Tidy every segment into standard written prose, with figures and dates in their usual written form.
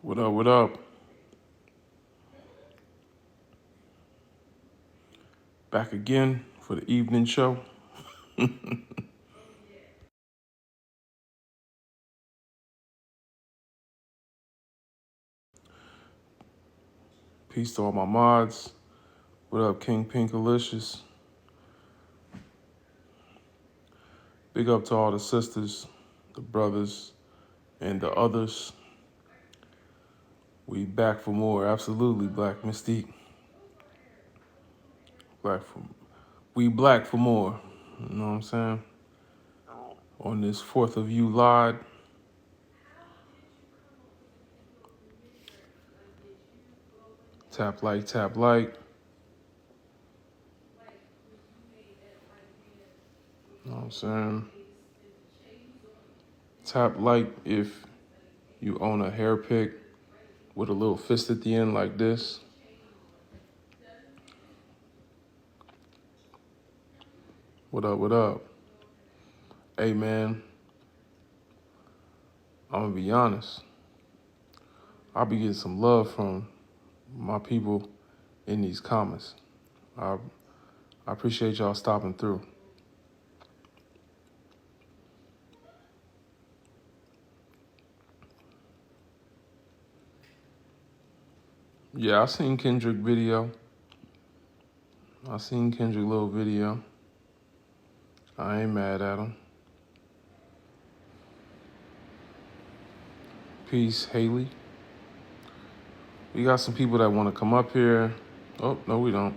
What up? What up? Back again for the evening show. Peace to all my mods. What up, King Pinkalicious? Big up to all the sisters, the brothers, and the others. We back for more. Absolutely, Black Mystique. Black for we black for more. You know what I'm saying? On this 4th of July. Tap like, tap like. You know what I'm saying? Tap like if you own a hair pick with a little fist at the end like this. What up, what up? Hey man, I'm gonna be honest. I'll be getting some love from my people in these comments. I appreciate y'all stopping through. Yeah, I seen Kendrick video. I seen Kendrick little video. I ain't mad at him. Peace, Haley. We got some people that want to come up here. Oh, no, we don't.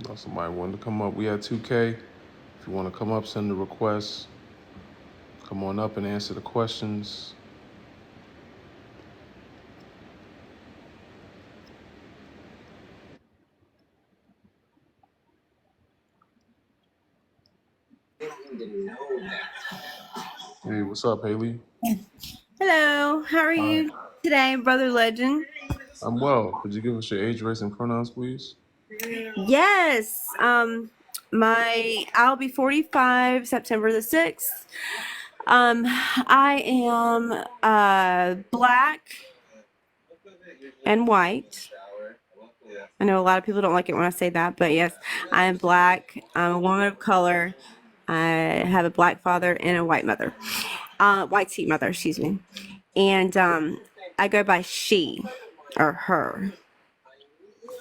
No, somebody wanted to come up. We had 2K. If you want to come up, send a request. Come on up and answer the questions. Hey, what's up, Haley? Hello, how are Hi. you today, Brother Legend? I'm well. Could you give us your age, race, and pronouns, please? Yes, I'll be 45 September the 6th. I am black and white. I know a lot of people don't like it when I say that, but yes, I am black. I'm a woman of color. I have a black father and a white mother, white seed mother, excuse me. And I go by she or her.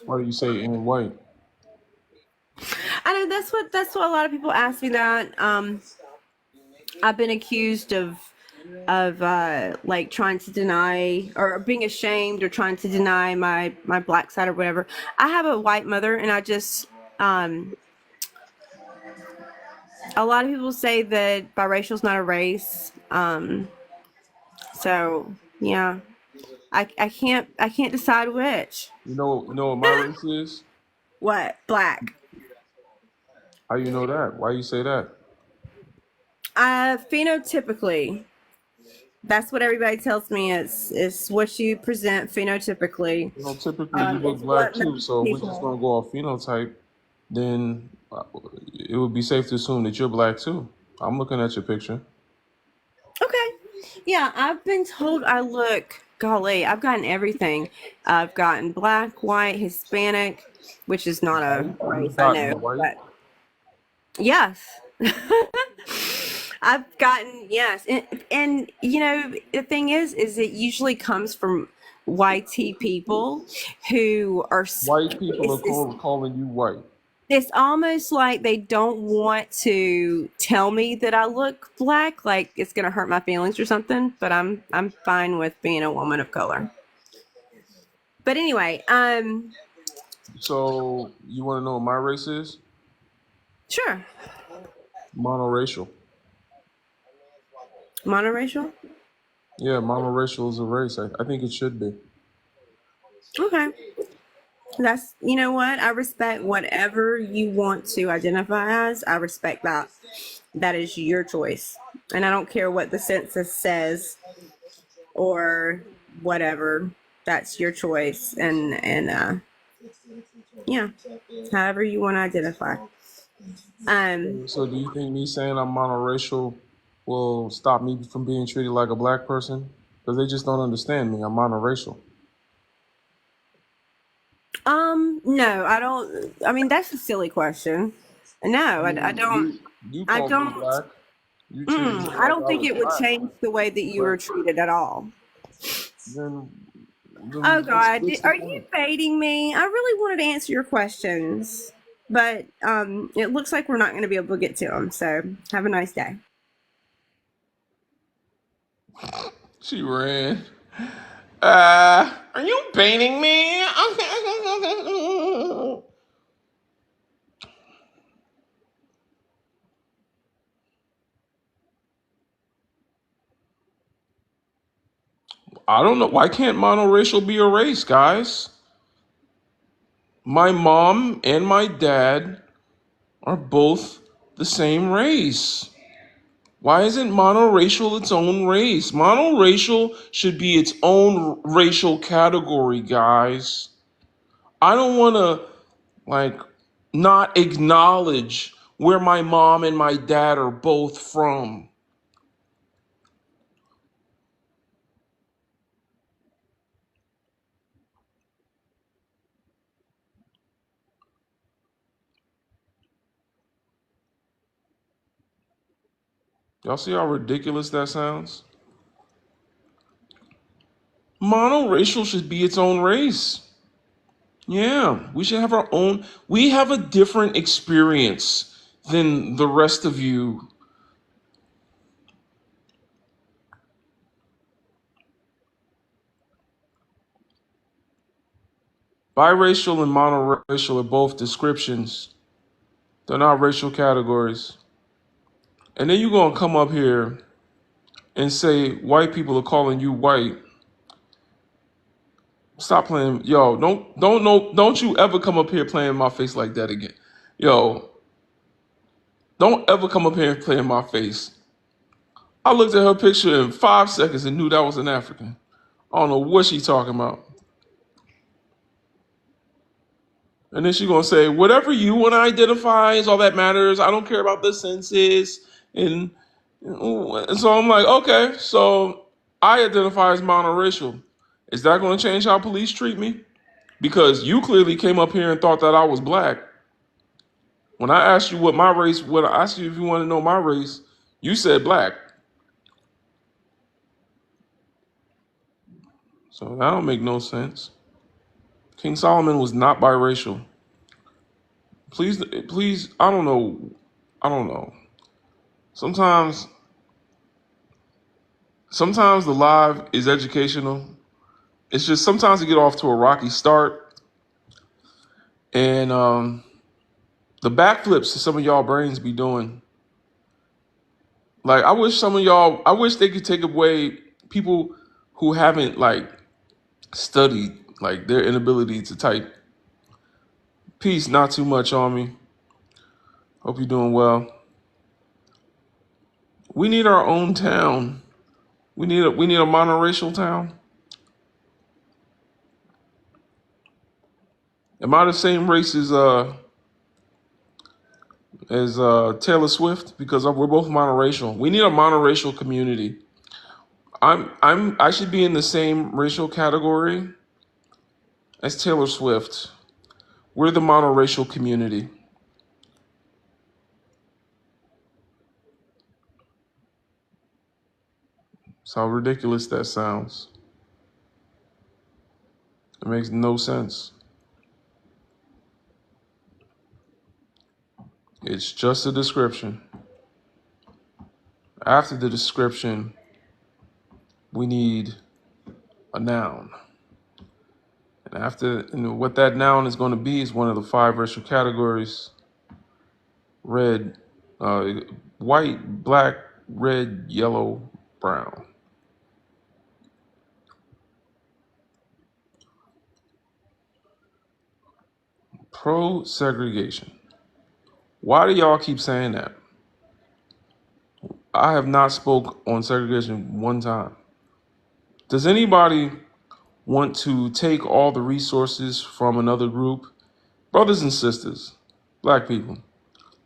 Why do you say in white? I know that's what a lot of people ask me that. I've been accused of like trying to deny or being ashamed or trying to deny my black side or whatever. I have a white mother, and I just a lot of people say that biracial is not a race. So yeah, I can't decide which. You know what my race is? What? Black. How you know that? Why you say that? Phenotypically. That's what everybody tells me is what you present phenotypically. You know, typically you look It's black what too. makes So if we're just people. gonna go off phenotype, then it would be safe to assume that you're black too. I'm looking at your picture. Okay. Yeah, I've been told I look, golly, I've gotten everything. I've gotten black, white, Hispanic, which is not a White? race, You've I gotten know, white. but yes. I've gotten, yes. And you know, the thing is it usually comes from YT people who are, White people are it's calling you white. it's almost like they don't want to tell me that I look black, like it's gonna hurt my feelings or something. But I'm fine with being a woman of color. But anyway, So you want to know what my race is? sure, Monoracial. monoracial. Yeah, monoracial is a race. I think it should be. Okay, that's, you know what, I respect whatever you want to identify as. I respect that. That is your choice, and I don't care what the census says or whatever. That's your choice, and yeah, however you want to identify. Um, So do you think me saying I'm monoracial will stop me from being treated like a black person? Because they just don't understand me. I'm monoracial. no, I don't. I mean, that's a silly question. No, I I mean, don't. you I called me don't. black. You treated me I like don't I think was it would black. change the way that you But were treated at all. then, Oh then God, what's the are you point? baiting me? I really wanted to answer your questions, but it looks like we're not going to be able to get to them. So have a nice day. She ran. Are you baiting me? I don't know. Why can't monoracial be a race, guys? My mom and my dad are both the same race. Why isn't monoracial its own race? Monoracial should be its own racial category, guys. I don't want to, like, not acknowledge where my mom and my dad are both from. Y'all see how ridiculous that sounds? Monoracial should be its own race. Yeah, we should have our own. We have a different experience than the rest of you. Biracial and monoracial are both descriptions. They're not racial categories. And then you're gonna come up here and say white people are calling you white. Stop playing, yo. Don't you ever come up here playing in my face like that again, yo. Don't ever come up here and play in my face. I looked at her picture in 5 seconds and knew that was an African. I don't know what she talking about. And then she gonna say, whatever you want to identify is all that matters. I don't care about the census. And so I'm like, okay, so I identify as monoracial. Is that gonna change how police treat me? Because you clearly came up here and thought that I was black. When I asked you what my race, when I asked you if you want to know my race, you said black. So that don't make no sense. King Solomon was not biracial. Please, I don't know. I don't know. Sometimes Sometimes the live is educational. It's just sometimes you get off to a rocky start, and the backflips that some of y'all brains be doing. Like I wish some of y'all, I wish they could take away people who haven't like studied, like their inability to type. Peace, not too much on me. Hope you're doing well. We need our own town. We need a monoracial town. Am I the same race as Taylor Swift? Because we're both monoracial. We need a monoracial community. I should be in the same racial category as Taylor Swift. We're the monoracial community. That's how ridiculous that sounds. It makes no sense. It's just a description. After the description, we need a noun. And what that noun is going to be is one of the five racial categories: red, uh, white, black, red, yellow, brown. Pro segregation. Why do y'all keep saying that? I have not spoke on segregation one time. Does anybody want to take all the resources from another group? Brothers and sisters, black people,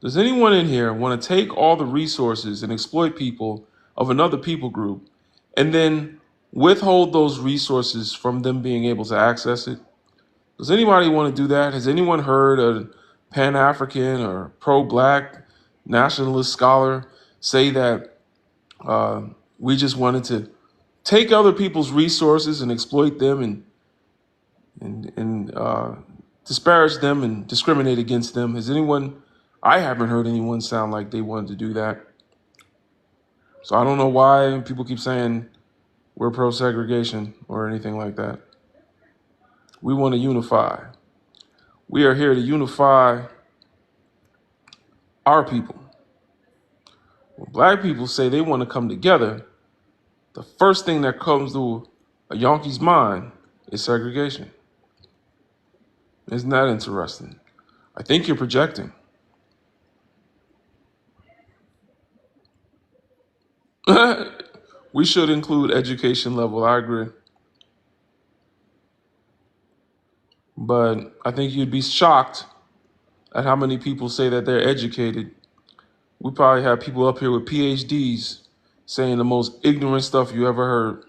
Does anyone in here want to take all the resources and exploit people of another people group and then withhold those resources from them being able to access it? Does anybody want to do that? Has anyone heard a Pan-African or pro-Black nationalist scholar say that we just wanted to take other people's resources and exploit them and disparage them and discriminate against them? Has anyone? I haven't heard anyone sound like they wanted to do that. So I don't know why people keep saying we're pro-segregation or anything like that. We want to unify. We are here to unify our people. When Black people say they want to come together, the first thing that comes to a Yankee's mind is segregation. Isn't that interesting? I think you're projecting. We should include education level, I agree. But I think you'd be shocked at how many people say that they're educated. We probably have people up here with PhDs saying the most ignorant stuff you ever heard.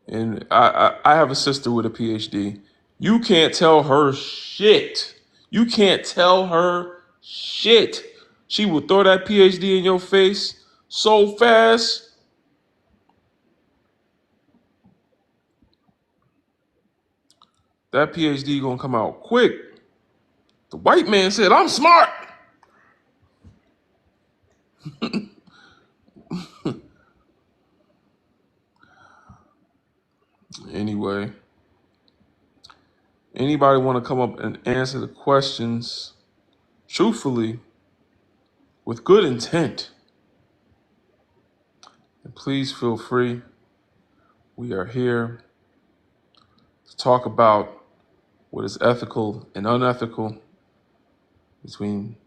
And I have a sister with a PhD. You can't tell her shit. You can't tell her shit. She will throw that PhD in your face so fast. That PhD gonna come out quick. The white man said, I'm smart. Anyway, anybody want to come up and answer the questions truthfully with good intent? And please feel free. We are here to talk about what is ethical and unethical between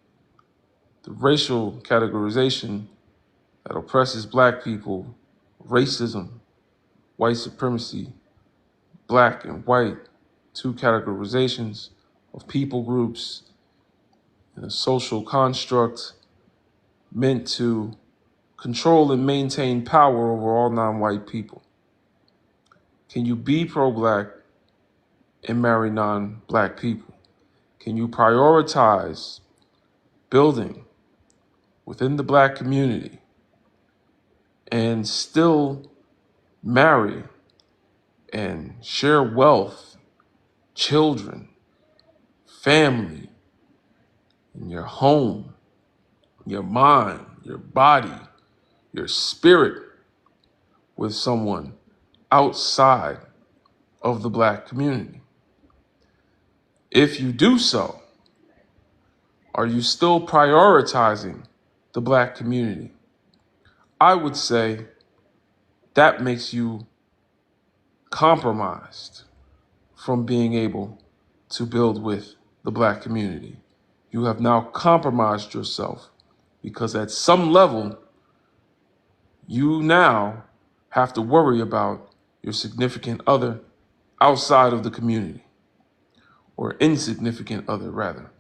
the racial categorization that oppresses Black people, racism, white supremacy, Black and white, two categorizations of people groups in a social construct meant to control and maintain power over all non-white people. Can you be pro-Black and marry non-Black people? Can you prioritize building within the Black community and still marry and share wealth, children, family, in your home, your mind, your body, your spirit with someone outside of the Black community? If you do so, are you still prioritizing the Black community? I would say that makes you compromised from being able to build with the Black community. You have now compromised yourself because at some level, you now have to worry about your significant other outside of the community, or insignificant other rather,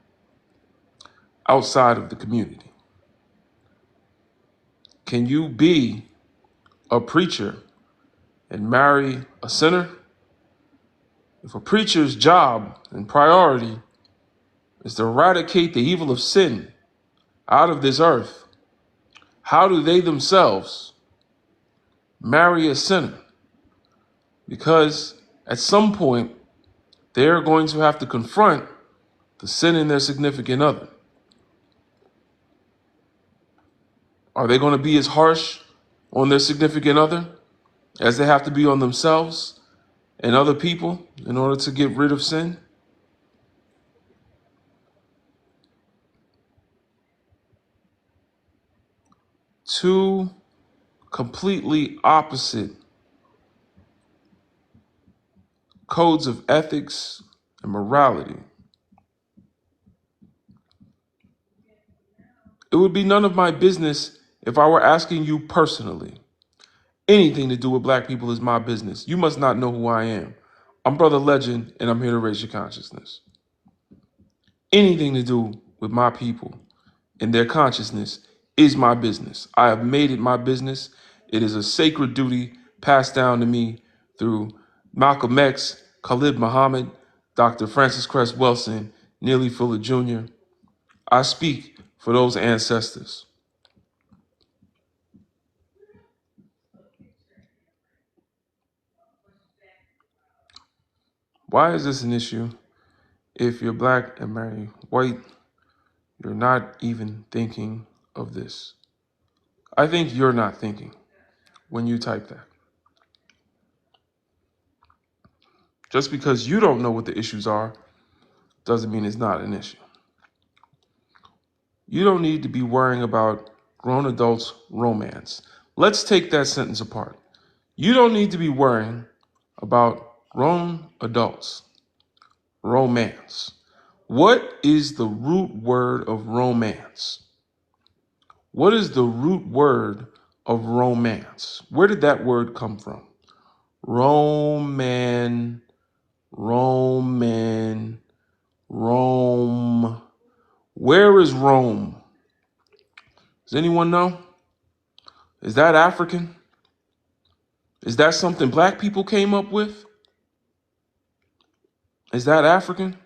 outside of the community. Can you be a preacher and marry a sinner? If a preacher's job and priority is to eradicate the evil of sin out of this earth, how do they themselves marry a sinner? Because at some point, they're going to have to confront the sin in their significant other. Are they going to be as harsh on their significant other as they have to be on themselves and other people in order to get rid of sin? Two completely opposite codes of ethics and morality. It would be none of my business if I were asking you personally. Anything to do with Black people is my business. You must not know who I am. I'm Brother Legend, and I'm here to raise your consciousness. anything to do with my people and their consciousness is my business. I have made it my business. It is a sacred duty passed down to me through Malcolm X, Khalid Muhammad, Dr. Francis Cress Welsing, Neely Fuller Jr. I speak for those ancestors. Why is this an issue? If you're black and marry white, you're not even thinking of this. I think you're not thinking when you type that. Just because you don't know what the issues are doesn't mean it's not an issue. You don't need to be worrying about grown adults' romance. Let's take that sentence apart. You don't need to be worrying about grown adults' romance. What is the root word of romance? What is the root word of romance? Where did that word come from? Roman, Roman, Rome. Where is Rome? Does anyone know? Is that African? Is that something black people came up with? Is that African?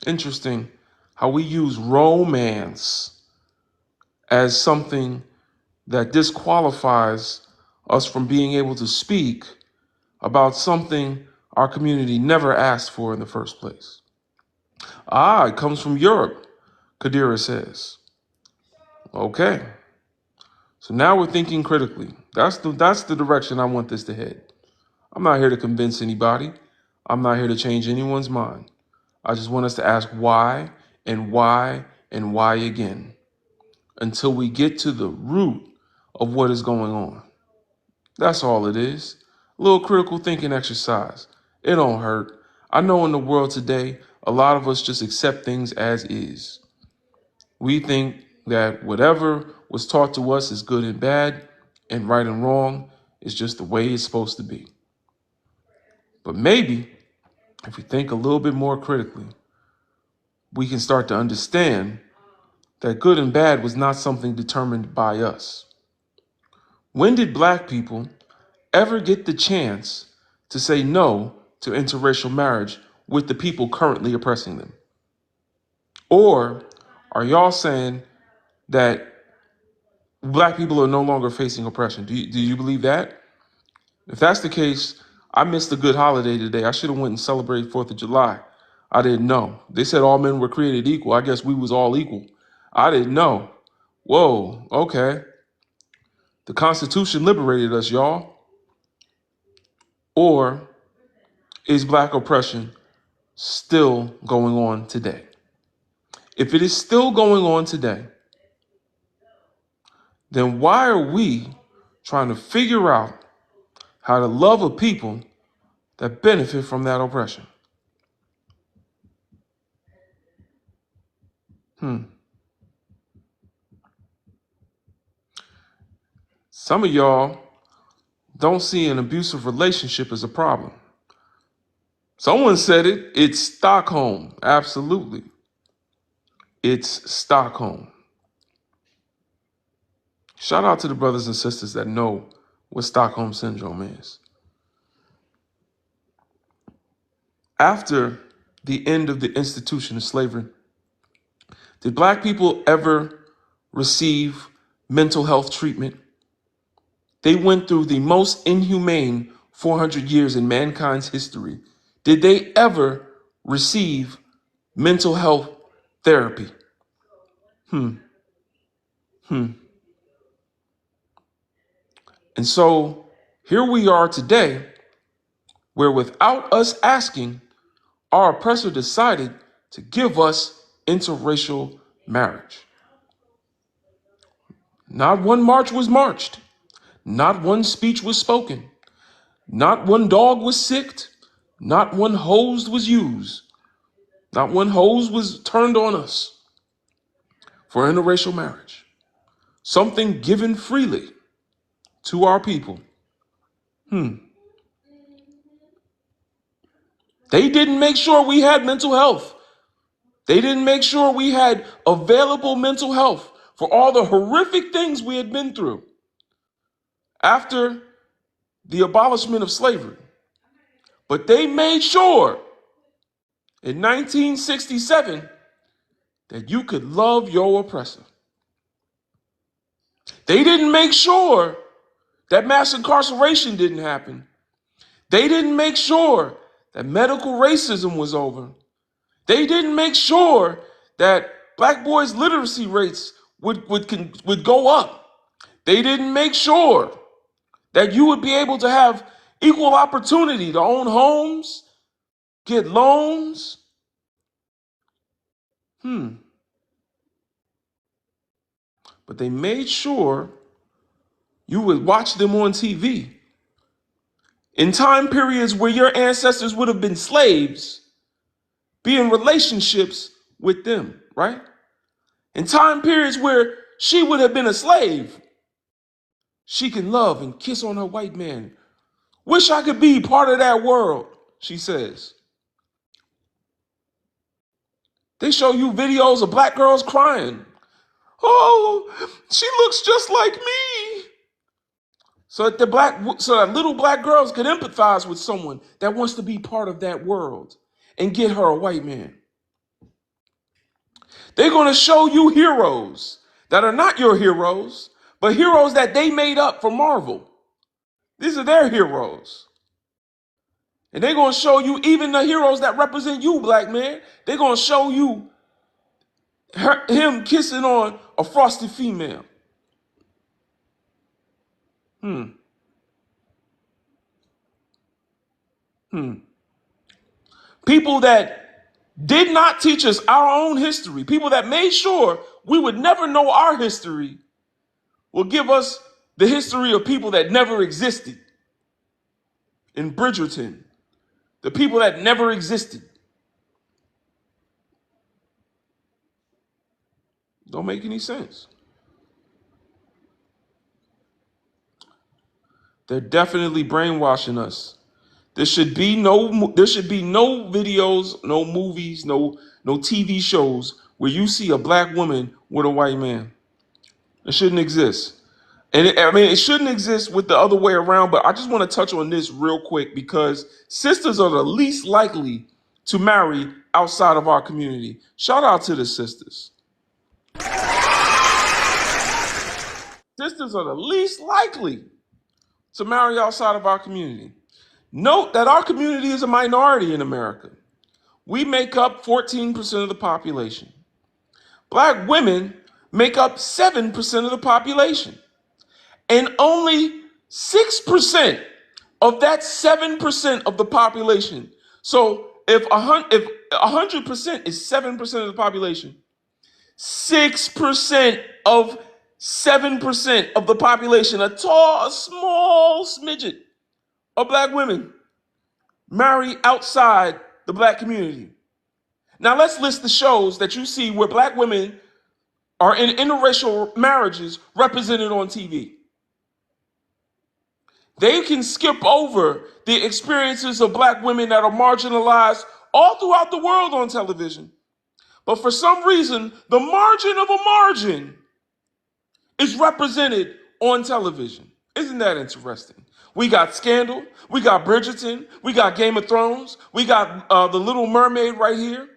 Interesting how we use romance as something that disqualifies us from being able to speak about something our community never asked for in the first place. Ah, it comes from Europe, Kadira says. Okay. So now we're thinking critically. That's the direction I want this to head. I'm not here to convince anybody. I'm not here to change anyone's mind. I just want us to ask why and why and why again until we get to the root of what is going on. That's all it is. A little critical thinking exercise. It don't hurt. I know in the world today, a lot of us just accept things as is. We think that whatever was taught to us is good and bad, and right and wrong is just the way it's supposed to be. But maybe if we think a little bit more critically, we can start to understand that good and bad was not something determined by us. When did black people ever get the chance to say no to interracial marriage with the people currently oppressing them? Or are y'all saying that black people are no longer facing oppression? Do you believe that? If that's the case, I missed a good holiday today. I should have went and celebrated 4th of July. I didn't know. They said all men were created equal. I guess we was all equal. I didn't know. Whoa, okay. The Constitution liberated us, y'all. Or is black oppression still going on today? If it is still going on today, then why are we trying to figure out how to love a people that benefit from that oppression? Some of y'all don't see an abusive relationship as a problem. Someone said it, it's Stockholm. Absolutely. It's Stockholm. Shout out to the brothers and sisters that know what Stockholm Syndrome is. After the end of the institution of slavery, did black people ever receive mental health treatment? They went through the most inhumane 400 years in mankind's history. Did they ever receive mental health therapy? And so here we are today, where without us asking, our oppressor decided to give us interracial marriage. Not one march was marched. Not one speech was spoken. Not one dog was sicked. Not one hose was used. Not one hose was turned on us for interracial marriage. Something given freely to our people. They didn't make sure we had mental health. They didn't make sure we had available mental health for all the horrific things we had been through after the abolishment of slavery. But they made sure in 1967 that you could love your oppressor. They didn't make sure that mass incarceration didn't happen. They didn't make sure that medical racism was over. They didn't make sure that black boys' literacy rates would go up. They didn't make sure that you would be able to have equal opportunity to own homes, get loans. But they made sure you would watch them on TV. In time periods where your ancestors would have been slaves, be in relationships with them, right? In time periods where she would have been a slave, she can love and kiss on her white man. Wish I could be part of that world, she says. They show you videos of black girls crying. Oh, she looks just like me. So that little black girls can empathize with someone that wants to be part of that world and get her a white man. They're going to show you heroes that are not your heroes, but heroes that they made up for Marvel. These are their heroes. And they're going to show you even the heroes that represent you, black man. They're going to show you him kissing on a frosted female. People that did not teach us our own history, people that made sure we would never know our history, will give us the history of people that never existed. In Bridgerton, the people that never existed. Don't make any sense. They're definitely brainwashing us. There should be no videos, no movies, no TV shows where you see a black woman with a white man. It shouldn't exist. And it shouldn't exist with the other way around, but I just want to touch on this real quick because sisters are the least likely to marry outside of our community. Shout out to the sisters. Sisters are the least likely to marry outside of our community. Note that our community is a minority in America. We make up 14% of the population. Black women make up 7% of the population. And only 6% of that 7% of the population. So if 100% is 7% of the population, 6% of 7% of the population, a small smidget of black women marry outside the black community. Now let's list the shows that you see where black women are in interracial marriages represented on TV. They can skip over the experiences of black women that are marginalized all throughout the world on television. But for some reason, the margin of a margin is represented on television. Isn't that interesting? We got Scandal, we got Bridgerton, we got Game of Thrones, we got The Little Mermaid right here.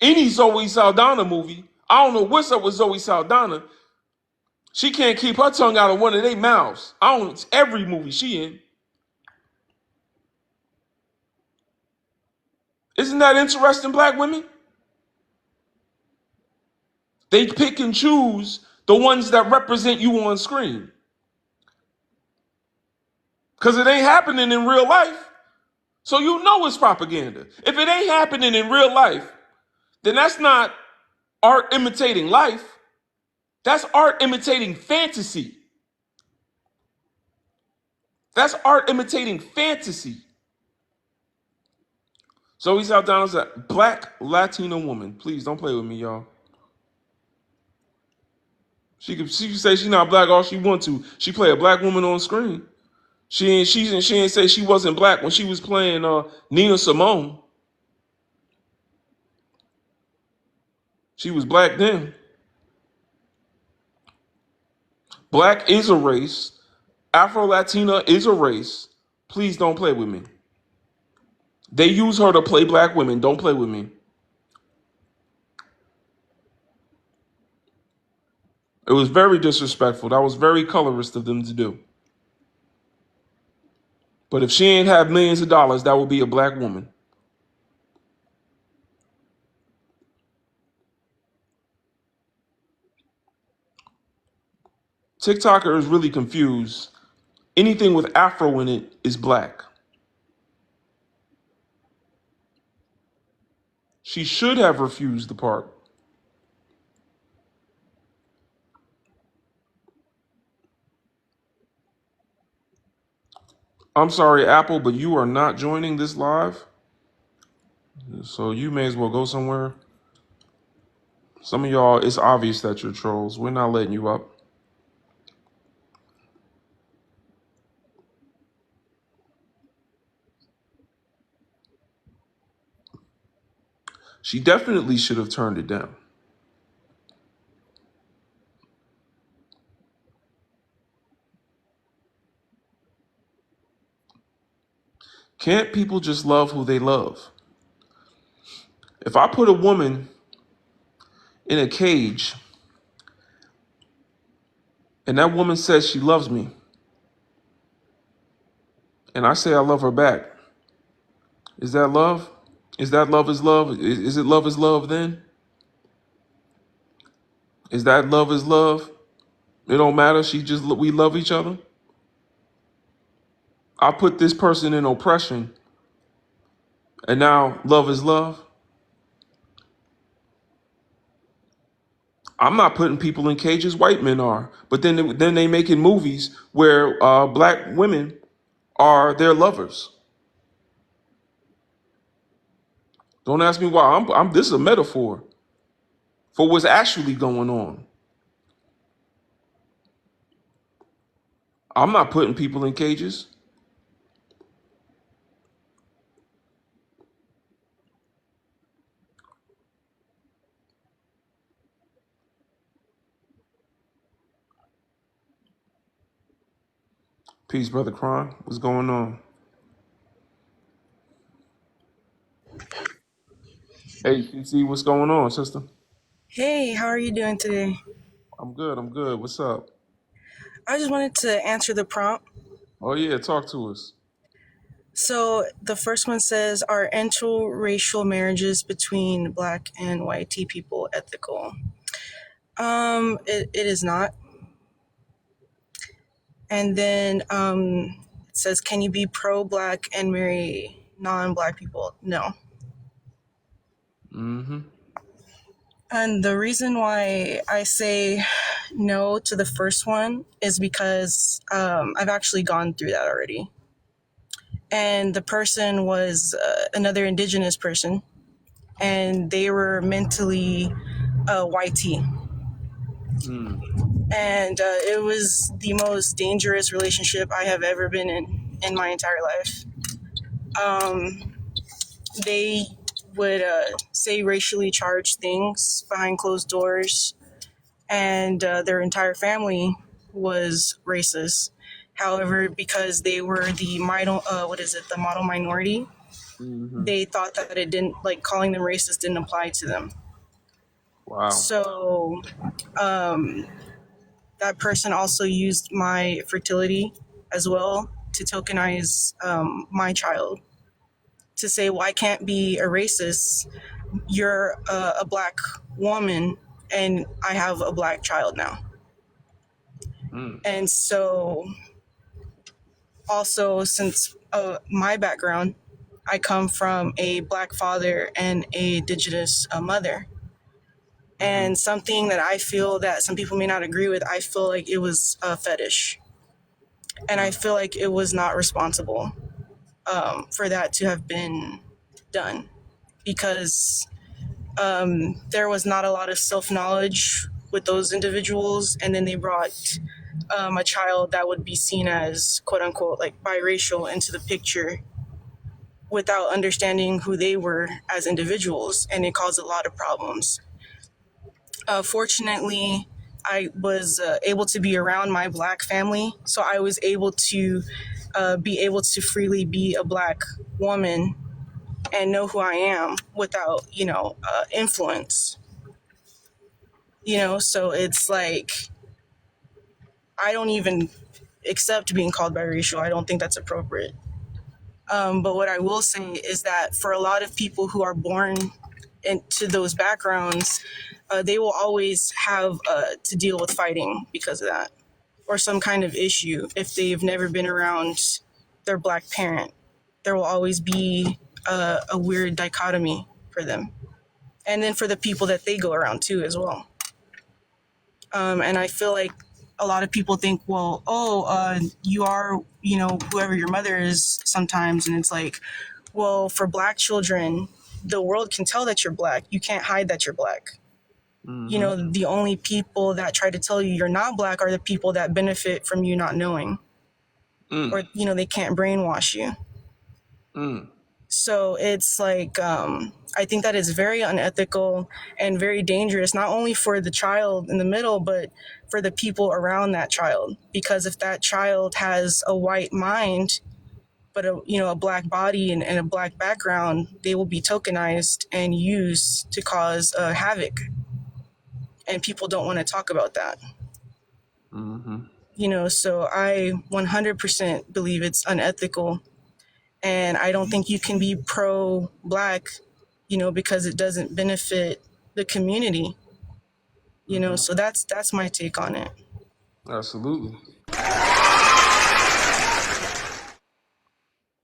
Any Zoe Saldana movie. I don't know what's up with Zoe Saldana. She can't keep her tongue out of one of their mouths. It's every movie she in. Isn't that interesting, black women? They pick and choose the ones that represent you on screen. Because it ain't happening in real life. So you know it's propaganda. If it ain't happening in real life, then that's not art imitating life. That's art imitating fantasy. That's art imitating fantasy. Zoe Saldana's a black Latina woman. Please don't play with me, y'all. She can say she's not black all she wants to. She play a black woman on screen. She ain't say she wasn't black when she was playing Nina Simone. She was black then. Black is a race. Afro-Latina is a race. Please don't play with me. They use her to play black women. Don't play with me. It was very disrespectful. That was very colorist of them to do. But if she ain't have millions of dollars, that would be a black woman. TikToker is really confused. Anything with Afro in it is black. She should have refused the part. I'm sorry, Apple, but you are not joining this live. So you may as well go somewhere. Some of y'all, it's obvious that you're trolls. We're not letting you up. She definitely should have turned it down. Can't people just love who they love? If I put a woman in a cage and that woman says she loves me and I say I love her back, is that love? Is that love is love? Is it love is love then? Is that love is love? It don't matter. We love each other. I put this person in oppression and now love is love. I'm not putting people in cages. White men are, but then they making movies where black women are their lovers. Don't ask me why. This is a metaphor for what's actually going on. I'm not putting people in cages. Peace, brother Crime. What's going on? Hey, CC, what's going on, sister? Hey, how are you doing today? I'm good. I'm good. What's up? I just wanted to answer the prompt. Oh yeah, talk to us. So the first one says, are interracial marriages between black and white people ethical? It is not. And then it says, can you be pro-black and marry non-black people? No. Mm-hmm. And the reason why I say no to the first one is because I've actually gone through that already. And the person was another indigenous person, and they were mentally YT. And it was the most dangerous relationship I have ever been in my entire life. They would say racially charged things behind closed doors, and their entire family was racist. However, because they were the model minority, they thought that it didn't, like, calling them racist didn't apply to them. Wow. So that person also used my fertility as well to tokenize my child, to say, well, I can't be a racist. You're a black woman and I have a black child now. And so also, since my background, I come from a black father and a indigenous mother. And something that I feel that some people may not agree with, I feel like it was a fetish. And I feel like it was not responsible for that to have been done, because there was not a lot of self-knowledge with those individuals. And then they brought a child that would be seen as, quote unquote, like biracial into the picture without understanding who they were as individuals. And it caused a lot of problems. Fortunately, I was able to be around my Black family, so I was able to be able to freely be a Black woman and know who I am without, influence. So it's like I don't even accept being called biracial. I don't think that's appropriate. But what I will say is that for a lot of people who are born into those backgrounds, they will always have to deal with fighting because of that, or some kind of issue if they've never been around their Black parent. There will always be a weird dichotomy for them. And then for the people that they go around too as well. And I feel like a lot of people think, well, you are, whoever your mother is sometimes. And it's like, well, for Black children, the world can tell that you're Black. You can't hide that you're Black. The only people that try to tell you you're not Black are the people that benefit from you not knowing. Or, they can't brainwash you. So it's like, I think that is very unethical and very dangerous, not only for the child in the middle, but for the people around that child. Because if that child has a white mind, but a Black body and a Black background, they will be tokenized and used to cause havoc. And people don't want to talk about that. So I 100% believe it's unethical. And I don't think you can be pro-Black, because it doesn't benefit the community. So that's my take on it. Absolutely.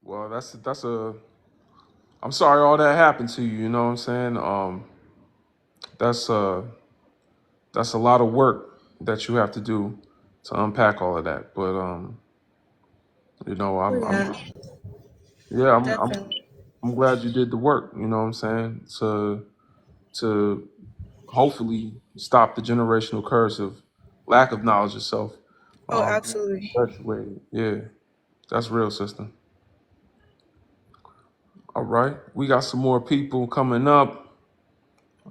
Well, that's a. I'm sorry all that happened to you. You know what I'm saying? That's a lot of work that you have to do to unpack all of that. But I'm glad you did the work. You know what I'm saying? To hopefully stop the generational curse of lack of knowledge of self. Oh, absolutely. Yeah, that's real, sister. All right, we got some more people coming up.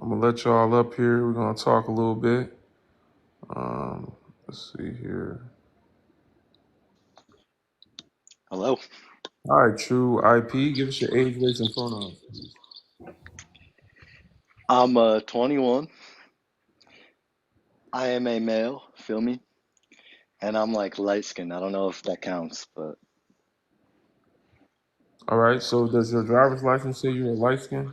I'm gonna let y'all up here. We're gonna talk a little bit. Let's see here. Hello. All right, True IP. Give us your age, race, and pronouns, please. I'm 21. I am a male, feel me? And I'm like light skinned. I don't know if that counts, but All right. So does your driver's license say you're a light skin?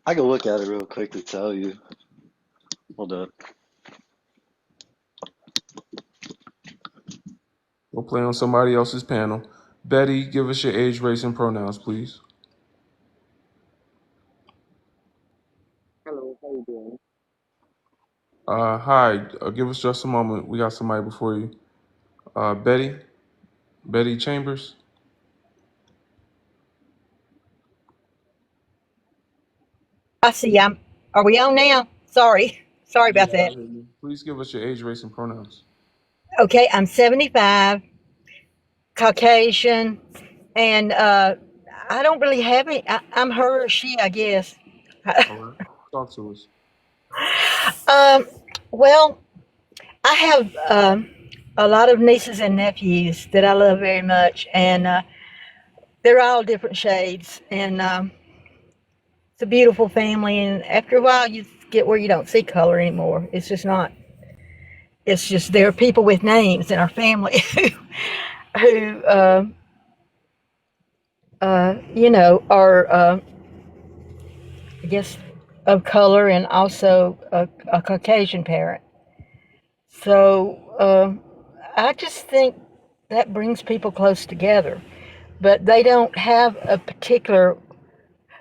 I can look at it real quick to tell you. Hold up. We'll play on somebody else's panel. Betty, give us your age, race, and pronouns, please. Hello, how you doing? Hi. Give us just a moment. We got somebody before you. Betty Chambers. I see. Are we on now? Sorry. Sorry about that. Please give us your age, race, and pronouns. Okay, I'm 75, Caucasian, and I don't really have any. I'm her or she, I guess. All right. Talk to us. Well, I have a lot of nieces and nephews that I love very much, and they're all different shades, and it's a beautiful family. And after a while, you get where you don't see color anymore. It's just not. It's just there are people with names in our family who are, I guess, of color and also a Caucasian parent. So I just think that brings people close together. But they don't have a particular.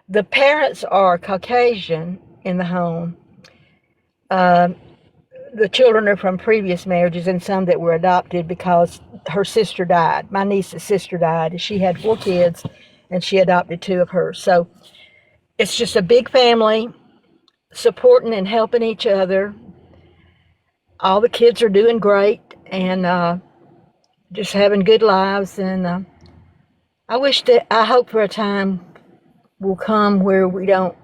The parents are Caucasian in the home. The children are from previous marriages and some that were adopted because her sister died. My niece's sister died. She had 4 kids and she adopted 2 of hers. So it's just a big family supporting and helping each other. All the kids are doing great and just having good lives. And I hope for a time will come where we don't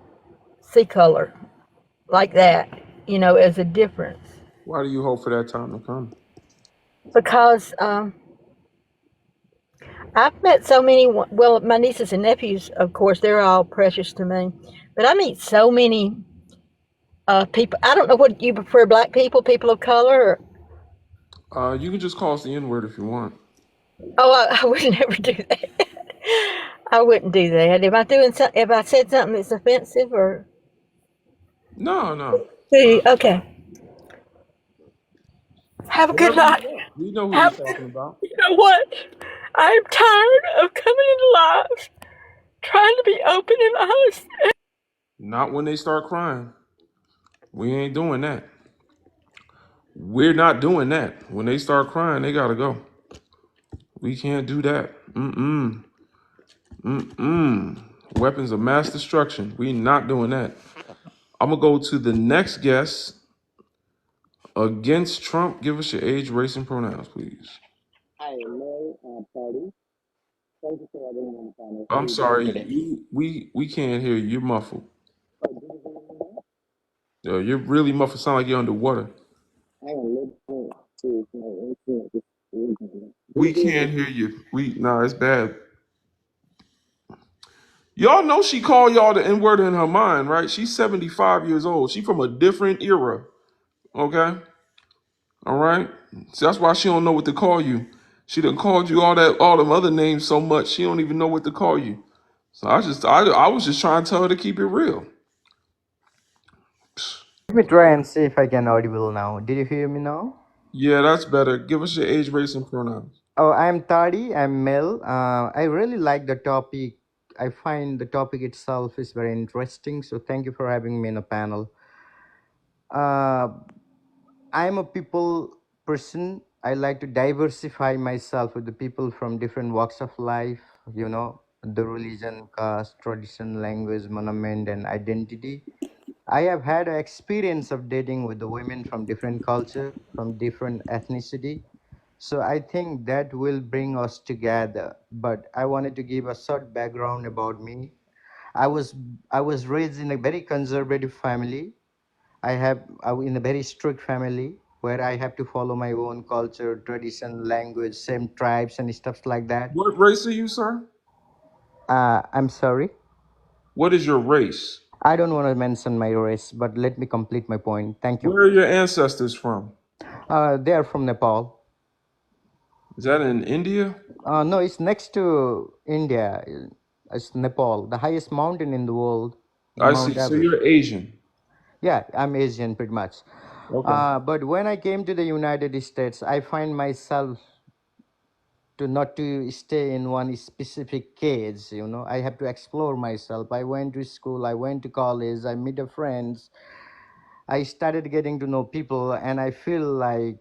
see color like that, as a difference. Why do you hope for that time to come? Because I've met so many, well, my nieces and nephews, of course, they're all precious to me. But I meet so many people. I don't know what you prefer, black people, people of color. You can just call us the N word if you want. I would never do that. I wouldn't do that. If if I said something that's offensive or. No. Okay. Have a good Whatever you night. want. We know who you're Have, talking about. you know what? I'm tired of coming into lives trying to be open and honest. Not when they start crying. We ain't doing that. We're not doing that. When they start crying, they gotta go. We can't do that. Weapons of mass destruction. We not doing that. I'm gonna go to the next guest. Against Trump, give us your age, race, and pronouns, please. Hi, Mel, Patty. Thank you for having me on the panel. How are I'm you doing sorry, today? we can't hear you. You're muffled. Do you hear me now? You're really muffled. Sound like you're underwater. I am listening to my internet. This recently. Do We you hear can't me? hear you. Nah, it's bad. Y'all know she called y'all the N word in her mind, right? She's 75 years old. She from a different era. Okay, all right. So that's why she don't know what to call you. She done called you all them other names so much she don't even know what to call you. So I was just trying to tell her to keep it real. Let me try and see if I can audible now. Did you hear me now? Yeah, that's better. Give us your age, race, and pronouns. Oh, I'm Tadi. I'm Mel. I really like the topic. I find the topic itself is very interesting. So thank you for having me in a panel. Uh, I'm a people person. I like to diversify myself with the people from different walks of life, the religion, caste, tradition, language, monument, and identity. I have had an experience of dating with the women from different culture, from different ethnicity. So I think that will bring us together. But I wanted to give a short background about me. I was I was raised in a very conservative family. I in a very strict family where I have to follow my own culture, tradition, language, same tribes and stuff like that. What race are you, sir? I'm sorry. What is your race? I don't want to mention my race, but let me complete my point. Thank you. Where are your ancestors from? They are from Nepal. Is that in India? No, it's next to India. It's Nepal, the highest mountain in the world, the I see. Mount So Everest. you're Asian. Yeah, I'm Asian pretty much. Okay. But when I came to the United States, I find myself to not to stay in one specific cage. I have to explore myself. I went to school, I went to college, I met friends, I started getting to know people, and I feel like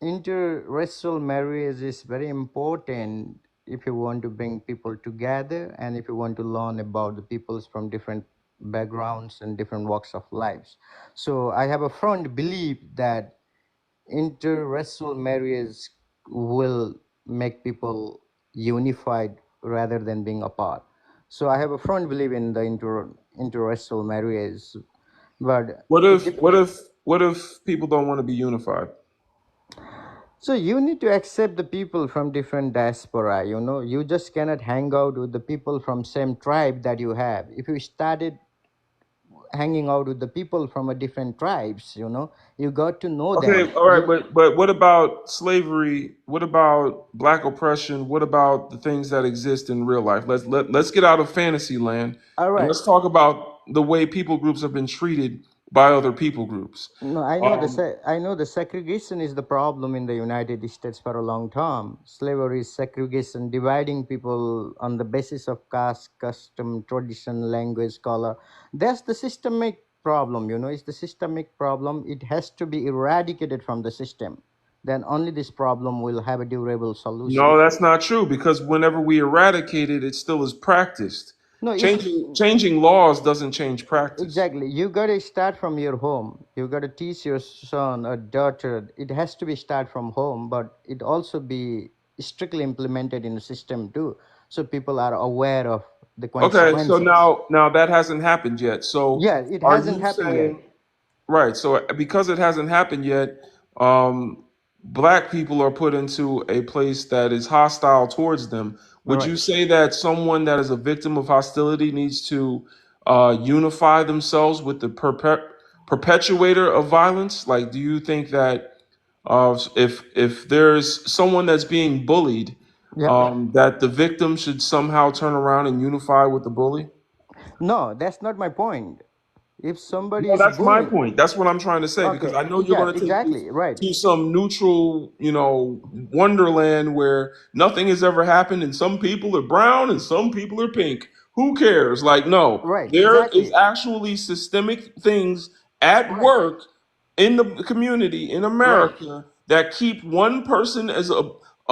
interracial marriage is very important if you want to bring people together and if you want to learn about the peoples from different backgrounds and different walks of lives. So I have a firm belief that interracial marriage will make people unified rather than being apart. So I have a firm belief in the interracial marriage, but What it if dep- what if what if people don't want to be unified? so you need to accept the people from different diaspora. You just cannot hang out with the people from same tribe that you have. If you started hanging out with the people from a different tribes, you got to know them. Okay, all right, but what about slavery? What about black oppression? What about the things that exist in real life? Let's get out of fantasy land All and right. let's talk about the way people groups have been treated by other people groups. No, I know the segregation is the problem in the United States for a long time. Slavery is segregation, dividing people on the basis of caste, custom, tradition, language, color. That's the systemic problem. It's the systemic problem. It has to be eradicated from the system. Then only this problem will have a durable solution. No, that's not true because whenever we eradicate it, it still is practiced. No, it's Changing laws doesn't change practice. exactly. You got to start from your home. You got to teach your son or daughter. It has to be start from home, but it also be strictly implemented in the system too, so people are aware of the Okay, so consequences. now that hasn't happened yet. So Yeah, it are hasn't you happened yet. saying right? So because it hasn't happened yet, um, black people are put into a place that is hostile towards them. All Would right. you say that someone that is a victim of hostility needs to unify themselves with the perpetuator of violence? Like, do you think that if there's someone that's being bullied, Yeah. that the victim should somehow turn around and unify with the bully? No, that's not my point. If somebody No, is that's my bullying, point. That's what I'm trying to say because okay, I know you're yeah, going to take this exactly, right, to some neutral, wonderland where nothing has ever happened and some people are brown and some people are pink. Who cares? Like, no, right, there is exactly, actually systemic things at right, work in the community in right, America that keep one person as a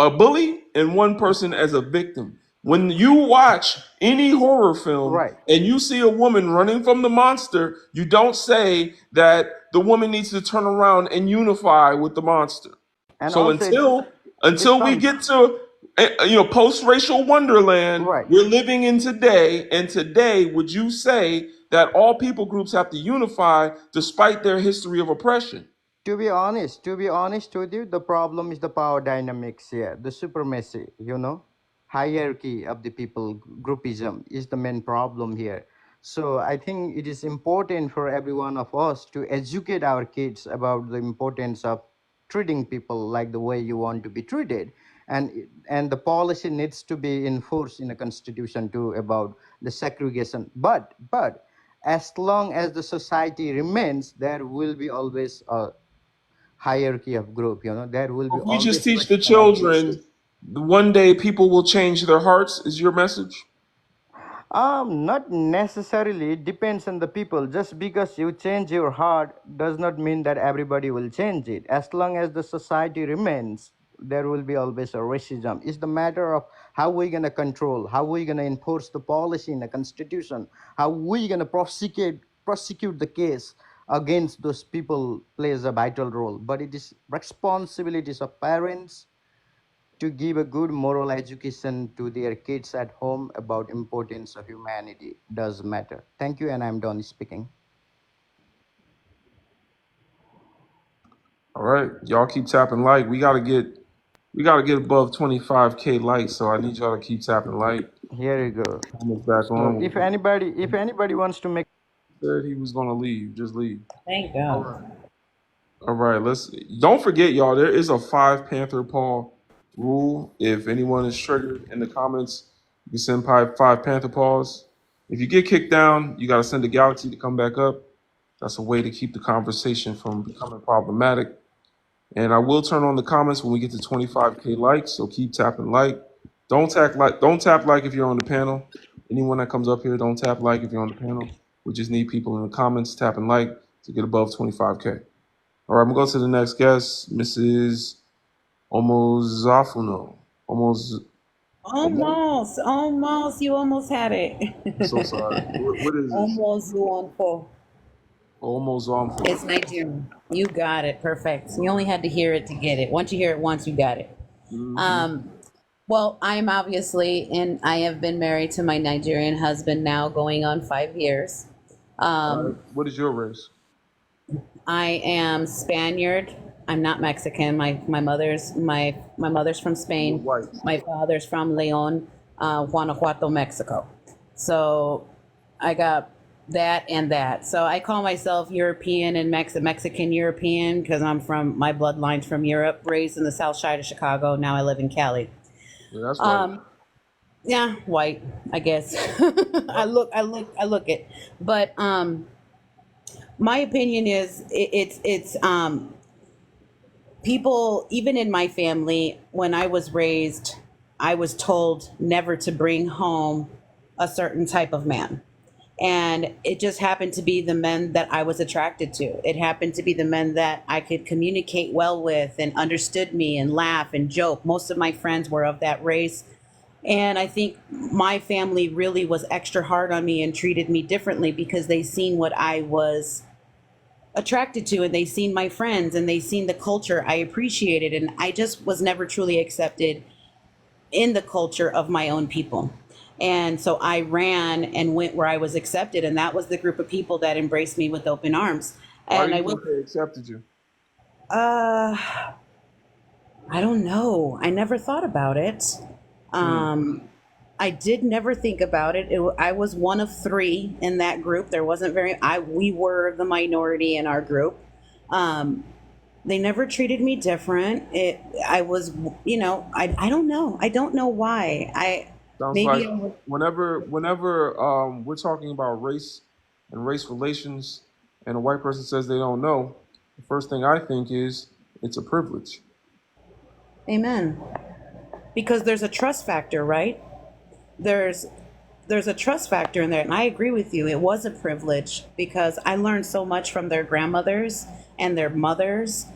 bully and one person as a victim. When you watch any horror film right. and you see a woman running from the monster, you don't say that the woman needs to turn around and unify with the monster. And So also, it until we comes get to post-racial wonderland right. we're living in today, and today would you say that all people groups have to unify despite their history of oppression? To be honest with you, the problem is the power dynamics here, the supremacy, hierarchy of the people, groupism is the main problem here. So I think it is important for every one of us to educate our kids about the importance of treating people like the way you want to be treated. And the policy needs to be enforced in a constitution too about the segregation. But as long as the society remains, there will be always a hierarchy of group. There will be If we just always teach the marginalization. children, one day people will change their hearts, is your message? Not necessarily. It depends on the people. Just because you change your heart does not mean that everybody will change it. As long as the society remains, there will be always a racism. It's the matter of how we're gonna control, how we're gonna enforce the policy in the constitution, how we're gonna prosecute the case against those people plays a vital role. But it is responsibilities of parents to give a good moral education to their kids at home about importance of humanity does matter. Thank you, and I'm done speaking. All right, y'all keep tapping like. We gotta get above 25K likes, so I need y'all to keep tapping like. Here you go. Comments back So on. if anybody wants to make Said he was gonna leave. Just leave. Thank All God. right. All right. Let's. Don't forget, y'all. There is a 5 Panther paw rule. If anyone is triggered in the comments, you can send five Panther paws. If you get kicked down, you gotta send a galaxy to come back up. That's a way to keep the conversation from becoming problematic. And I will turn on the comments when we get to 25K likes. So keep tapping like. Don't tap like if you're on the panel. Anyone that comes up here, don't tap like if you're on the panel. We just need people in the comments tapping like to get above 25K. All right, I'm gonna go to the next guest, Mrs. Omozafuno. Almost. You almost had it. I'm so sorry. What is this? Almost you on four. Omozafuno. It's Nigerian. You got it. Perfect. You only had to hear it to get it. Once you hear it once, you got it. Mm-hmm. Well, I am obviously, and I have been married to my Nigerian husband now going on 5 years. All right. What is your race? I am Spaniard. I'm not Mexican. My mother's from You're Spain. white. My father's from Leon, Guanajuato, Mexico. So I got that and that. So I call myself European and Mexican European because my bloodline's from Europe, raised in the South Side of Chicago. Now I live in Cali. Yeah, that's white. Yeah, white, I guess. I look it. But my opinion is it's people, even in my family, when I was raised, I was told never to bring home a certain type of man. And it just happened to be the men that I was attracted to. It happened to be the men that I could communicate well with and understood me and laugh and joke. Most of my friends were of that race. And I think my family really was extra hard on me and treated me differently because they seen what I was attracted to, and they seen my friends, and they seen the culture I appreciated, and I just was never truly accepted in the culture of my own people. And so I ran and went where I was accepted, and that was the group of people that embraced me with open arms. Why And do I you will, think they accepted you? uh, I don't know. I never thought about it. Hmm. I did never think about it. I was one of three in that group. There wasn't very. We were the minority in our group. Um, they never treated me different. I was, I don't know. I don't know why. Sounds like Maybe I was. whenever we're talking about race and race relations, and a white person says they don't know, the first thing I think is it's a privilege. Amen. Because there's a trust factor, right? There's there's a trust factor in there, and I agree with you. It was a privilege because I learned so much from their grandmothers and their mothers,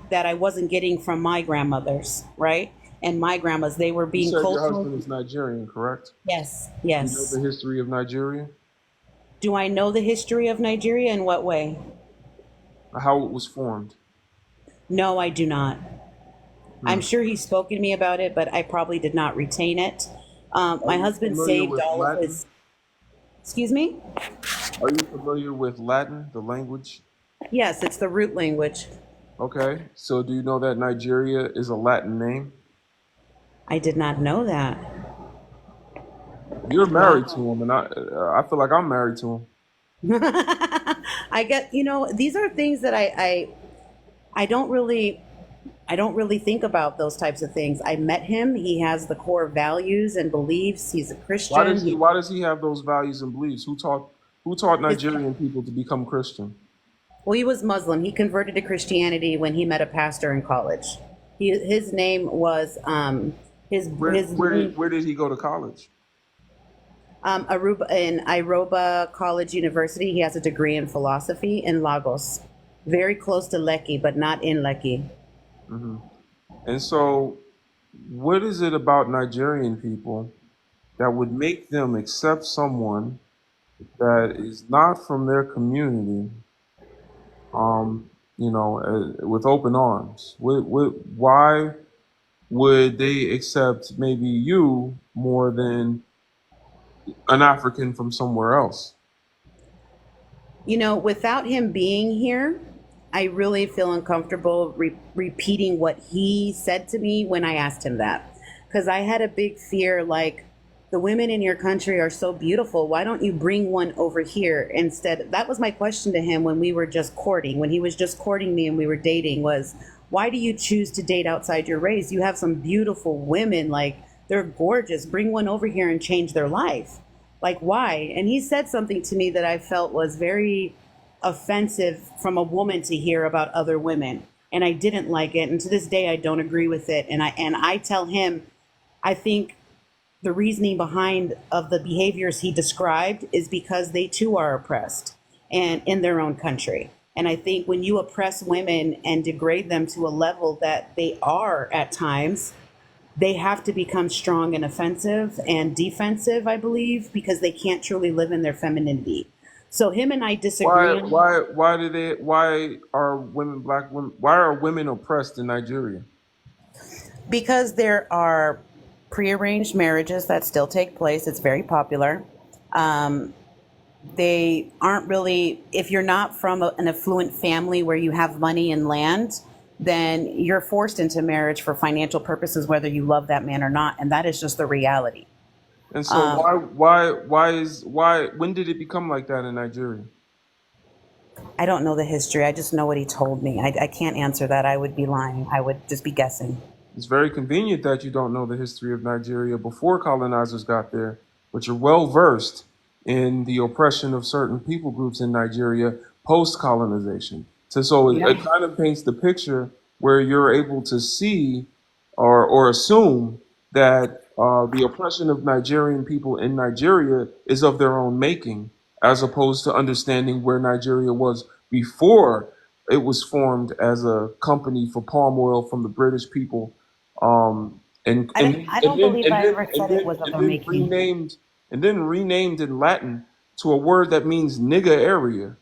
that I wasn't getting from my grandmothers, right? And my grandmas, they were You being said your cultural. husband is Nigerian, correct? Yes, You know the yes. history of Nigeria, Do I know the history of Nigeria? In what way? how it was formed. No, I do not. I'm Hmm. sure he's spoken to me about it, but I probably did not retain it. Are My you husband familiar saved with all of Latin? his. Excuse me? Are you familiar with Latin, the language? Yes, it's the root language. Okay, so do you know that Nigeria is a Latin name? I did not know that. You're married to Wow. him, and I feel like I'm married to him. I get, these are things that I don't really think about those types of things. I met him. He has the core values and beliefs. He's a Why Christian. does he Why does he have those values and beliefs? Who taught His, Nigerian people to become Christian? well, he was Muslim. He converted to Christianity when he met a pastor in college. His name was his name, Where did he go to college? Aruba in Iroba College University. He has a degree in philosophy in Lagos, very close to Lekki, but not in Lekki. Hmm. And so, what is it about Nigerian people that would make them accept someone that is not from their community, with open arms? Why would they accept maybe you more than an African from somewhere else? Without him being here, I really feel uncomfortable repeating what he said to me when I asked him that. Because I had a big fear like, the women in your country are so beautiful. Why don't you bring one over here instead? That was my question to him when we were just courting, when he was just courting me and we were dating, was why do you choose to date outside your race? You have some beautiful women, like they're gorgeous. Bring one over here and change their life. Like, why? And he said something to me that I felt was very offensive from a woman to hear about other women. And I didn't like it. And to this day, I don't agree with it. And I tell him, I think the reasoning behind of the behaviors he described is because they too are oppressed and in their own country. And I think when you oppress women and degrade them to a level that they are at times, they have to become strong and offensive and defensive, I believe, because they can't truly live in their femininity. So him and I disagree on Why are black women, why are women oppressed in Nigeria? because there are prearranged marriages that still take place. It's very popular. Um, they aren't really, if you're not from an affluent family where you have money and land, then you're forced into marriage for financial purposes, whether you love that man or not. And that is just the reality. And so Um, why when did it become like that in Nigeria? I don't know the history. I just know what he told me. I can't answer that. I would be lying. I would just be guessing. It's very convenient that you don't know the history of Nigeria before colonizers got there, but you're well versed in the oppression of certain people groups in Nigeria post colonization. So it Yeah. kind of paints the picture where you're able to see or assume that the oppression of Nigerian people in Nigeria is of their own making, as opposed to understanding where Nigeria was before it was formed as a company for palm oil from the British people, and I and don't, then I and don't then believe and I then ever and said it then was of and a then making. renamed in Latin to a word that means nigger area.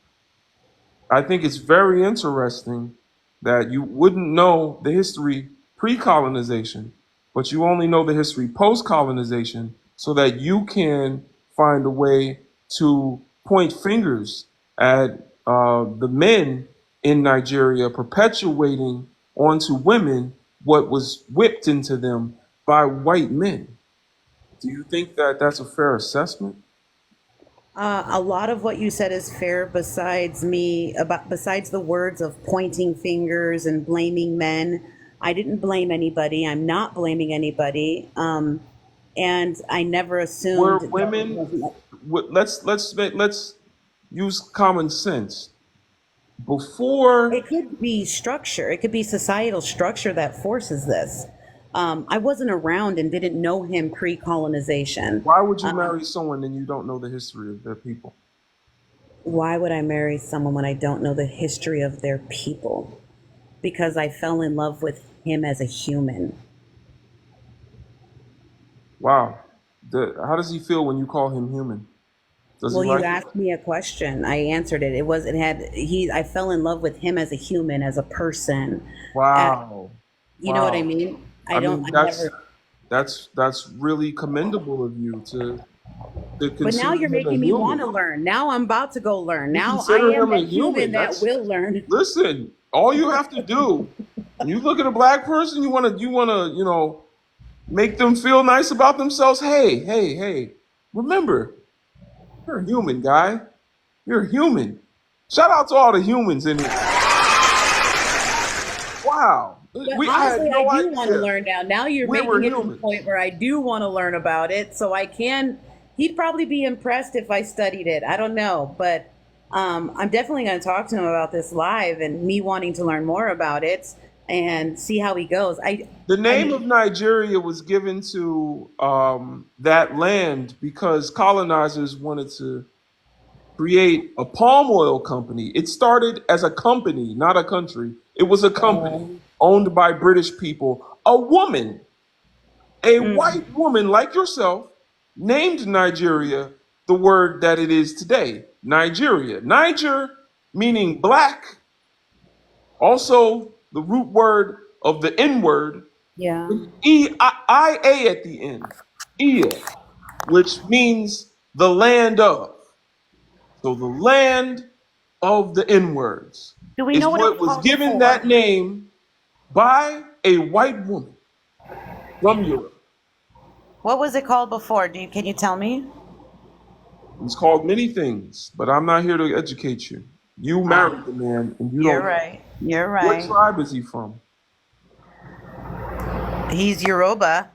I think it's very interesting that you wouldn't know the history pre-colonization, but you only know the history post-colonization so that you can find a way to point fingers at the men in Nigeria perpetuating onto women what was whipped into them by white men. Do you think that that's a fair assessment? A lot of what you said is fair. Besides the words of pointing fingers and blaming men, I didn't blame anybody. I'm not blaming anybody, and I never Were assumed that it women? wasn't. Let's use common sense. Before, It could be structure. It could be societal structure that forces this. I wasn't around and didn't know him pre-colonization. why would you marry someone and you don't know the history of their people? Why would I marry someone when I don't know the history of their people? Because I fell in love with him as a human. Wow. How does he feel when you call him human? Does he Well, you like it? asked me a question. I answered it. I fell in love with him as a human, as a person. Uh, Wow. you know what I Wow. mean? I mean, I never, that's really commendable of you to but now consider you're him a making me want human. to learn. Now I'm about to go learn. You Now I consider am him a that human human. that That's will learn. Listen, all you have to do when you look at a black person, you wanna make them feel nice about themselves. Hey, remember, you're a human, guy. You're a human. Shout out to all the humans in here. Wow. But I had honestly, I no do want to idea learn now. Now you're we were making it to the humans. point where I do want to learn about it. So I can, he'd probably be impressed if I studied it. I don't know. But I'm definitely going to talk to him about this live and me wanting to learn more about it and see how he goes. The I name of mean, Nigeria was given to that land because colonizers wanted to create a palm oil company. It started as a company, not a country. It was a company owned by British people. A mm, white woman like yourself, named Nigeria the word that it is today, Nigeria. Niger meaning black, also the root word of the N word, yeah. I-A at the end, Ia, which means the land of. So the land of the N words Do we is know what it what was was called given that before? name by a white woman from Europe. What was it called before? Can you tell me? It's called many things, but I'm not here to educate you. You married the man and you You're don't know. right. You're What right. tribe is he from? He's Yoruba.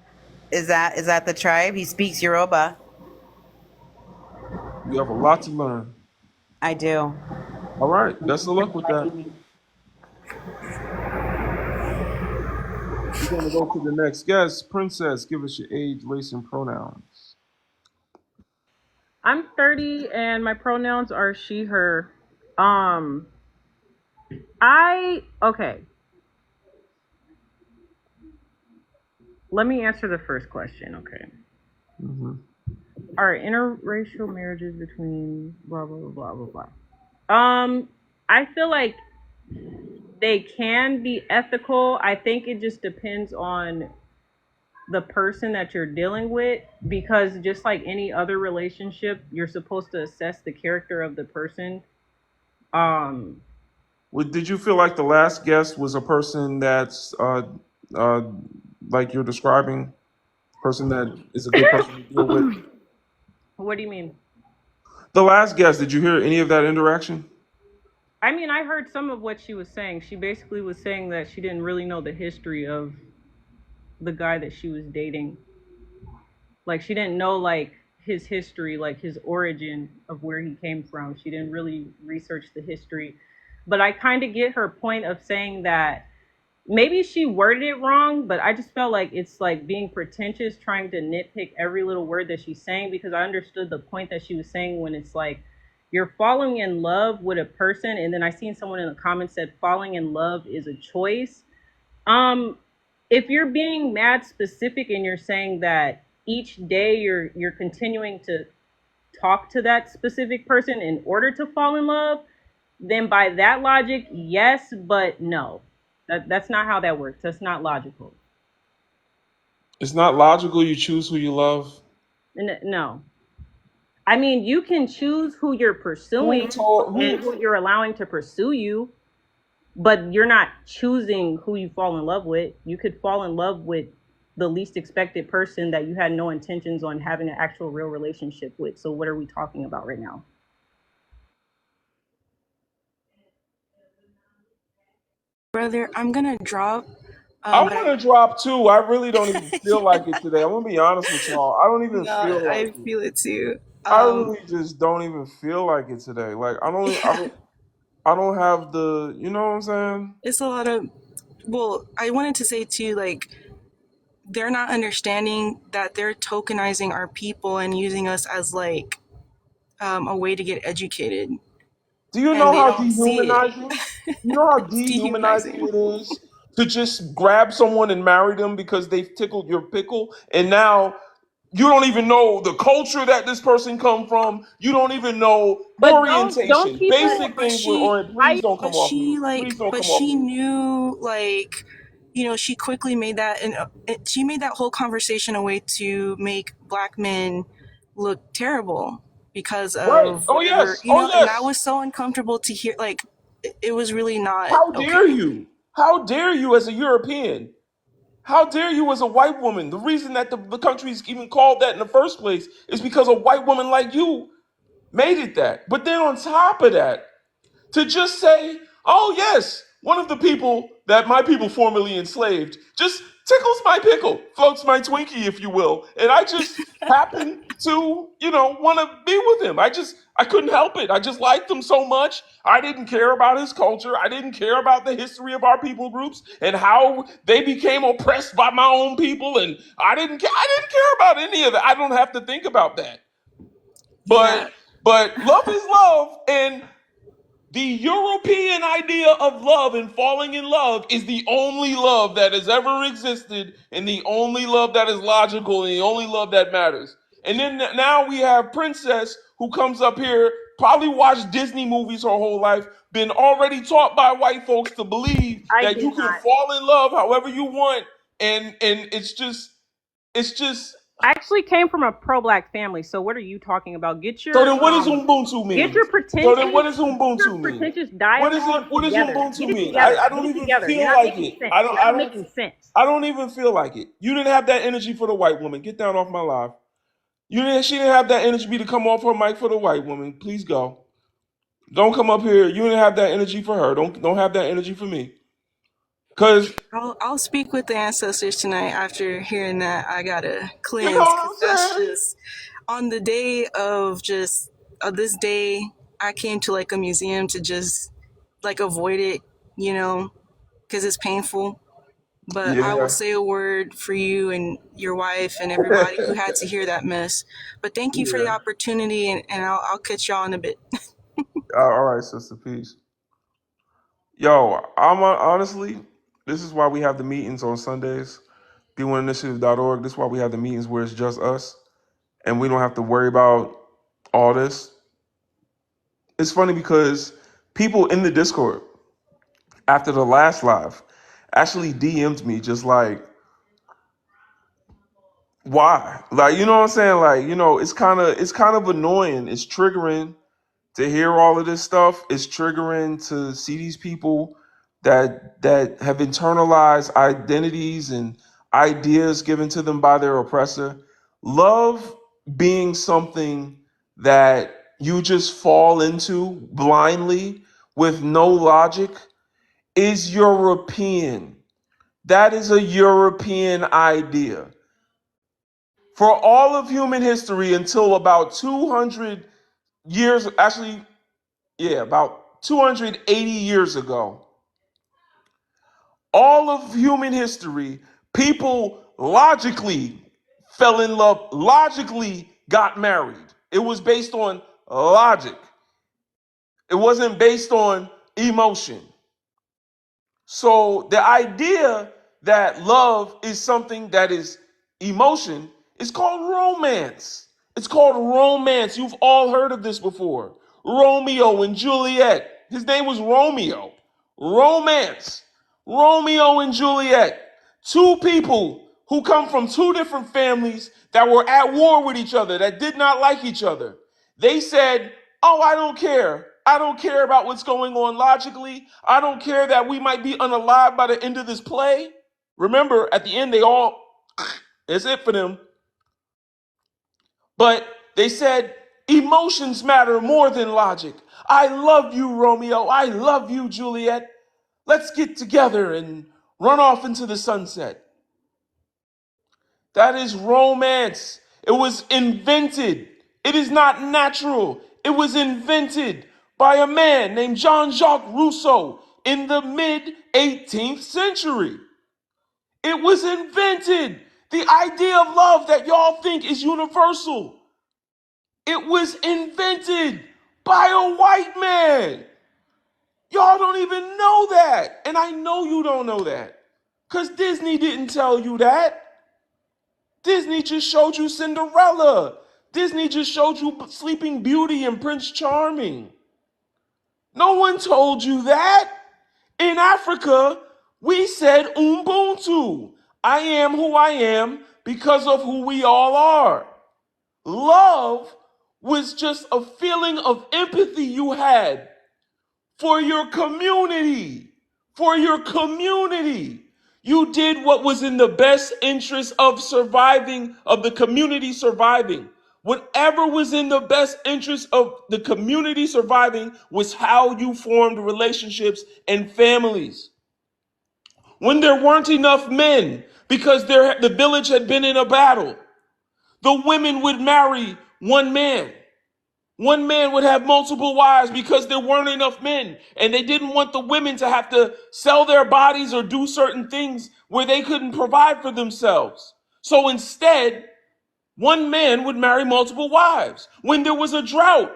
Is that the tribe? He speaks Yoruba. You have a lot to learn. I do. All right, best of luck with that. We're going to go to the next guest. Princess, give us your age, race, and pronouns. I'm 30 and my pronouns are she, her. Um, okay. Let me answer the first question, okay? Mm-hmm. Are interracial marriages between blah, blah, blah, blah, blah. I feel like they can be ethical. I think it just depends on the person that you're dealing with, because just like any other relationship, you're supposed to assess the character of the person. Um, Did you feel like the last guest was a person that's uh, like you're describing, person that is a good person to deal with? what do you mean? The last guest, did you hear any of that interaction? I mean, I heard some of what she was saying. She basically was saying that she didn't really know the history of the guy that she was dating. Like, she didn't know, like, his history, like his origin of where he came from. She didn't really research the history. But I kind of get her point of saying that maybe she worded it wrong, but I just felt like it's like being pretentious, trying to nitpick every little word that she's saying, because I understood the point that she was saying when it's like you're falling in love with a person, and then I seen someone in the comments said falling in love is a choice. Um, if you're being mad specific and you're saying that each day you're continuing to talk to that specific person in order to fall in love, then by that logic, yes, but no. That's not how that works. That's not logical. It's not logical you choose who you love. No. I mean, you can choose who you're Who pursuing told and who? who you're allowing to pursue you, but you're not choosing who you fall in love with. You could fall in love with the least expected person that you had no intentions on having an actual real relationship with. So what are we talking about right now? Brother, I'm gonna drop. I But want to drop too. I really don't even feel like it today. I'm gonna be honest with y'all. I don't even no, feel like I it. feel it too. I really just don't even feel like it today. Like Yeah, I don't have the, you know what I'm saying? it's a lot of. Well, I wanted to say too, like they're not understanding that they're tokenizing our people and using us as like a way to get educated, Do you and know they how don't see it. dehumanizing? You know how It's dehumanizing dehumanizing. it is to just grab someone and marry them because they've tickled your pickle, and now you don't even know the culture that this person come from. You don't even know But don't orientation, people basic But things. Or please right? don't come off mute. Please don't but come off she mute. knew, like, she quickly made that, and she made that whole conversation a way to make black men look terrible because Right? of Oh whatever, yes. Oh and that yes. was so uncomfortable to hear. Like, it was really not How dare okay. you? How dare you as a European? How dare you as a white woman? The reason that the country is even called that in the first place is because a white woman like you made it that. But then on top of that, to just say, oh, yes, one of the people that my people formerly enslaved just tickles my pickle, floats my Twinkie, if you will. And I just happen to, want to be with him. I couldn't help it. I just liked him so much. I didn't care about his culture. I didn't care about the history of our people groups and how they became oppressed by my own people. And I didn't care about any of that. I don't have to think about that. Yeah. But love is love, and the European idea of love and falling in love is the only love that has ever existed, and the only love that is logical, and the only love that matters. And then now we have Princess who comes up here, probably watched Disney movies her whole life, been already taught by white folks to believe I that did you can not. fall in love however you want, and it's just. I actually came from a pro-black family, so what are you talking about? So then, what does Ubuntu Get mean? your So then, what pretentious does get your Ubuntu mean? pretentious What is it? dialogue What does together. Get Ubuntu it mean? together. I Get don't it even together. You're feel not like making it. sense. I don't. You're I not don't. making sense. I don't even feel like it. You didn't have that energy for the white woman. Get down off my live. You didn't. She didn't have that energy to come off her mic for the white woman. Please go. Don't come up here. You didn't have that energy for her. Don't have that energy for me. Cause I'll speak with the ancestors tonight after hearing that. I gotta you know cleanse, what because I'm that's saying. just on the day of just this day. I came to like a museum to just like avoid it, because it's painful. But I will Yeah. say a word for you and your wife and everybody who had to hear that mess. But thank you for the Yeah. opportunity, and I'll catch y'all in a bit. All right, sister. Peace. Yo, honestly, this is why we have the meetings on Sundays. B1initiative.org. This is why we have the meetings where it's just us and we don't have to worry about all this. It's funny because people in the Discord after the last live actually DM'd me just like, why? Like, you know what I'm saying? Like, it's kind of annoying. It's triggering to hear all of this stuff. It's triggering to see these people that have internalized identities and ideas given to them by their oppressor. Love being something that you just fall into blindly with no logic is European. That is a European idea. For all of human history until about 200 years, actually, yeah, about 280 years ago, all of human history, people logically fell in love, logically got married. It was based on logic, it wasn't based on emotion. So the idea that love is something that is emotion is called romance. It's called romance. You've all heard of this before. Romeo and Juliet. His name was Romeo. Romance. Romeo and Juliet. Two people who come from two different families that were at war with each other, that did not like each other. They said, oh, I don't care. I don't care about what's going on logically. I don't care that we might be unalive by the end of this play. Remember, at the end, it's it for them. But they said, emotions matter more than logic. I love you, Romeo. I love you, Juliet. Let's get together and run off into the sunset. That is romance. It was invented. It is not natural. It was invented by a man named Jean-Jacques Rousseau in the mid 18th century. It was invented. The idea of love that y'all think is universal. It was invented by a white man. Y'all don't even know that. And I know you don't know that. Because Disney didn't tell you that. Disney just showed you Cinderella. Disney just showed you Sleeping Beauty and Prince Charming. No one told you that. In Africa, we said Ubuntu. I am who I am because of who we all are. Love was just a feeling of empathy you had for your community. For your community. You did what was in the best interest of surviving, of the community surviving. Whatever was in the best interest of the community surviving was how you formed relationships and families. When there weren't enough men because the village had been in a battle, the women would marry one man. One man would have multiple wives because there weren't enough men, and they didn't want the women to have to sell their bodies or do certain things where they couldn't provide for themselves. So instead, one man would marry multiple wives. When there was a drought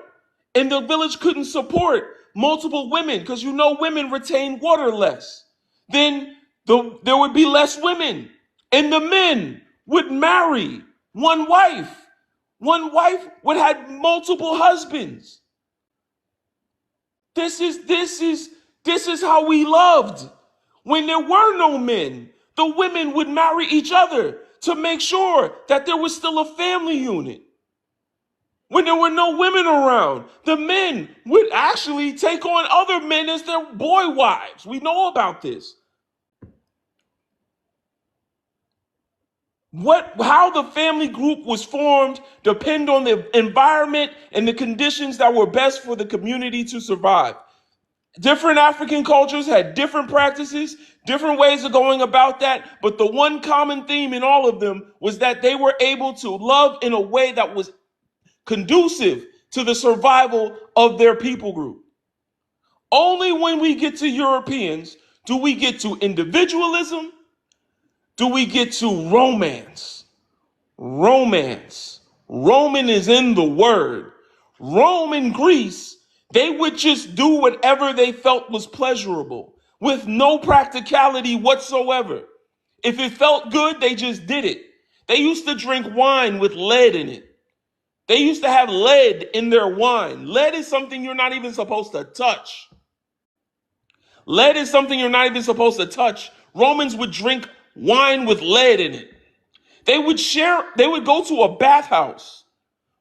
and the village couldn't support multiple women, because you know women retain water less, then there would be less women, and the men would marry one wife. One wife would have multiple husbands. This is how we loved. When there were no men, the women would marry each other to make sure that there was still a family unit. When there were no women around, the men would actually take on other men as their boy wives. We know about this. How the family group was formed depend on the environment and the conditions that were best for the community to survive. Different African cultures had different practices, different ways of going about that, but the one common theme in all of them was that they were able to love in a way that was conducive to the survival of their people group. Only when we get to Europeans do we get to individualism, do we get to romance. Romance. Roman is in the word. Rome and Greece, they would just do whatever they felt was pleasurable with no practicality whatsoever. If it felt good, they just did it. They used to drink wine with lead in it. They used to have lead in their wine. Lead is something you're not even supposed to touch. Lead is something you're not even supposed to touch. Romans would drink wine with lead in it. They would go to a bathhouse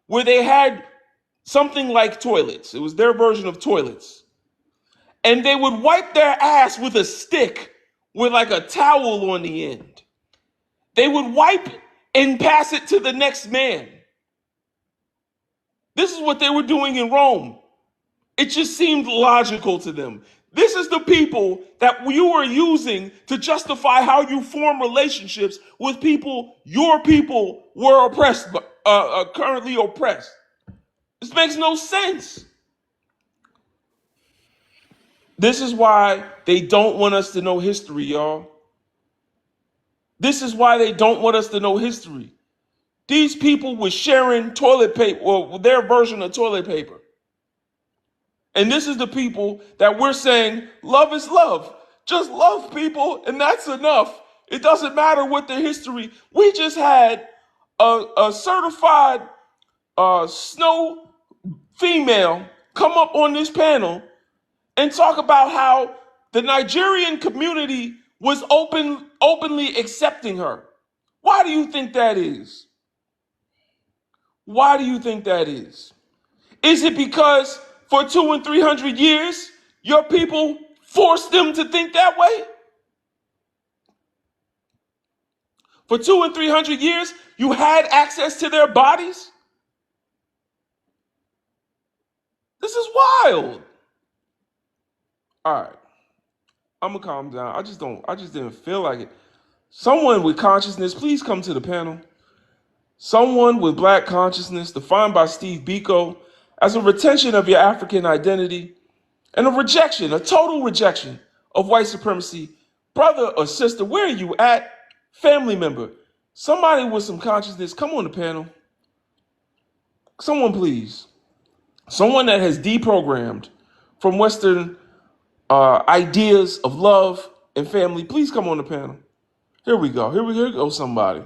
where they had something like toilets. It was their version of toilets. And they would wipe their ass with a stick with like a towel on the end. They would wipe and pass it to the next man. This is what they were doing in Rome. It just seemed logical to them. This is the people that you are using to justify how you form relationships with people your people were oppressed, currently oppressed. This makes no sense. This is why they don't want us to know history, y'all. This is why they don't want us to know history. These people were sharing toilet paper, or their version of toilet paper. And this is the people that we're saying, love is love. Just love people, and that's enough. It doesn't matter what their history. We just had a certified snow female come up on this panel and talk about how the Nigerian community was openly accepting her. Why do you think that is? Why do you think that is? Is it because for 200 and 300 years, your people forced them to think that way? For 200 and 300 years, you had access to their bodies? This is wild. All right, I'm gonna calm down. I just didn't feel like it. Someone with consciousness, please come to the panel. Someone with black consciousness, defined by Steve Biko as a retention of your African identity and a rejection, a total rejection of white supremacy. Brother or sister, where are you at? Family member, somebody with some consciousness, come on the panel. Someone, please. Someone that has deprogrammed from Western ideas of love and family, please come on the panel. Here we go. Here we go, somebody.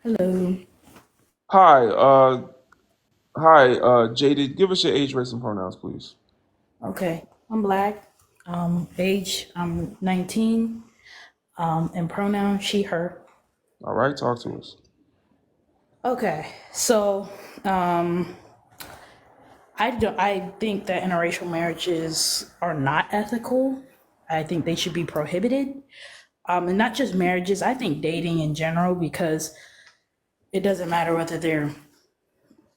Hello. Hi, Jaded. Give us your age, race, and pronouns, please. Okay. I'm black. Age, I'm 19. And pronoun, she, her. All right, talk to us. Okay. So, I think that interracial marriages are not ethical. I think they should be prohibited. And not just marriages, I think dating in general, because it doesn't matter whether they're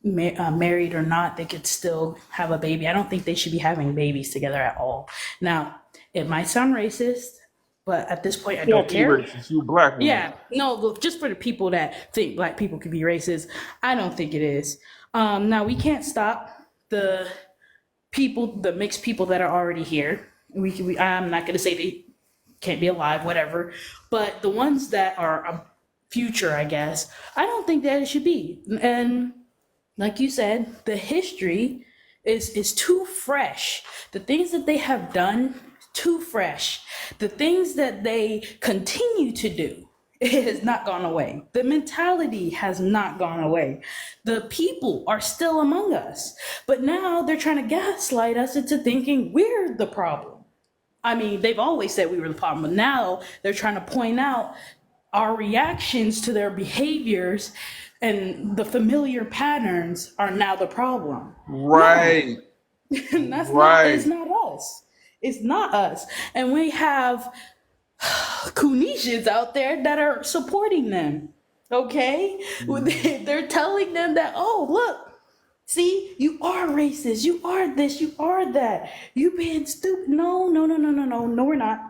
married or not, they could still have a baby. I don't think they should be having babies together at all. Now, it might sound racist, but at this point, I don't care. Racist, you black woman. Yeah, no, look, just for the people that think black people could be racist, I don't think it is. Now, we can't stop the mixed people that are already here. I'm not going to say they can't be alive, whatever, but the ones that are future, I guess, I don't think that it should be. And like you said, the history is too fresh. The things that they have done, too fresh. The things that they continue to do, it has not gone away. The mentality has not gone away. The people are still among us. But now they're trying to gaslight us into thinking we're the problem. I mean, they've always said we were the problem, but now they're trying to point out our reactions to their behaviors and the familiar patterns are now the problem. Right. No. That's right. It's not us. It's not us. And we have Kunishans out there that are supporting them. Okay? They're telling them that, oh, look, see, you are racist. You are this. You are that. You being stupid. No, we're not.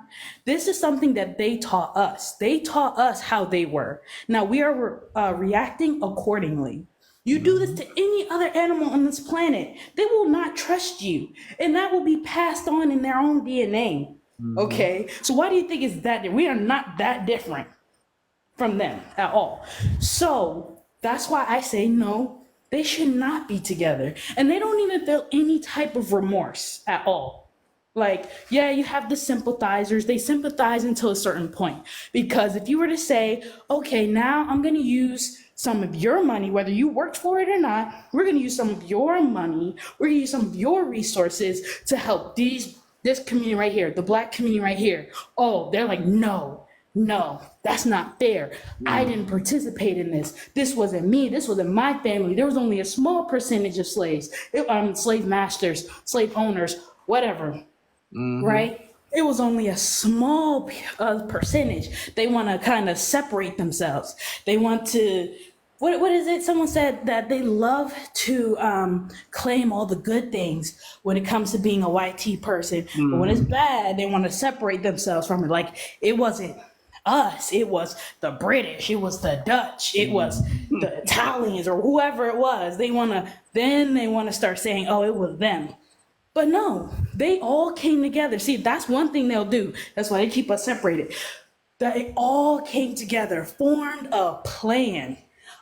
This is something that they taught us. They taught us how they were. Now we are reacting accordingly. You do this to any other animal on this planet, they will not trust you. And that will be passed on in their own DNA. Okay? So why do you think it's that? We are not that different from them at all. So that's why I say no. They should not be together. And they don't even feel any type of remorse at all. Like, yeah, you have the sympathizers. They sympathize until a certain point. Because if you were to say, okay, now I'm going to use some of your money, whether you worked for it or not, we're going to use some of your money. We're going to use some of your resources to help this community right here, the black community right here. Oh, they're like, no, that's not fair. I didn't participate in this. This wasn't me. This wasn't my family. There was only a small percentage of slaves, slave masters, slave owners, whatever, right? It was only a small percentage. They want to kind of separate themselves. They want to, what is it? Someone said that they love to claim all the good things when it comes to being a white tea person. But when it's bad, they want to separate themselves from it. Like, it wasn't us, it was the British, it was the Dutch, it was the Italians, or whoever it was. They want to start saying, oh, it was them. But no, they all came together. See, that's one thing they'll do. That's why they keep us separated. They all came together, formed a plan,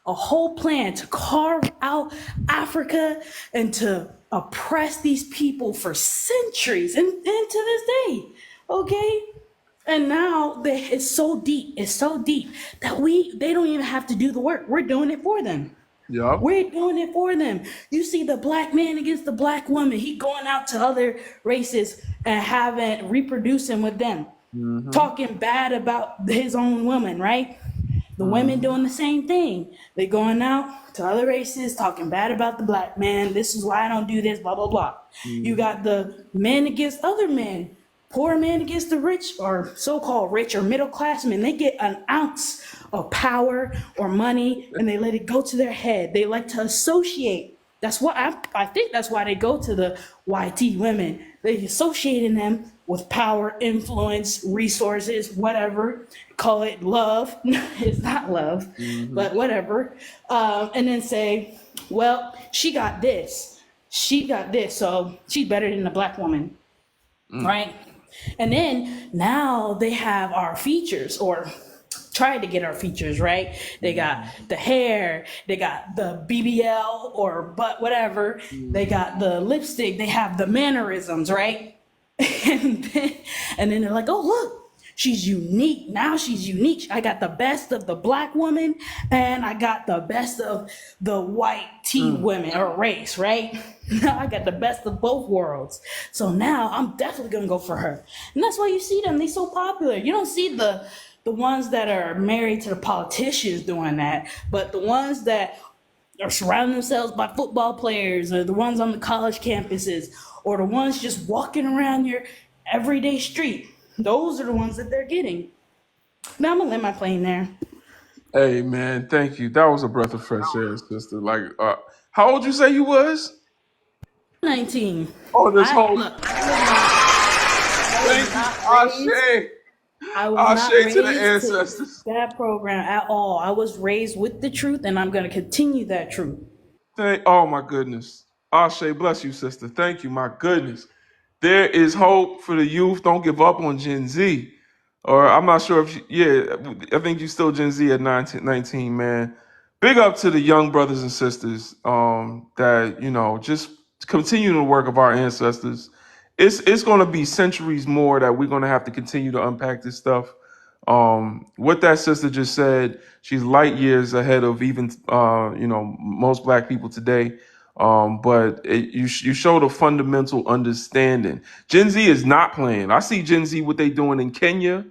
a whole plan to carve out Africa and to oppress these people for centuries and to this day. Okay? And now it's so deep that they don't even have to do the work. We're doing it for them. Yeah. We're doing it for them. You see the black man against the black woman. He going out to other races and reproducing with them, talking bad about his own woman, right? The women doing the same thing. They going out to other races, talking bad about the black man. This is why I don't do this, blah, blah, blah. You got the men against other men. Poor men against the rich or so-called rich or middle class men. They get an ounce of power or money and they let it go to their head. They like to associate. That's what I think that's why they go to the YT women. They associating them with power, influence, resources, whatever. Call it love. It's not love, but whatever. And then say, well, she got this. She got this, so she's better than the black woman, right? And then now they have our features or try to get our features, right? They got the hair, they got the BBL or butt, whatever. They got the lipstick, they have the mannerisms, right? and then they're like, oh, look, she's unique. Now she's unique. I got the best of the black woman and I got the best of the white tea women or race, right? Now I got the best of both worlds. So now I'm definitely gonna go for her. And that's why you see them, they so popular. You don't see the ones that are married to the politicians doing that, but the ones that are surrounding themselves by football players or the ones on the college campuses or the ones just walking around your everyday street. Those are the ones that they're getting. Now I'm gonna land my plane there. Hey man, thank you. That was a breath of fresh air, sister. Like, how old you say you was? 19. Oh, this I whole look. I was thank you, not raised. Ashe. I was not Ashe to the raised ancestors. to that program at all. I was raised with the truth, and I'm gonna continue that truth. Oh my goodness. Ashe, bless you, sister. Thank you, my goodness. There is hope for the youth. Don't give up on Gen Z. Or I'm not sure if I think you still Gen Z at 19, man. Big up to the young brothers and sisters that, just continue the work of our ancestors. It's gonna be centuries more that we're gonna have to continue to unpack this stuff. What that sister just said, she's light years ahead of even most black people today. But you showed a fundamental understanding. Gen Z is not playing. I see Gen Z what they doing in Kenya.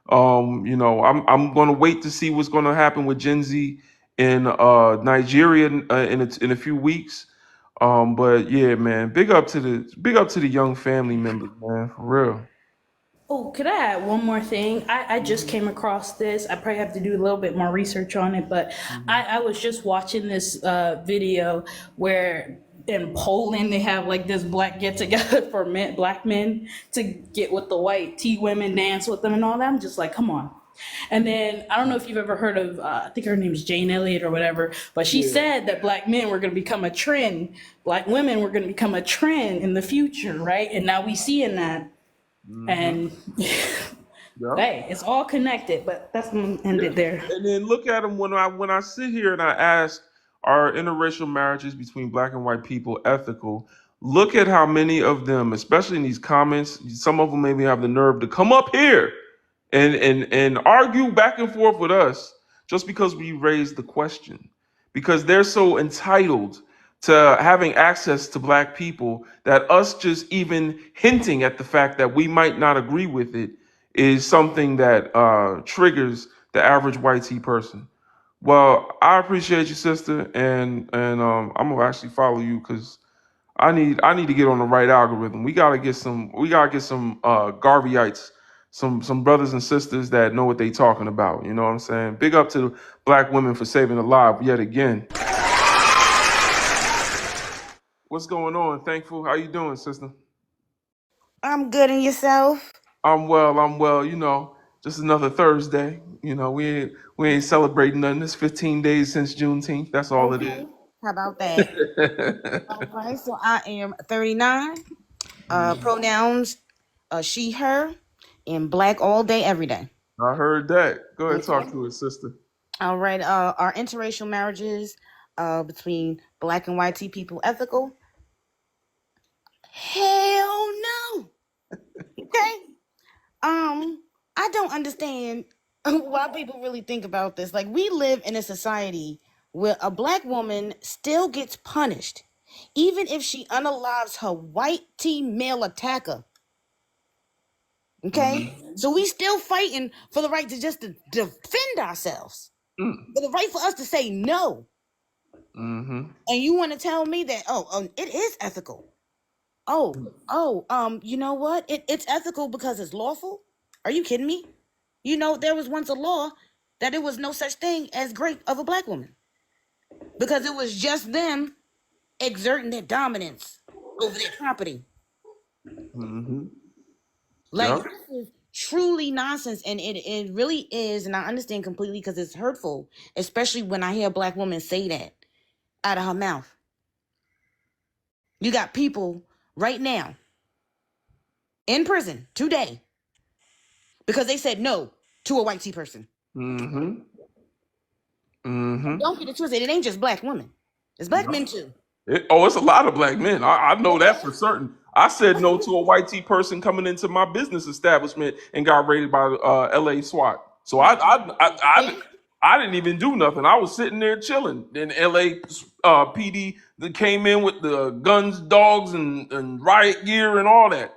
I'm going to wait to see what's going to happen with Gen Z in Nigeria in a few weeks. But yeah, man, big up to the young family members, man, for real. Oh, could I add one more thing? I just came across this. I probably have to do a little bit more research on it, but I was just watching this video where in Poland they have like this black get together for black men to get with the white tea women, dance with them and all that. I'm just like, come on. And then I don't know if you've ever heard of, I think her name is Jane Elliott or whatever, but she said that black men were going to become a trend, black women were going to become a trend in the future, right? And now we seeing that. And hey, it's all connected, but that's gonna end it there. And then look at them when I sit here and I ask, are interracial marriages between black and white people ethical? Look at how many of them, especially in these comments, some of them maybe have the nerve to come up here and argue back and forth with us just because we raised the question. Because they're so entitled to having access to black people that us just even hinting at the fact that we might not agree with it is something that triggers the average white tea person. Well, I appreciate you, sister, and I'm gonna actually follow you because I need to get on the right algorithm. We gotta get some Garveyites, some brothers and sisters that know what they talking about. You know what I'm saying? Big up to black women for saving a life yet again. What's going on? Thankful. How you doing, sister? I'm good, and yourself? I'm well. I'm well. Just another Thursday. We ain't celebrating nothing. It's 15 days since Juneteenth. That's all it is. Okay. How about that? All right, so I am 39. Pronouns she, her, and black all day, every day. I heard that. Go ahead, Okay. talk to us, sister. All right, are interracial marriages between black and white tea people ethical? Hell no. Okay. I don't understand why people really think about this. Like, we live in a society where a black woman still gets punished, even if she unalives her white tea male attacker. Okay? So we still fighting for the right to just to defend ourselves. Mm. But the right for us to say no, Mm-hmm. and you want to tell me that it is ethical. You know what? It's ethical because it's lawful. Are you kidding me? You know, there was once a law that there was no such thing as great of a black woman because it was just them exerting their dominance over their property. Mm-hmm. Like, Yep. this is truly nonsense, and it really is. And I understand completely because it's hurtful, especially when I hear a black woman say that out of her mouth. You got people right now in prison today because they said no to a white tea person. Mm-hmm. And Mm-hmm. don't get it twisted. It ain't just black women. It's black men too. It's a lot of black men. I know that Okay. for certain. I said no to a white tea person coming into my business establishment and got raided by LA SWAT. So See? I didn't even do nothing. I was sitting there chilling. Then LA PD that came in with the guns, dogs, and riot gear and all that.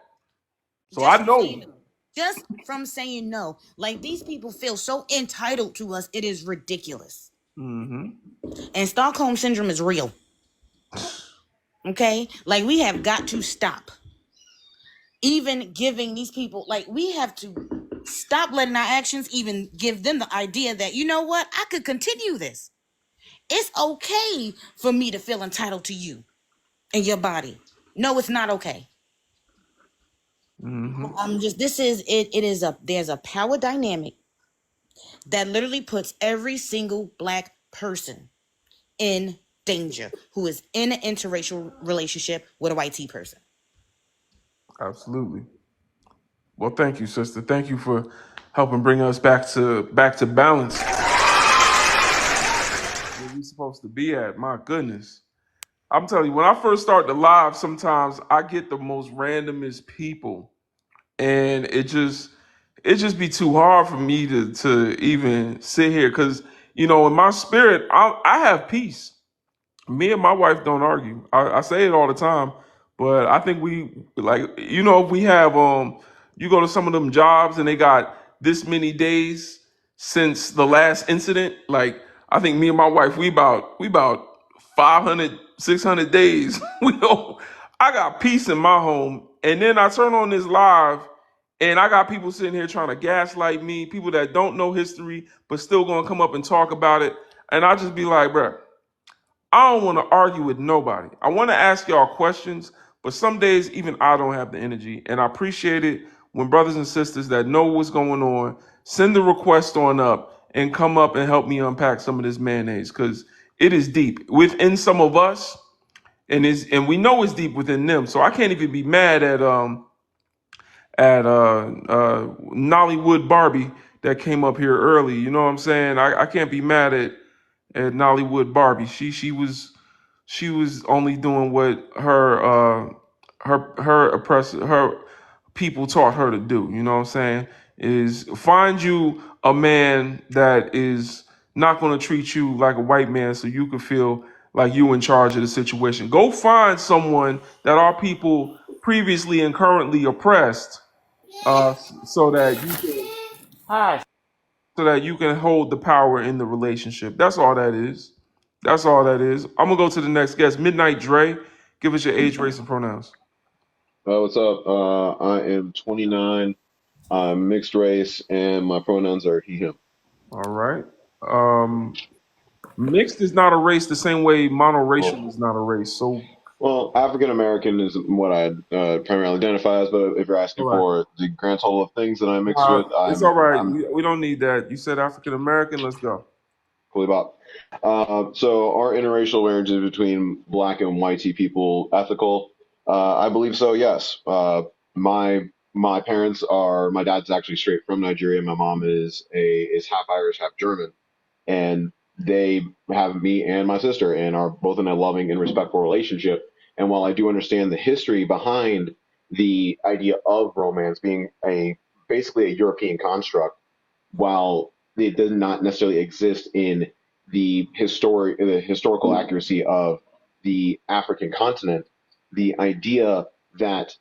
So Just I from saying know. no. Just from saying no. Like, these people feel so entitled to us, it is ridiculous. Mm-hmm. And Stockholm syndrome is real. Okay? Like, we have got to stop even giving these people, like, we have to stop letting our actions even give them the idea that, you know what, I could continue this. It's okay for me to feel entitled to you and your body. No, it's not okay. Mm-hmm. This is it. There's a power dynamic that literally puts every single black person in danger who is in an interracial relationship with a white tea person. Absolutely. Well, thank you, sister. Thank you for helping bring us back to balance. Where we supposed to be at? My goodness. I'm telling you, when I first start the live, sometimes I get the most randomest people, and it just be too hard for me to even sit here because in my spirit, I have peace. Me and my wife don't argue. I say it all the time, but I think we like if we have you go to some of them jobs and they got this many days since the last incident. Like I think me and my wife we about 500 600 days. we don't. I got peace in my home, and then I turn on this live. And I got people sitting here trying to gaslight me, people that don't know history, but still gonna come up and talk about it. And I just be like, bruh, I don't want to argue with nobody. I want to ask y'all questions, but some days even I don't have the energy. And I appreciate it when brothers and sisters that know what's going on send the request on up and come up and help me unpack some of this mayonnaise because it is deep within some of us, and we know it's deep within them. So I can't even be mad at Nollywood Barbie that came up here early. You know what I'm saying? I can't be mad at Nollywood Barbie. She was only doing what her people taught her to do. You know what I'm saying? Is find you a man that is not going to treat you like a white man, so you can feel like you in charge of the situation. Go find someone that our people previously and currently oppressed, so that you can hold the power in the relationship. That's all that is. That's all that is. I'm gonna go to the next guest, Midnight Dre. Give us your age, race, and pronouns. What's up? I am 29. I'm mixed race, and my pronouns are he, him. All right. Um, Mixed is not a race the same way Well, monoracial is not a race. So, well, African American is what I primarily identify as, but if you're all asking right. for the grand total of things that I'm mixed with, It's I'm all right. I'm We don't need that. You said African American. Let's go. fully bop. So are interracial marriages between black and white people ethical? I believe so. Yes. My parents are. My dad's actually straight from Nigeria. My mom is half Irish, half German, and they have me and my sister and are both in a loving and respectful relationship. And while I do understand the history behind the idea of romance being a basically a European construct, while it does not necessarily exist in the historical accuracy of the African continent, the idea that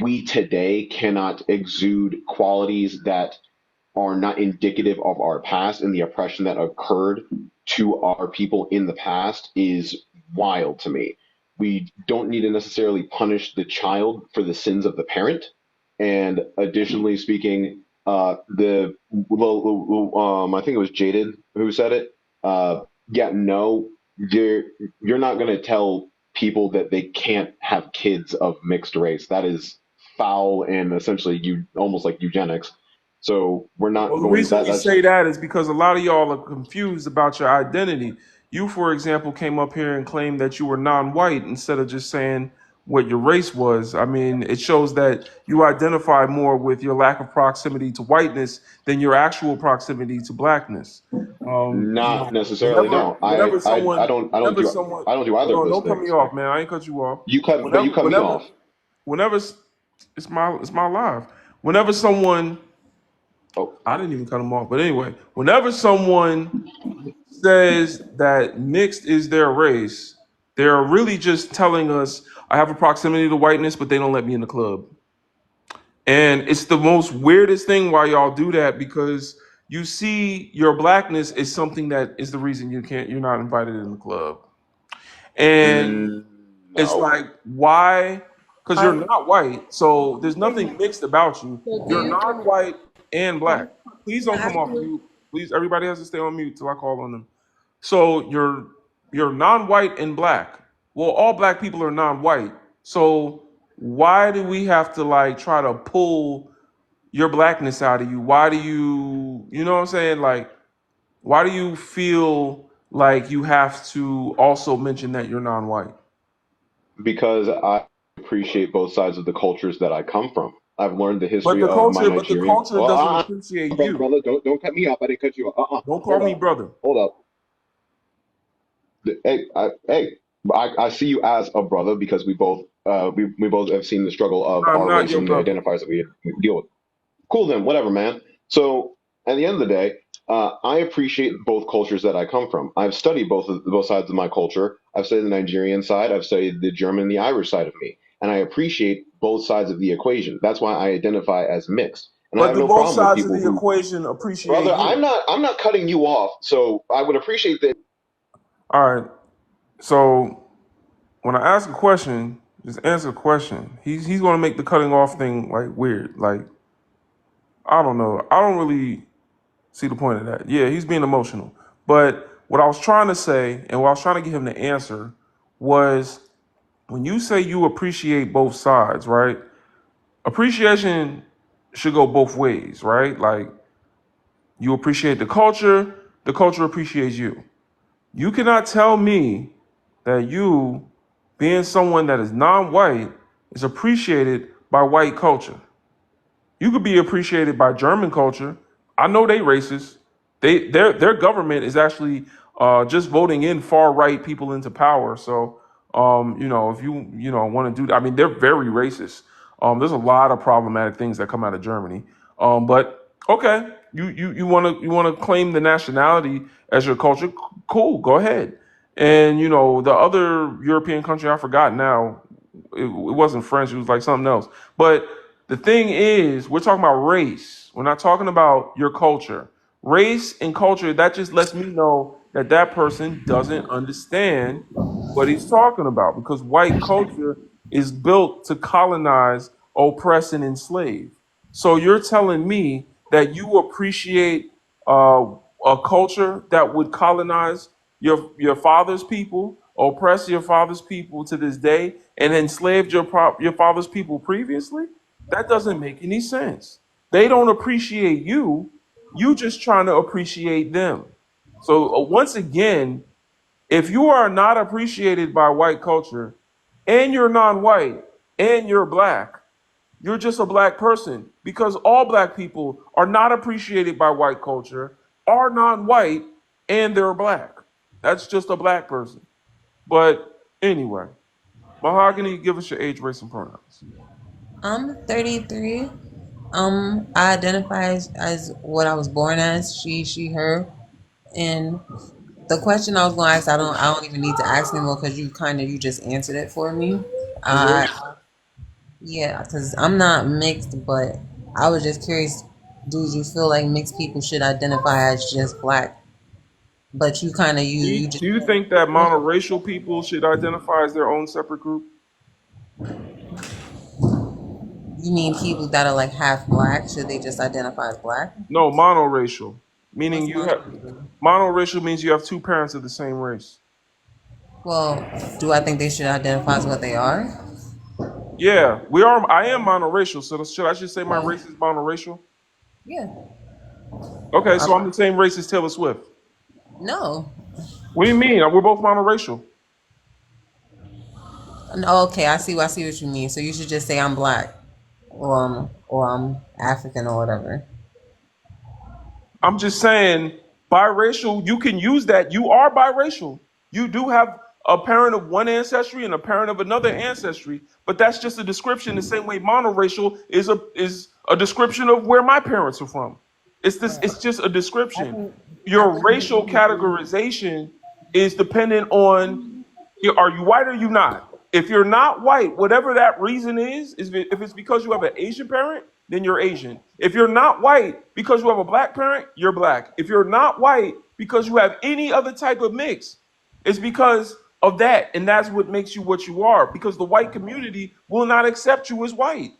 we today cannot exude qualities that are not indicative of our past and the oppression that occurred to our people in the past is wild to me. We don't need to necessarily punish the child for the sins of the parent. And additionally speaking, I think it was Jaded who said it. Yeah, no, you're not going to tell people that they can't have kids of mixed race. That is foul and essentially you almost like eugenics. So we're not Well, the going reason that we that's say that is because a lot of y'all are confused about your identity. You, for example, came up here and claimed that you were non-white instead of just saying what your race was. I mean, it shows that you identify more with your lack of proximity to whiteness than your actual proximity to blackness. not necessarily no. Whenever someone, I don't do either hold of on, those don't cut me things. off, man. I ain't cut you off. You cut me off. Whenever, it's my life. Whenever someone, Oh, I didn't even cut him off, but anyway, whenever someone says that mixed is their race, they're really just telling us I have a proximity to whiteness, but they don't let me in the club. And it's the most weirdest thing why y'all do that because you see your blackness is something that is the reason you're not invited in the club. And it's no. like, why? Because you're Are not white, so there's so nothing mixed about you. do You're you non-white and black. Please don't have come off to mute. Please, everybody has to stay on mute till I call on them. So you're non-white and black. Well, all black people are non-white. So why do we have to like try to pull your blackness out of you? Why do you know what I'm saying? Like, why do you feel like you have to also mention that you're non-white? Because I appreciate both sides of the cultures that I come from. I've learned the But history the of my culture, but the Nigerian. culture doesn't appreciate Brother, you. brother, don't cut me off. I didn't cut you off. Don't call Hold me up, brother. hold up. I see you as a brother because we both have seen the struggle of I'm our not race your and the brother. identifiers that we deal with. Cool then, whatever, man. So at the end of the day, I appreciate both cultures that I come from. I've studied both sides of my culture. I've studied the Nigerian side. I've studied the German and the Irish side of me, and I appreciate both sides of the equation. That's why I identify as mixed, and I But have do no both problem with sides of people the who, equation appreciate brother. you? I'm not cutting you off. So I would appreciate that. All right. So when I ask a question, just answer the question. He's gonna make the cutting off thing like weird. Like, I don't know. I don't really see the point of that. Yeah, he's being emotional. But what I was trying to say, and what I was trying to get him to answer, was when you say you appreciate both sides, right? Appreciation should go both ways, right? Like, you appreciate the culture appreciates you. You cannot tell me that you, being someone that is non-white, is appreciated by white culture. You could be appreciated by German culture. I know they racist. Their government is actually just voting in far right people into power. So if you want to do that, I mean they're very racist. There's a lot of problematic things that come out of Germany. But okay, you want to claim the nationality as your culture, cool, go ahead. And the other European country I forgot now, it wasn't French, it was like something else. But the thing is, we're talking about race. We're not talking about your culture. Race and culture, that just lets me know that that person doesn't understand what he's talking about because white culture is built to colonize, oppress, and enslave. So you're telling me that you appreciate a culture that would colonize your father's people, oppress your father's people to this day, and enslaved your father's people previously? That doesn't make any sense. They don't appreciate you. You just trying to appreciate them. So once again, if you are not appreciated by white culture and you're non-white and you're black, you're just a black person because all black people are not appreciated by white culture, are non-white, and they're black. That's just a black person. But anyway, Mahogany, give us your age, race, and pronouns. I'm 33. I identify as what I was born as, she, her. And the question I was going to ask, I don't even need to ask anymore because you just answered it for me. Your Uh, race? yeah, because I'm not mixed, but I was just curious. do you feel like mixed people should identify as just black? But you kind of you just Do you think that monoracial people should identify as their own separate group? you mean people that are like half black? Should they just identify as black? No, monoracial. Meaning What's you have monoracial? monoracial means you have two parents of the same race. Well, do I think they should identify as what they are? Yeah, we are. I am monoracial, so should I just say my Yeah. race is monoracial? Yeah. Okay, so I'm, I'm the same race as Taylor Swift. no. What do you mean? We're both monoracial. No, okay, I see what you mean. So you should just say I'm black, or I'm African or whatever. I'm just saying, biracial, you can use that. You are biracial. You do have a parent of one ancestry and a parent of another ancestry, but that's just a description the same way monoracial is a description of where my parents are from. It's just a I description. think I Your think mixed racial people. categorization is dependent on, are you white or you not? If you're not white, whatever that reason is if it's because you have an Asian parent, then you're Asian. If you're not white because you have a black parent, you're black. If you're not white because you have any other type of mix, it's because of that. And that's what makes you what you are, because the white community will not accept you as white.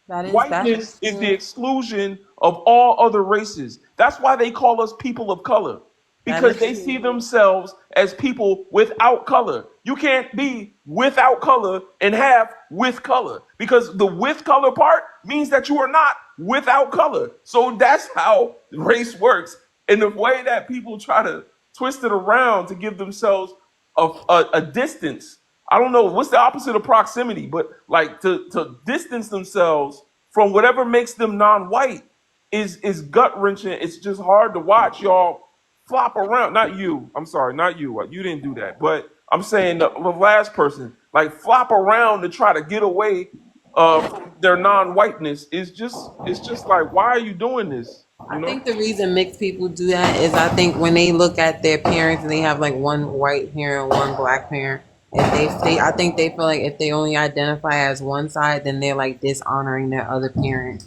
That Whiteness is is the true. exclusion of all other races. That's why they call us people of color, That because is they see true. themselves as people without color. You can't be without color and have with color, because the with color part means that you are not without color. So that's how race works. And the way that people try to twist it around to give themselves a distance. I don't know what's the opposite of proximity, but like to distance themselves from whatever makes them non-white is gut wrenching. It's just hard to watch y'all flop around. Not you. I'm sorry, not you. You didn't do that. But I'm saying the last person, like flop around to try to get away from their non-whiteness is just, it's just like, why are you doing this? I You know? think the reason mixed people do that is I think when they look at their parents and they have like one white parent, one black parent, if they I think they feel like if they only identify as one side, then they're like dishonoring their other parent.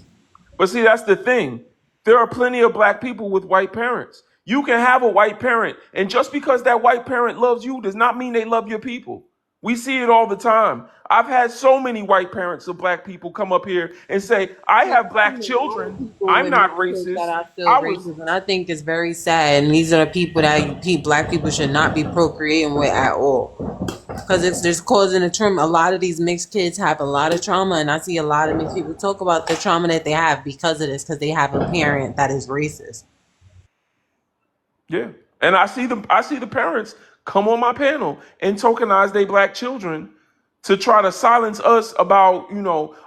But see, that's the thing. There are plenty of black people with white parents. You can have a white parent, and just because that white parent loves you does not mean they love your people. We see it all the time. I've had so many white parents of black people come up here and say, I There's have black a lot of children. people I'm with not mixed kids that racist. are still I was, racist, and I think it's very sad. And these are the people that black people should not be procreating with at all, because it's just causing a trauma. A lot of these mixed kids have a lot of trauma, and I see a lot of mixed people talk about the trauma that they have because of this, because they have a parent that is racist. yeah. And I see the parents come on my panel and tokenize their black children to try to silence us about,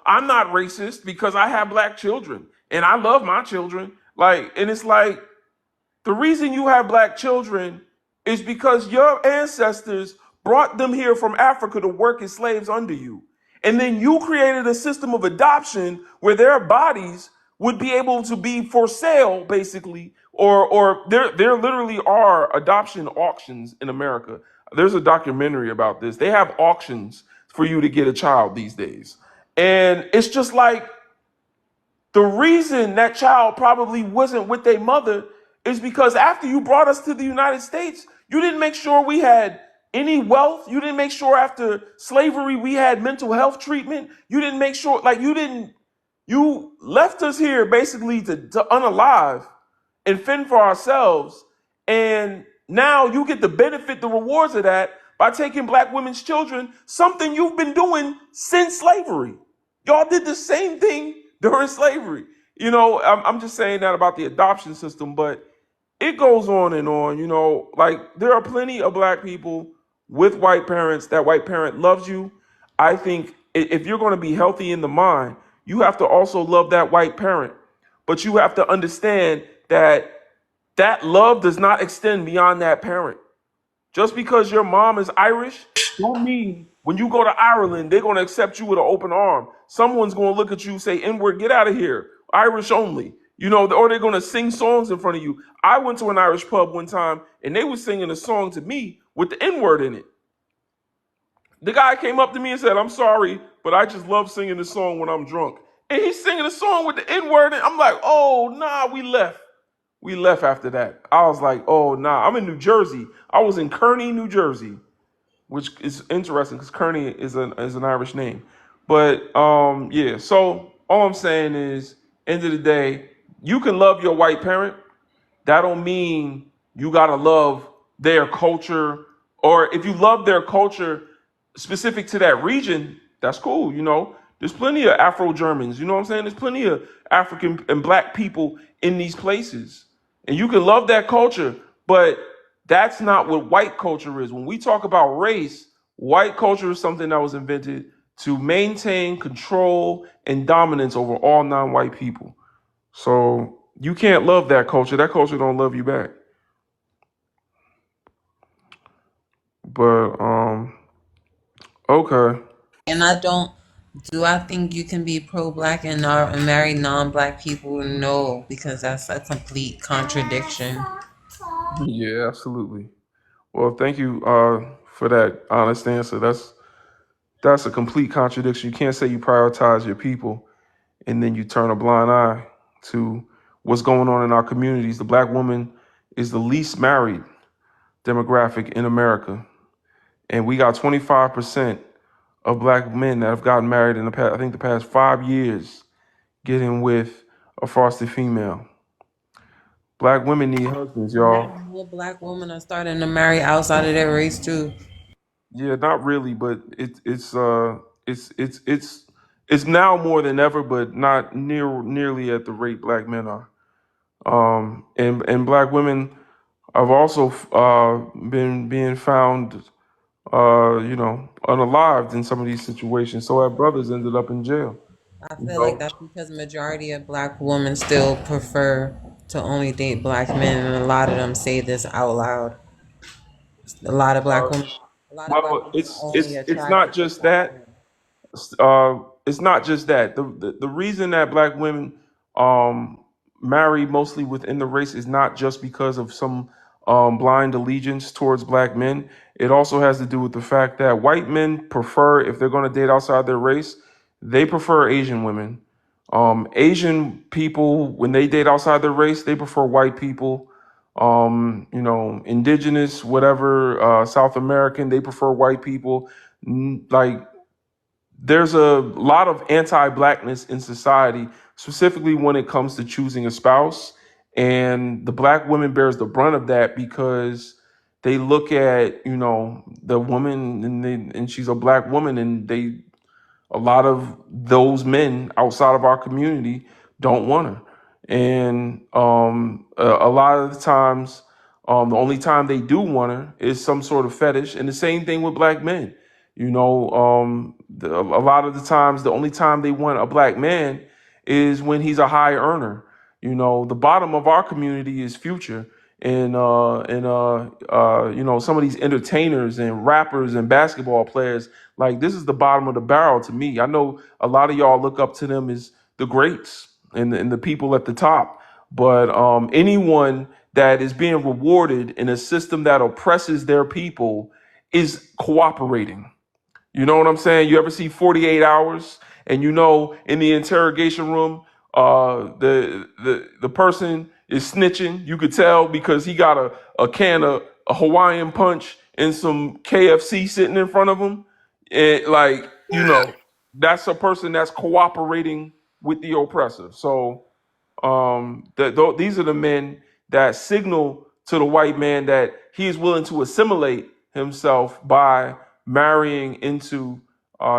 I'm not racist because I have black children and I love my children. Like, and it's like, the reason you have black children is because your ancestors brought them here from Africa to work as slaves under you. And then you created a system of adoption where their bodies would be able to be for sale, basically, or there literally are adoption auctions in America. There's a documentary about this. They have auctions for you to get a child these days. And it's just like, the reason that child probably wasn't with their mother is because after you brought us to the United States, you didn't make sure we had any wealth. You didn't make sure after slavery we had mental health treatment. You didn't make sure, like, you left us here basically to unalive and fend for ourselves. And now you get to benefit the rewards of that by taking black women's children, something you've been doing since slavery. Y'all did the same thing during slavery. I'm just saying that about the adoption system, but it goes on and on. Like, there are plenty of black people with white parents. That white parent loves you. I think if you're going to be healthy in the mind, you have to also love that white parent. But you have to understand that that love does not extend beyond that parent. Just because your mom is Irish, don't mean when you go to Ireland, they're going to accept you with an open arm. Someone's going to look at you and say, N-word, get out of here. Irish only. Or they're going to sing songs in front of you. I went to an Irish pub one time, and they were singing a song to me with the N-word in it. The guy came up to me and said, I'm sorry, but I just love singing this song when I'm drunk. And he's singing a song with the N-word. And I'm like, oh, nah, we left. We left after that. I was like, oh, nah. I'm in New Jersey. I was in Kearney, New Jersey, which is interesting because Kearney is an Irish name. But yeah, so all I'm saying is, end of the day, you can love your white parent. That don't mean you gotta love their culture, or if you love their culture specific to that region, that's cool. There's plenty of Afro Germans. You know what I'm saying? There's plenty of African and Black people in these places, and you can love that culture, but that's not what white culture is. When we talk about race, white culture is something that was invented to maintain control and dominance over all non-white people. So you can't love that culture. That culture don't love you back. But okay. And I don't. Do I think you can be pro-black and not and marry non-black people? No, because that's a complete contradiction. Yeah, absolutely. Well, thank you for that honest answer. That's a complete contradiction. You can't say you prioritize your people and then you turn a blind eye to what's going on in our communities. The Black woman is the least married demographic in America, and we got 25% of Black men that have gotten married in the past 5 years, getting with a foster female. Black women need husbands, Now y'all. more black women are starting to marry outside of their race too. Yeah, not really, but it's now more than ever, but not nearly at the rate Black men are. And Black women have also been being found, unalived in some of these situations. So our brothers ended up in jail. I You feel like know, that's because majority of black women still prefer to only date black men, and a lot of them say this out loud. A lot of black uh, women, a lot of black well, women are it's only it's it's not attracted to just black that. men. It's not just that. The reason that Black women um, marry mostly within the race is not just because of some blind allegiance towards Black men. It also has to do with the fact that white men prefer, if they're going to date outside their race, they prefer Asian women. Asian people, when they date outside their race, they prefer white people. Indigenous, whatever, South American, they prefer white people. Like, there's a lot of anti-blackness in society, specifically when it comes to choosing a spouse, and the Black woman bears the brunt of that because they look at the woman, and she's a Black woman, and a lot of those men outside of our community don't want her. And a lot of the times, the only time they do want her is some sort of fetish. And the same thing with Black men. A lot of the times, the only time they want a Black man is when he's a high earner. The bottom of our community is Future. And some of these entertainers and rappers and basketball players, like, this is the bottom of the barrel to me. I know a lot of y'all look up to them as the greats and the people at the top, but anyone that is being rewarded in a system that oppresses their people is cooperating. You know what I'm saying? You ever see 48 Hours, and in the interrogation room, the person is snitching. You could tell because he got a can of a Hawaiian Punch and some KFC sitting in front of him. And, like, that's a person that's cooperating with the oppressor. So these are the men that signal to the white man that he is willing to assimilate himself by marrying into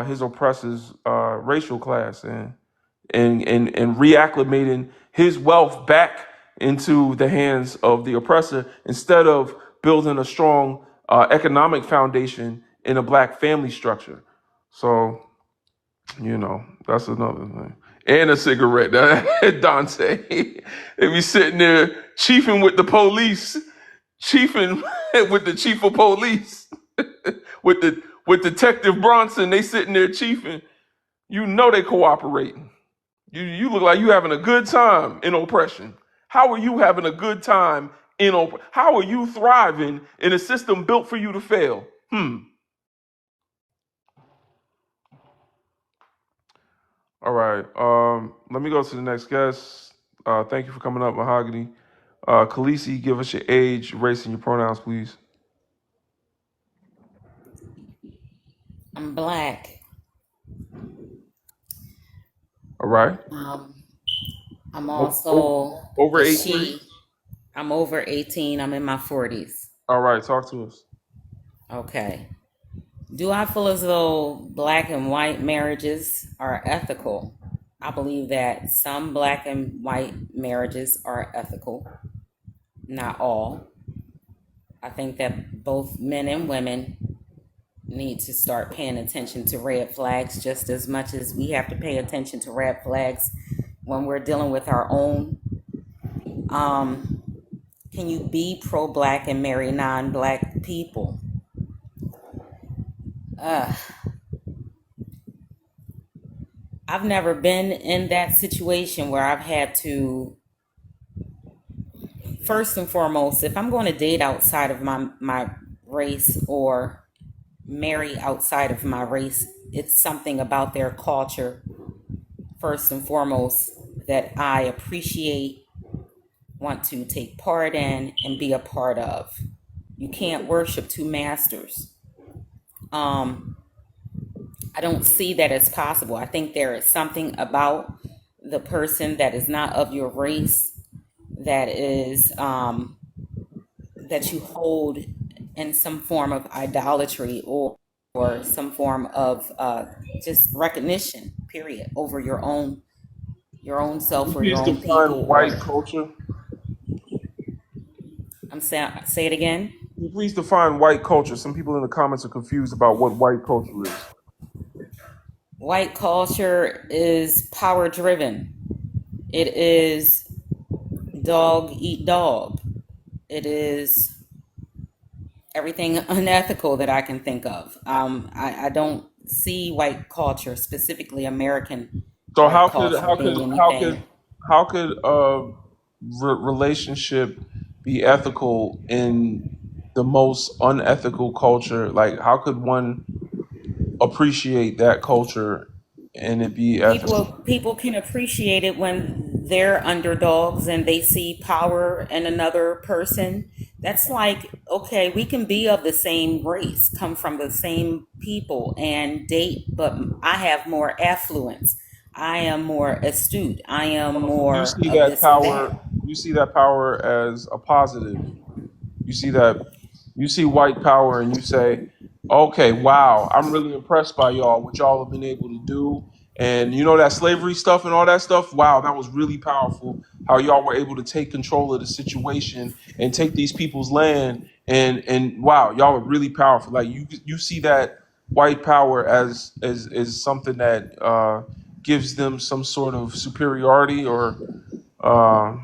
his oppressor's racial class, and reacclimating his wealth back into the hands of the oppressor, instead of building a strong economic foundation in a Black family structure. So, that's another thing. And a cigarette. Dante. They be sitting there chiefing with the police, chiefing with the chief of police, with Detective Bronson. They sitting there chiefing. They cooperating. You look like you having a good time in oppression. How are you having a good time how are you thriving in a system built for you to fail? All right. Let me go to the next guest. Thank you for coming up, Mahogany. Khaleesi, give us your age, race, and your pronouns, please. I'm black. All right. Um, I'm O- also Over a 18. she. I'm over 18. I'm in my 40s. All right. Talk to us. Okay. Do I feel as though black and white marriages are ethical? I believe that some black and white marriages are ethical, not all. I think that both men and women need to start paying attention to red flags just as much as we have to pay attention to red flags when we're dealing with our own. Um, can you be pro-black and marry non-black people? Uh, I've never been in that situation where I've had to, first and foremost, if I'm going to date outside of my race or marry outside of my race, it's something about their culture, first and foremost, that I appreciate, want to take part in, and be a part of. You can't worship two masters. I don't see that as possible. I think there is something about the person that is not of your race that is that you hold in some form of idolatry or some form of just recognition, period, over your own Can you self or your please own define people. white Or culture? I'm saying, say it again. Can you please define white culture? Some people in the comments are confused about what white culture is. White culture is power driven. It is dog eat dog. It is everything unethical that I can think of. I don't see white culture, specifically American So white how could culture, how could being how could anything. how could a relationship be ethical in the most unethical culture? Like, how could one appreciate that culture and it be ethical? People can appreciate it when they're underdogs and they see power in another person. That's like, okay, we can be of the same race, come from the same people and date, but I have more affluence. I am more astute. I am You more see of that this and power. that. You see that power as a positive. You see that. You see white power, and you say, "Okay, wow, I'm really impressed by y'all. What y'all have been able to do, and you know that slavery stuff and all that stuff. Wow, that was really powerful. How y'all were able to take control of the situation and take these people's land, and wow, y'all are really powerful. Like you see that white power as something that gives them some sort of superiority or." Uh,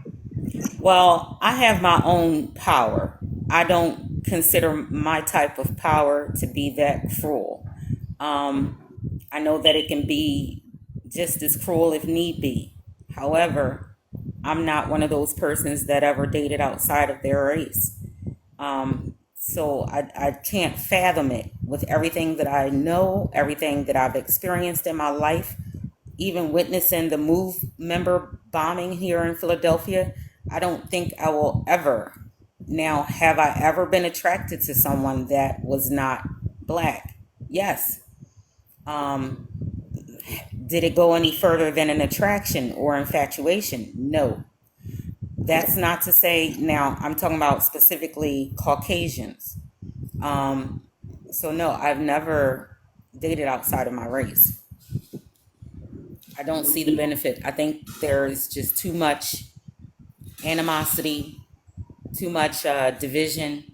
Well, I have my own power. I don't consider my type of power to be that cruel. Um, I know that it can be just as cruel if need be. However, I'm not one of those persons that ever dated outside of their race. So I can't fathom it with everything that I know, everything that I've experienced in my life, even witnessing the Move member bombing here in Philadelphia. I don't think I will ever. Now, have I ever been attracted to someone that was not black? Yes. Um, did it go any further than an attraction or infatuation? No. That's not to say, now I'm talking about specifically Caucasians. Um, so no, I've never dated outside of my race. I don't see the benefit. I think there's just too much animosity, too much division,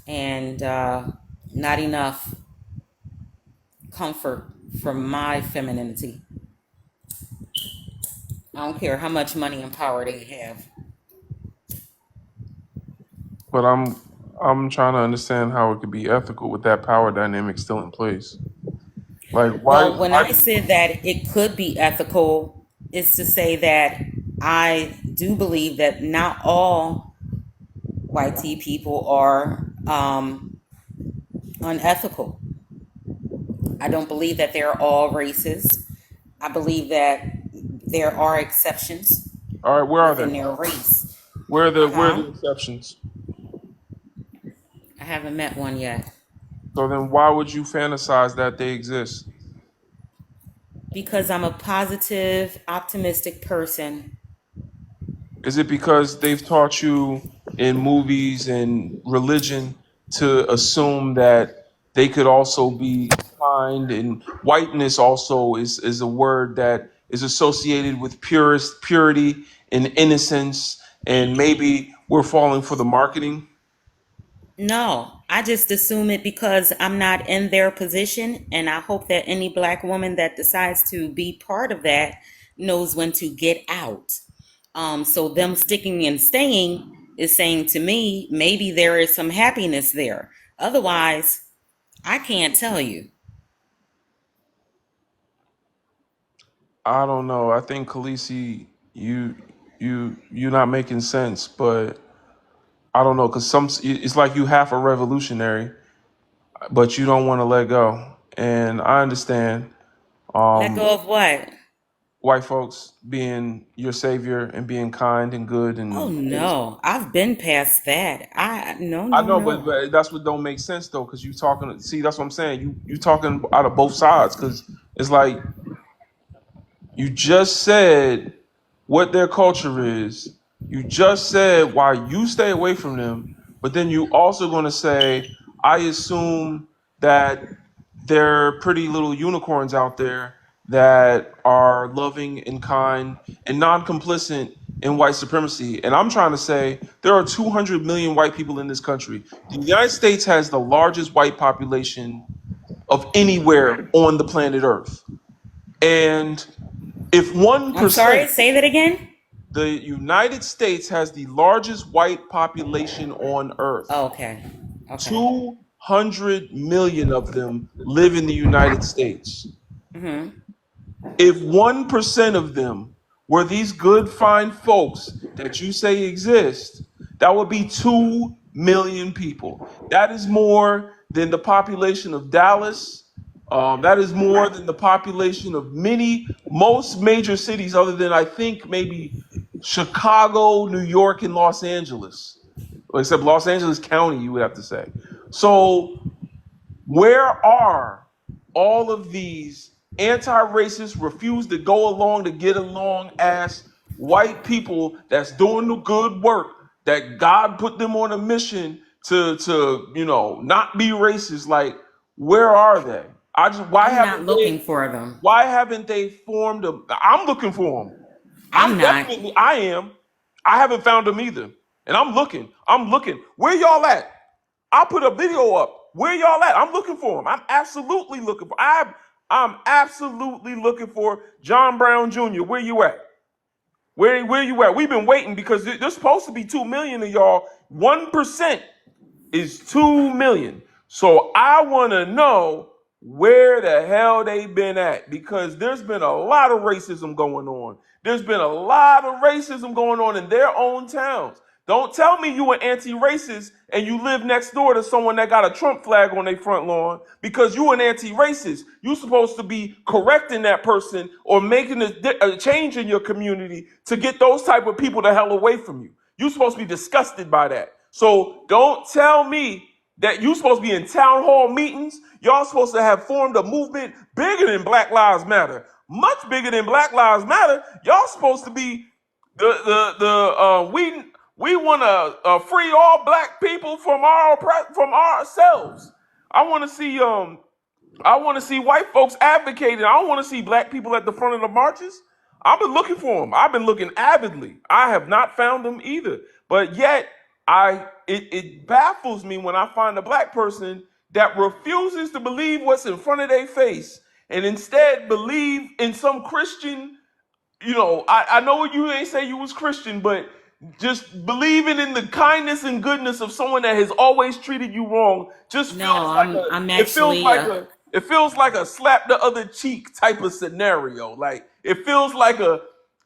and not enough comfort from my femininity. I don't care how much money and power they have. but I'm trying to understand how it could be ethical with that power dynamic still in place. Like why Well, when I said that it could be ethical, is to say that I do believe that not all white tea people are unethical. I don't believe that they're all racist. I believe that there are exceptions All right, where are within they? their race. Where are Huh? the exceptions? I haven't met one yet. So then why would you fantasize that they exist? Because I'm a positive, optimistic person. Is it because they've taught you in movies and religion to assume that they could also be kind, and whiteness also is a word that is associated with purity and innocence, and maybe we're falling for the marketing? No, I just assume it because I'm not in their position, and I hope that any black woman that decides to be part of that knows when to get out. So them sticking and staying is saying to me, maybe there is some happiness there. Otherwise, I can't tell you. I don't know. I think Khaleesi, you're not making sense, but I don't know, because it's like you half a revolutionary, but you don't want to let go. And I understand Let go of what? white folks being your savior and being kind and good Oh and no, I've been past that. No, I no, know, but, no. but that's what don't make sense though, because you talking. See, that's what I'm saying. You talking out of both sides, because it's like you just said what their culture is. You just said why you stay away from them, but then you also going to say, I assume that there are pretty little unicorns out there that are loving and kind and non-complicit in white supremacy. And I'm trying to say there are 200 million white people in this country. The United States has the largest white population of anywhere on the planet Earth. And if I'm sorry, 1%, say that again. the United States has the largest white population on Earth. Oh, okay. Okay. 200 million of them live in the United States. Mm-hmm. If 1% of them were these good, fine folks that you say exist, that would be 2 million people. That is more than the population of Dallas. That is more than the population of most major cities, other than I think maybe Chicago, New York, and Los Angeles. Except Los Angeles County, you would have to say. So where are all of these anti-racist, refuse to go along to get along ass white people that's doing the good work that God put them on a mission to not be racist? Like, where are they? I just I'm not looking for them. why haven't they formed a? I'm looking for them. I'm not. I am. I haven't found them either, and I'm looking. I'm looking. Where y'all at? I'll put a video up. Where y'all at? I'm looking for him. I'm absolutely looking for. I'm absolutely looking for John Brown Jr. Where you at? Where you at? We've been waiting because there's supposed to be 2 million of y'all. 1% is 2 million. So I want to know where the hell they been at, because there's been a lot of racism going on. There's been a lot of racism going on in their own towns. Don't tell me you an anti-racist and you live next door to someone that got a Trump flag on their front lawn because you an anti-racist. You supposed to be correcting that person or making a change in your community to get those type of people the hell away from you. You supposed to be disgusted by that. So don't tell me that you supposed to be in town hall meetings. Y'all supposed to have formed a movement bigger than Black Lives Matter, much bigger than Black Lives Matter. Y'all supposed to be we want to free all black people from ourselves. I want to see white folks advocating. I don't want to see black people at the front of the marches. I've been looking for them. I've been looking avidly. I have not found them either. But yet, it baffles me when I find a black person that refuses to believe what's in front of their face and instead believe in some Christian. I know you ain't say you was Christian, but just believing in the kindness and goodness of someone that has always treated you wrong just No, feels like I'm actually it feels like a slap the other cheek type of scenario. Like, it feels like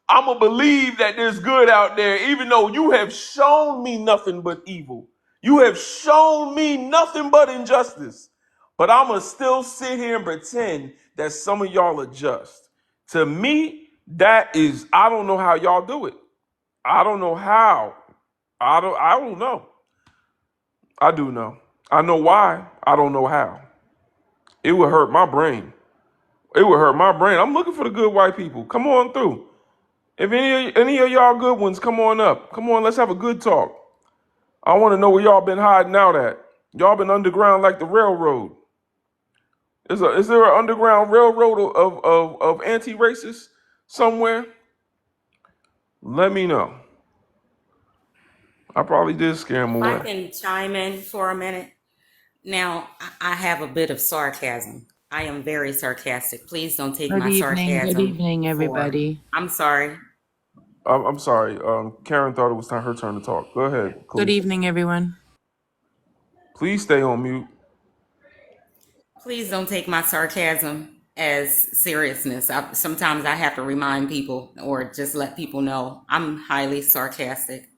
I'ma believe that there's good out there, even though you have shown me nothing but evil. You have shown me nothing but injustice. But I'ma still sit here and pretend that some of y'all are just. To me, that is, I don't know how y'all do it. I don't know how. I don't know. I do know. I know why. I don't know how. It would hurt my brain. It would hurt my brain. I'm looking for the good white people. Come on through. If any of y'all good ones, come on up. Come on, let's have a good talk. I want to know where y'all been hiding out at. Y'all been underground like the railroad. Is there an underground railroad of anti-racists somewhere? Let me know. I probably did scare them If I away. can chime in for a minute. Now, I have a bit of sarcasm. I am very sarcastic. Please don't take Good my evening. Good sarcasm evening, for, everybody. I'm sorry. I'm sorry. Karen thought it was her turn to talk. Go ahead, Good Khaleesi. evening, everyone. Please stay on mute. Please don't take my sarcasm as seriousness. Sometimes I have to remind people or just let people know I'm highly sarcastic,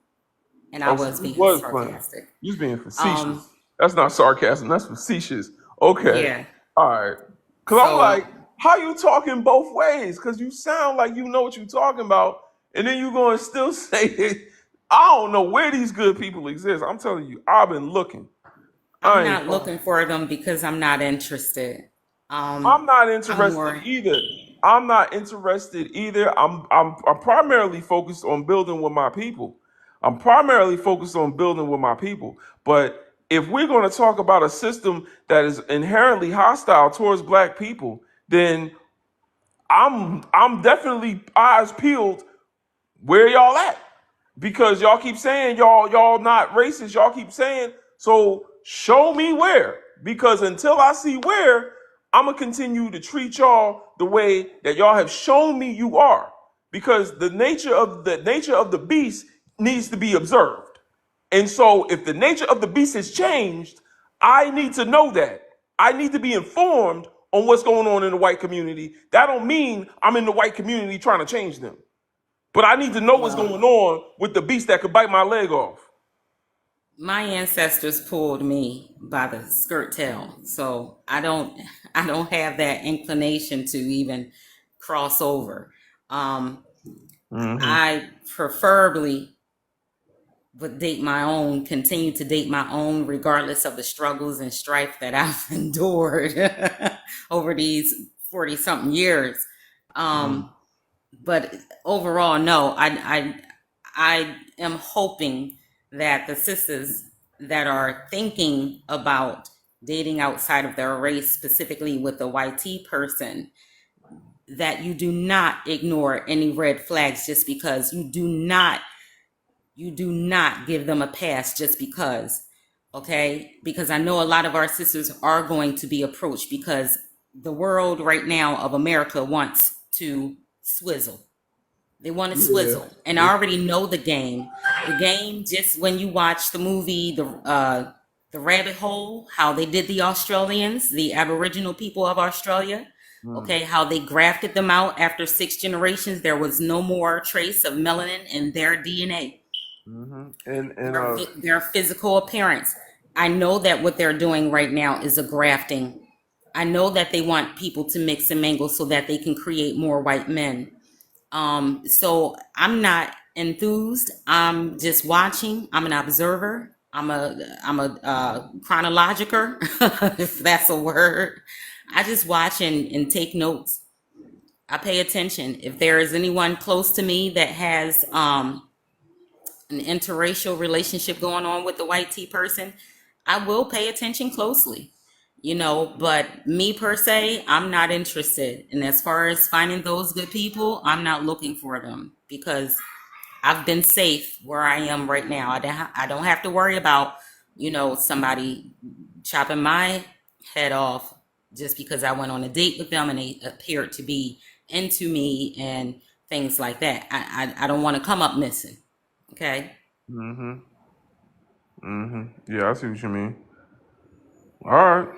and I Oh, so was you being was playing. sarcastic. You was being Um, facetious. That's not sarcasm. That's facetious. Okay. yeah. All right. Cause I'm So like, how you talking both ways? Cause you sound like you know what you're talking about, and then you going to still say it. I don't know where these good people exist. I'm telling you, I've been looking. I'm I ain't not fine. looking for them because I'm not interested. I'm not I'm interested more. either. I'm not interested either. I'm primarily focused on building with my people. I'm primarily focused on building with my people. But if we're going to talk about a system that is inherently hostile towards black people, then I'm definitely eyes peeled. Where y'all at? Because y'all keep saying y'all not racist. Y'all keep saying, so show me where. Because until I see where, I'm gonna continue to treat y'all the way that y'all have shown me you are. Because the nature of the beast needs to be observed. And so if the nature of the beast has changed, I need to know that. I need to be informed on what's going on in the white community. That don't mean I'm in the white community trying to change them. But I need to know what's Well, going on with the beast that could bite my leg off. my ancestors pulled me by the skirt tail, so I don't have that inclination to even cross over. Um, Mm-hmm. I preferably would continue to date my own, regardless of the struggles and strife that I've endured over these 40 something years. Um, but overall, no, I am hoping that the sisters that are thinking about dating outside of their race, specifically with the YT person, that you do not ignore any red flags just because you do not give them a pass just because. Okay? Because I know a lot of our sisters are going to be approached because the world right now of America wants to swizzle. They want to Yeah. swizzle. And I already know the game. The game, just when you watch the movie, the Rabbit Hole, how they did the Australians, the Aboriginal people of Australia, okay, how they grafted them out after 6 generations. There was no more trace of melanin in their DNA, Mm-hmm. And their physical appearance. I know that what they're doing right now is a grafting. I know that they want people to mix and mingle so that they can create more white men. So I'm not enthused. I'm just watching. I'm an observer. I'm a chronologiker, if that's a word. I just watch and take notes. I pay attention. If there is anyone close to me that has an interracial relationship going on with the white tea person, I will pay attention closely. But me per se, I'm not interested. And as far as finding those good people, I'm not looking for them because I've been safe where I am right now. I don't have to worry about, somebody chopping my head off just because I went on a date with them and they appeared to be into me and things like that. I don't want to come up missing. Okay. mm-hmm. Mm-hmm. Yeah, I see what you mean. All right.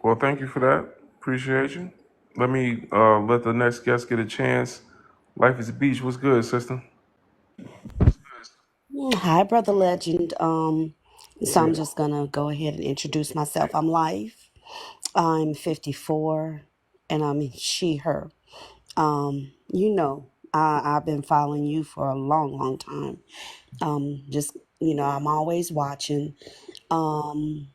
Well, thank you for that. Appreciate you. Let me let the next guest get a chance. Life is a beach. What's good, sister? Hi, Brother Legend. So I'm Yeah. just gonna go ahead and introduce myself. I'm Life. I'm 54, and I'm she, her. You know, I've been following you for a long, long time. Just, I'm always watching. Um,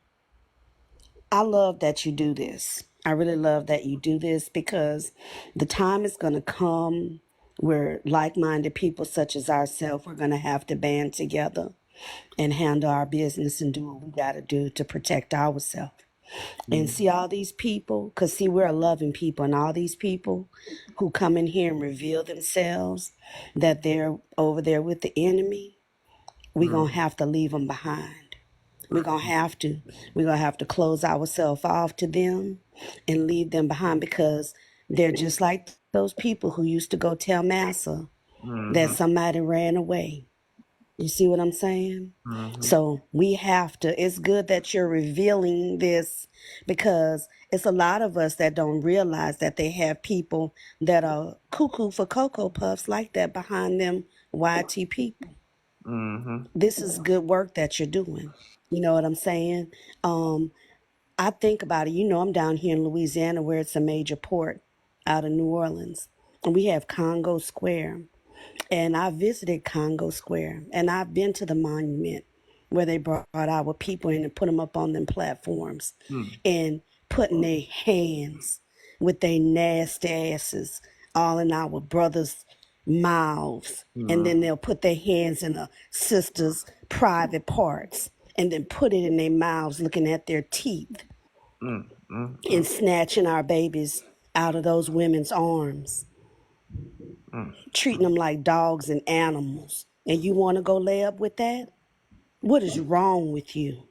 I love that you do this. I really love that you do this because the time is going to come where like-minded people such as ourselves, we're going to have to band together and handle our business and do what we got to do to protect ourselves. And see all these people, because see, we're a loving people, and all these people who come in here and reveal themselves that they're over there with the enemy, we're going to have to leave them behind. We're going to have to. We're going to have to close ourselves off to them and leave them behind because they're just like those people who used to go tell Massa that somebody ran away. You see what I'm saying? So we have to, it's good that you're revealing this because it's a lot of us that don't realize that they have people that are cuckoo for Cocoa Puffs like that behind them YT people. This is good work that you're doing. You know what I'm saying? I think about it. I'm down here in Louisiana where it's a major port out of New Orleans. And we have Congo Square. And I visited Congo Square, and I've been to the monument where they brought our people in and put them up on them platforms and putting their hands with their nasty asses all in our brothers' mouths. And then they'll put their hands in a sister's private parts and then put it in their mouths looking at their teeth and snatching our babies out of those women's arms, treating them like dogs and animals. And you want to go lay up with that? What is wrong with you?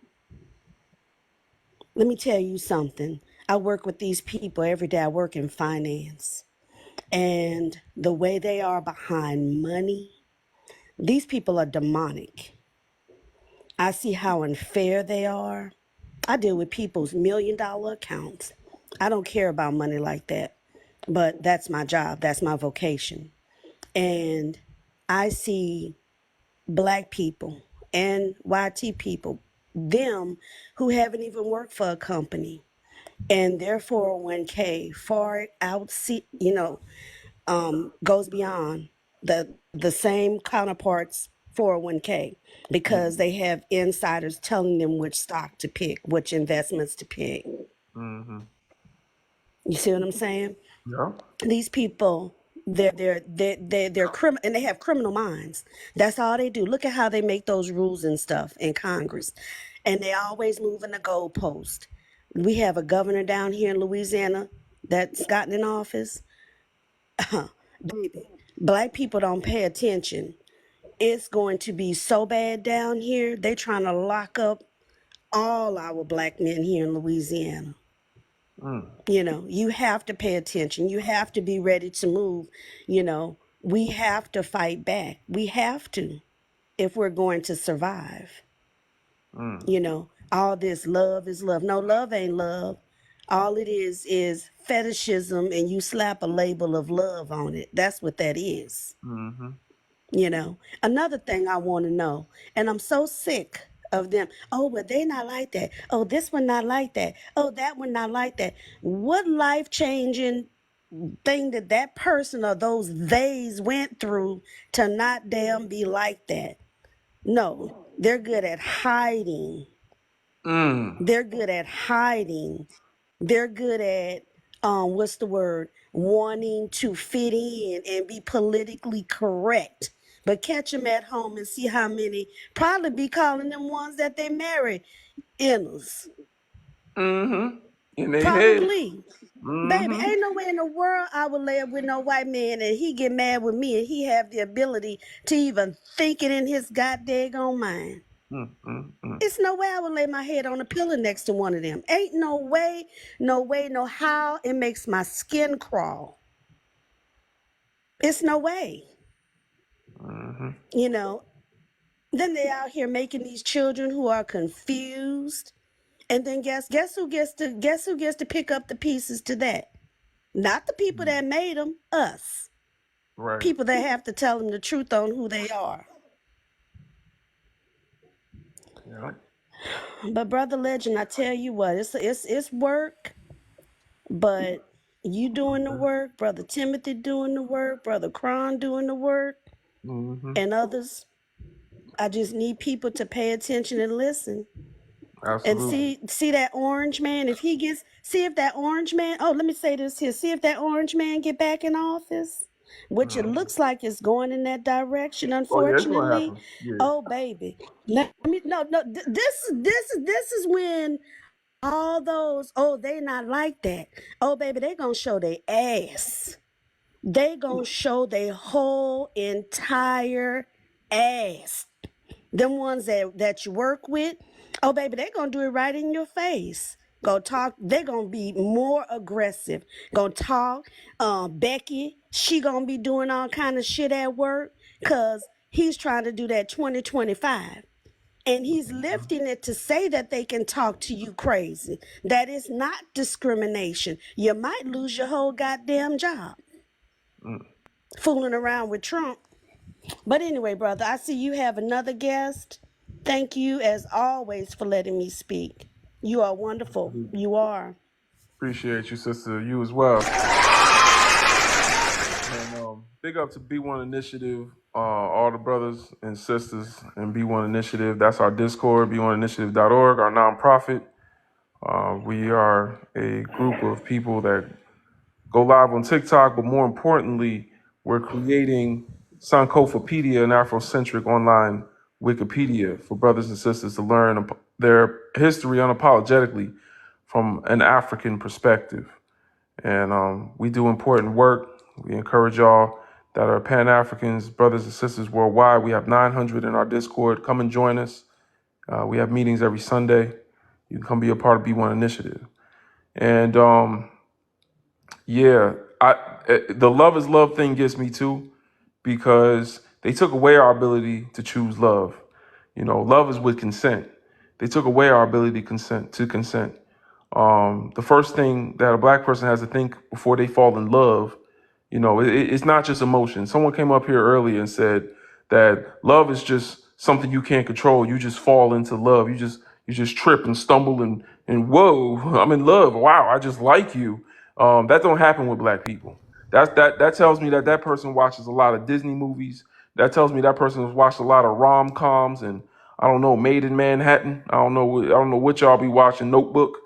Let me tell you something. I work with these people every day. I work in finance. And the way they are behind money, these people are demonic. I see how unfair they are. I deal with people's $1 million accounts. I don't care about money like that, but that's my job. That's my vocation. And I see Black people and YT people, them who haven't even worked for a company, and their 401k far out, goes beyond the same counterparts 401k because they have insiders telling them which stock to pick, which investments to pick. You see what I'm saying? Yeah. These people, they're criminal, and they have criminal minds. That's all they do. Look at how they make those rules and stuff in Congress, and they always moving the goalpost. We have a governor down here in Louisiana that's gotten in office. Baby, Black people don't pay attention. It's going to be so bad down here. They trying to lock up all our Black men here in Louisiana. You have to pay attention. You have to be ready to move. We have to fight back. We have to if we're going to survive. All this love is love. No, love ain't love. All it is fetishism, and you slap a label of love on it. That's what that is. Another thing I want to know, and I'm so sick of them. Oh, but they not like that. Oh, this one not like that. Oh, that one not like that. What life-changing thing that person or those theys went through to not damn be like that? No, they're good at hiding. They're good at hiding. They're good at what's the word? Wanting to fit in and be politically correct. But catch them at home and see how many probably be calling them ones that they married inners. In their head. Probably. Baby, ain't no way in the world I would lay up with no white man and he get mad with me and he have the ability to even think it in his goddamn mind. It's no way I would lay my head on a pillow next to one of them. Ain't no way, no how. It makes my skin crawl. It's no way. Then they out here making these children who are confused. And then guess who gets to pick up the pieces to that? Not the people that made them, us. Right. People that have to tell them the truth on who they are. Yeah. But Brother Legend, I tell you what, it's work, but You doing the work, Brother Timothy doing the work, Brother Cron doing the work, Mm-hmm. and others. I just need people to pay attention and listen. And Absolutely. see that orange man, if he gets, see if that orange man, oh, let me say this here, see if that orange man get back in office, which it Mm-hmm. looks like it's going in that direction, Oh yeah, it's gonna unfortunately. happen. Yeah. Oh, baby. Let me, no, no, this is when all those, oh, they not like that. Oh, baby, they gonna show their ass. They gonna show their whole entire ass. Them ones that you work with, oh baby, they gonna do it right in your face. Go talk, they gonna be more aggressive. Gonna talk. Becky, she gonna be doing all kind of shit at work because he's trying to do that 2025. And he's lifting it to say that they can talk to you crazy. That is not discrimination. You might lose your whole goddamn job Mm. fooling around with Trump. But anyway, brother, I see you have another guest. Thank you, as always, for letting me speak. You are wonderful. You are. Appreciate you, sister. You as well. And big up to B1 Initiative, all the brothers and sisters in B1 Initiative. That's our Discord, b1initiative.org, our nonprofit. We are a group of people that go live on TikTok, but more importantly, we're creating Sankofapedia, an Afrocentric online Wikipedia for brothers and sisters to learn their history unapologetically from an African perspective. And we do important work. We encourage y'all that are Pan-Africans, brothers and sisters worldwide. We have 900 in our Discord. Come and join us. We have meetings every Sunday. You can come be a part of B1 Initiative. And yeah, the love is love thing gets me too, because they took away our ability to choose love. You know, love is with consent. They took away our ability to consent. The first thing that a black person has to think before they fall in love, you know, it's not just emotion. Someone came up here earlier and said that love is just something you can't control. You just fall into love. You just trip and stumble and whoa, I'm in love. Wow, I just like you. That don't happen with black people. That tells me that that person watches a lot of Disney movies. That tells me that person has watched a lot of rom-coms and I don't know, Made in Manhattan. I don't know what y'all be watching, Notebook.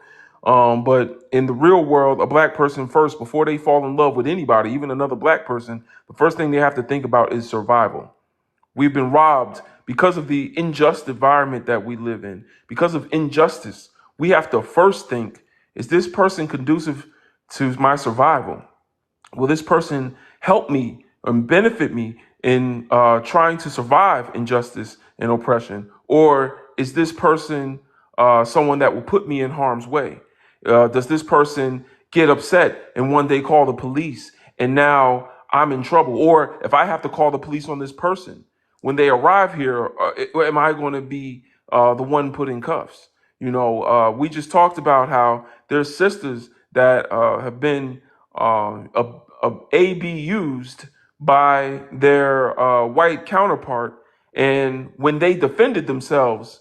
But in the real world, a black person first, before they fall in love with anybody, even another black person, the first thing they have to think about is survival. We've been robbed because of the unjust environment that we live in. Because of injustice, we have to first think, is this person conducive to my survival? Will this person help me and benefit me in trying to survive injustice and oppression? Or is this person someone that will put me in harm's way? Does this person get upset and one day call the police and now I'm in trouble? Or if I have to call the police on this person, when they arrive here, am I going to be the one put in cuffs? You know, we just talked about how there's sisters that have been ABU'd by their white counterpart, and when they defended themselves,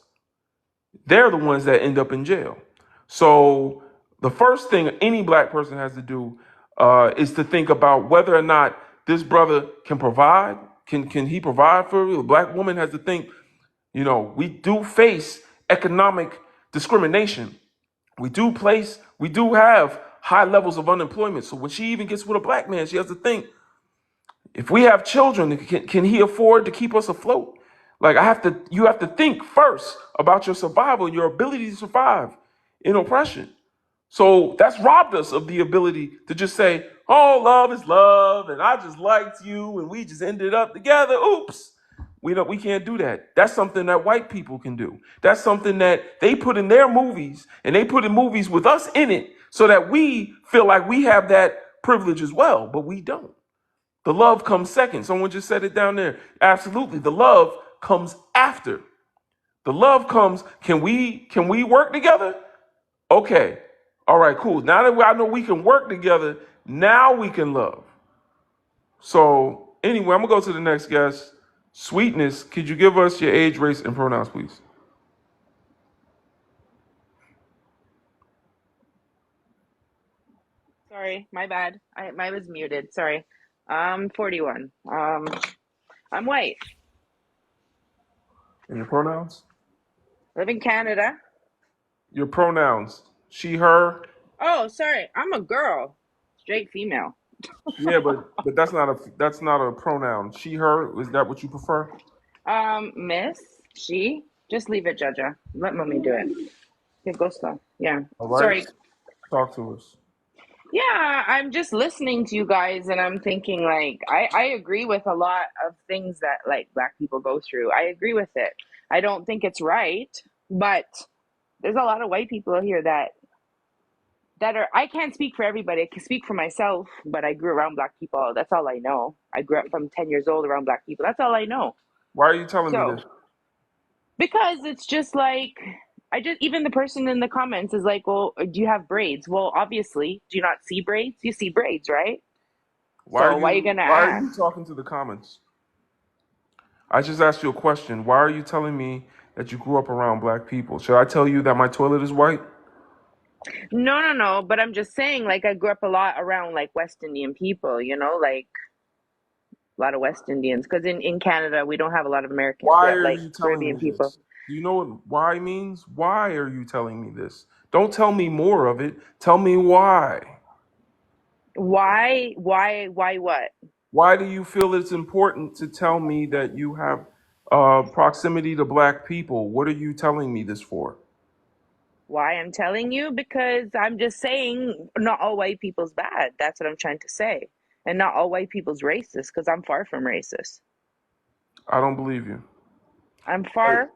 they're the ones that end up in jail. So the first thing any black person has to do is to think about whether or not this brother can provide. Can he provide for you? A black woman has to think, you know, we do face economic discrimination. We do have high levels of unemployment. So when she even gets with a black man, she has to think, if we have children, can he afford to keep us afloat? Like you have to think first about your survival and your ability to survive in oppression. So that's robbed us of the ability to just say, oh, love is love, and I just liked you, and we just ended up together. Oops. We can't do that. That's something that white people can do. That's something that they put in their movies, and they put in movies with us in it so that we feel like we have that privilege as well, but we don't. The love comes second. Someone just said it down there. Absolutely. The love comes after. The love comes, can we work together? Okay. All right, cool. Now that I know we can work together, now we can love. So anyway, I'm gonna go to the next guest. Sweetness, could you give us your age, race, and pronouns, please? Sorry, my bad. I was muted. Sorry. I'm 41. I'm white. And your pronouns? Live in Canada. Your pronouns. She, her. Oh, sorry. I'm a girl. Straight female. Yeah, but that's not a pronoun. She, her. Is that what you prefer? Miss, she. Just leave it, Jaja. Let mommy do it. Okay, go slow. Yeah. All right. Sorry. Talk to us. Yeah, I'm just listening to you guys and I'm thinking like I agree with a lot of things that like black people go through. I agree with it. I don't think it's right, but there's a lot of white people here that are I can't speak for everybody. I can speak for myself, but I grew around black people. That's all I know. I grew up from 10 years old around black people. That's all I know. Why are you telling me So, this? because it's just like I just even the person in the comments is like, "Well, do you have braids?" Well, obviously, do you not see braids? You see braids, right? Why are So, why are you you going to why are you ask? talking to the comments? I just asked you a question. Why are you telling me that you grew up around black people? Should I tell you that my toilet is white? No, no, no, but I'm just saying like I grew up a lot around like West Indian people, like a lot of West Indians because in Canada we don't have a lot of American Why are like you telling Caribbean me people. this? Do you know what why means? Why are you telling me this? Don't tell me more of it. Tell me why. Why what? Why do you feel it's important to tell me that you have proximity to black people? What are you telling me this for? Why I'm telling you? Because I'm just saying not all white people's bad. That's what I'm trying to say. And not all white people's racist because I'm far from racist. I don't believe you. I'm I, far,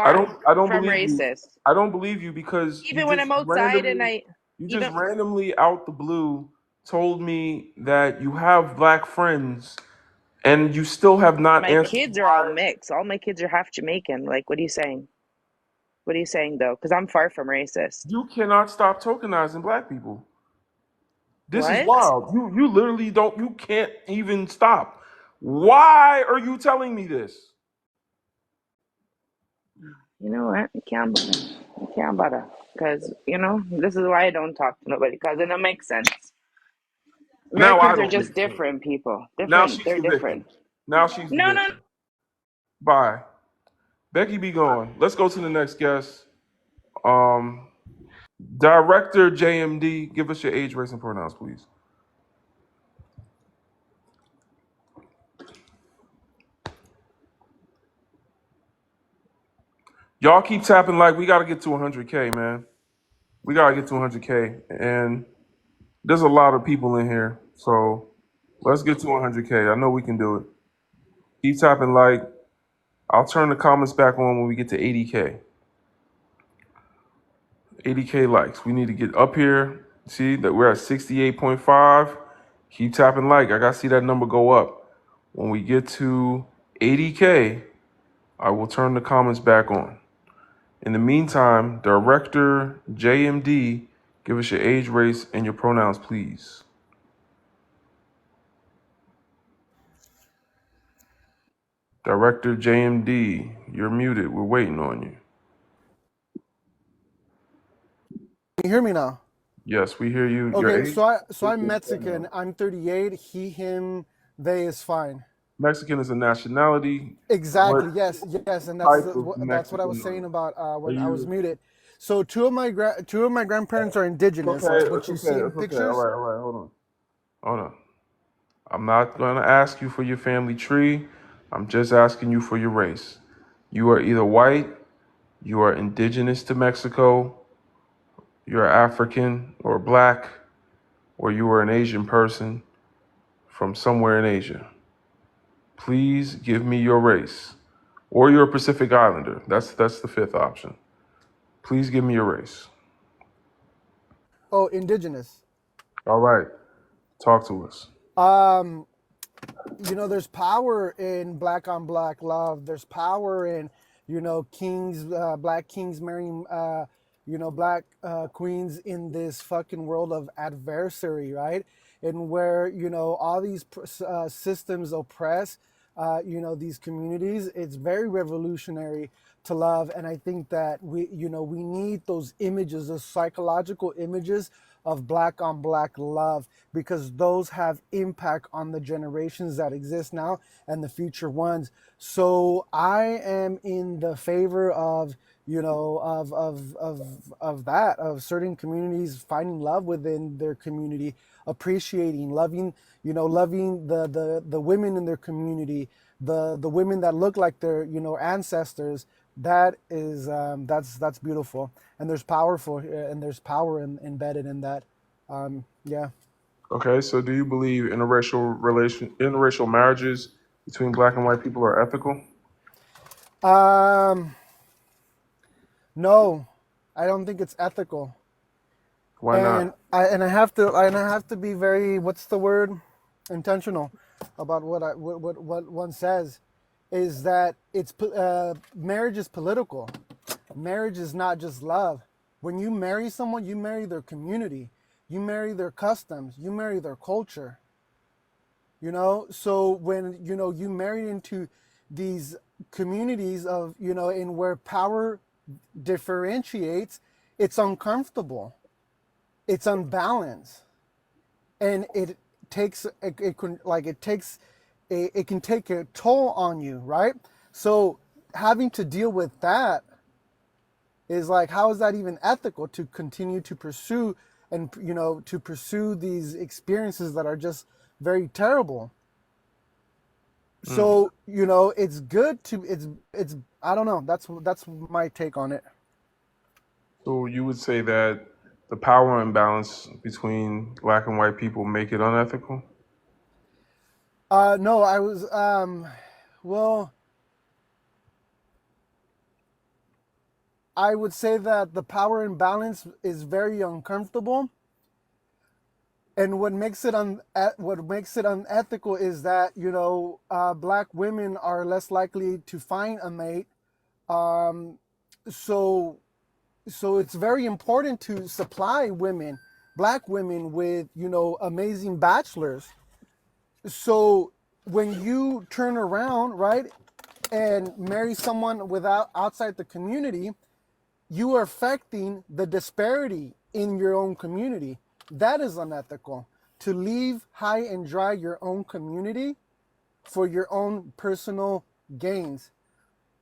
I far don't I don't from believe you. racist. I don't believe you because Even when I'm outside and you just even randomly out the blue told me that you have black friends and you still have not my answered kids are all why. mixed. All my kids are half Jamaican. Like, what are you saying? What are you saying though? Because I'm far from racist. You cannot stop tokenizing black people. This is What? wild. You literally don't. You can't even stop. Why are you telling me this? You know what? You can't bother. You can't bother. Because, this is why I don't talk to nobody. Because it don't make sense. Now I Americans are don't just make sense. different people. Now Different. she's They're the victim. different. Now she's the No, no. victim. Bye. Becky be gone. Let's go to the next guest. Um, Director JMD, give us your age, race, and pronouns, please. Y'all keep tapping like we got to get to 100K, man. We got to get to 100K. And there's a lot of people in here. So let's get to 100K. I know we can do it. Keep tapping like. I'll turn the comments back on when we get to 80K. 80K likes. We need to get up here. See that we're at 68.5. Keep tapping like. I got to see that number go up. When we get to 80K, I will turn the comments back on. In the meantime, Director JMD, give us your age, race, and your pronouns, please. Director JMD, you're muted. We're waiting on you. Can you hear me now? Yes, we hear you. Your Okay, age, so race, I'm and Mexican. pronouns. I'm 38. He, him, they is fine. Mexican is a nationality. What Exactly. Yes, yes, and that's type of that's what I was Mexican saying about are when I was you? muted. So two of my grandparents are It's indigenous, okay. like what It's you okay. see in It's okay. All pictures. right. All right. Hold on. Hold on. I'm not going to ask you for your family tree. I'm just asking you for your race. You are either white, you are indigenous to Mexico, you're African or black, or you are an Asian person from somewhere in Asia. Please give me your race. Or you're a Pacific Islander. That's the fifth option. Please give me your race. Oh, indigenous. All right. Talk to us. Um, there's power in black on black love. There's power in, kings, black kings marrying, black queens in this fucking world of adversary, right? And where, all these systems oppress these communities. It's very revolutionary to love, and I think that we need those images, those psychological images of black on black love, because those have impact on the generations that exist now and the future ones. So I am in the favor of of certain communities finding love within their community, appreciating, loving the women in their community, the women that look like their ancestors. That is that's beautiful, and there's power embedded in that. Yeah. Okay, so do you believe interracial marriages between black and white people are ethical? um no, I don't think it's ethical. Why And not? I have to be very, what's the word, intentional about what one says. Is that marriage is political. Marriage is not just love. When you marry someone, you marry their community, you marry their customs, you marry their culture. So when you marry into these communities of in where power differentiates, it's uncomfortable, it's unbalanced, and it can take a toll on you, right? So having to deal with that is like, how is that even ethical to continue to pursue, and to pursue these experiences that are just very terrible? Mm. So it's good to it's I don't know, that's my take on it. So you would say that the power imbalance between black and white people make it unethical? No, I was well, I would say that the power imbalance is very uncomfortable, and what makes it unethical is that black women are less likely to find a mate. Um, so it's very important to supply black women, with amazing bachelors. So when you turn around, right, and marry someone without outside the community, you are affecting the disparity in your own community. That is unethical. To leave high and dry your own community for your own personal gains,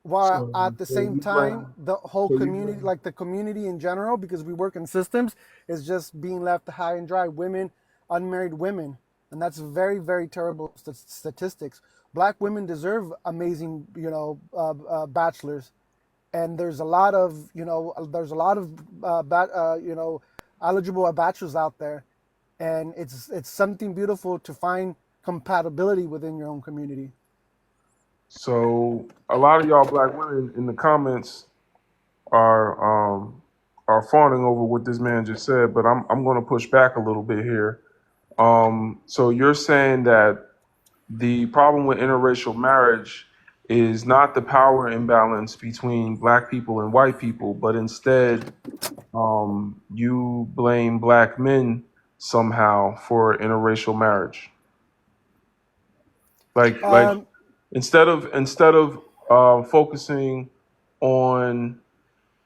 while So, at the so same you blame. time the whole So you community, blame. like the community in general, because we work in systems, is just being left high and dry. Women, unmarried women, and that's very, very terrible statistics. Black women deserve amazing bachelors, and there's a lot of eligible bachelors out there, and it's something beautiful to find compatibility within your own community. So a lot of y'all black women in the comments are fawning over what this man just said, but I'm going to push back a little bit here. So you're saying that the problem with interracial marriage is not the power imbalance between black people and white people, but instead you blame black men somehow for interracial marriage. Like um instead of focusing on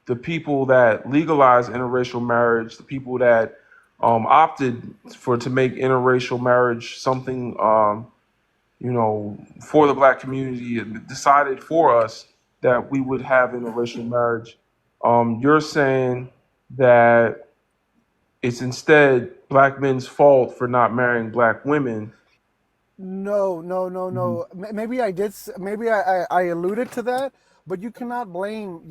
the people that legalized interracial marriage, the people that opted for to make interracial marriage something for the black community and decided for us that we would have interracial marriage. You're saying that it's instead black men's fault for not marrying black women. No, no, no, Mhm. no. Maybe I did. Maybe I alluded to that, but you cannot blame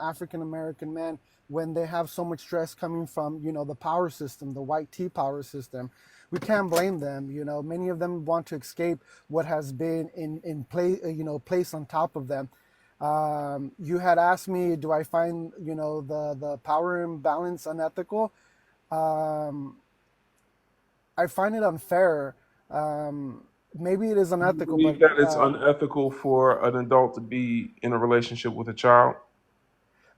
African American men when they have so much stress coming from the power system, the white T power system. We can't blame them. Many of them want to escape what has been in play, placed on top of them. You had asked me, do I find the power imbalance unethical? Um, I find it unfair. Maybe it is Do you unethical, but believe that it's unethical for an adult to be in a relationship with a child?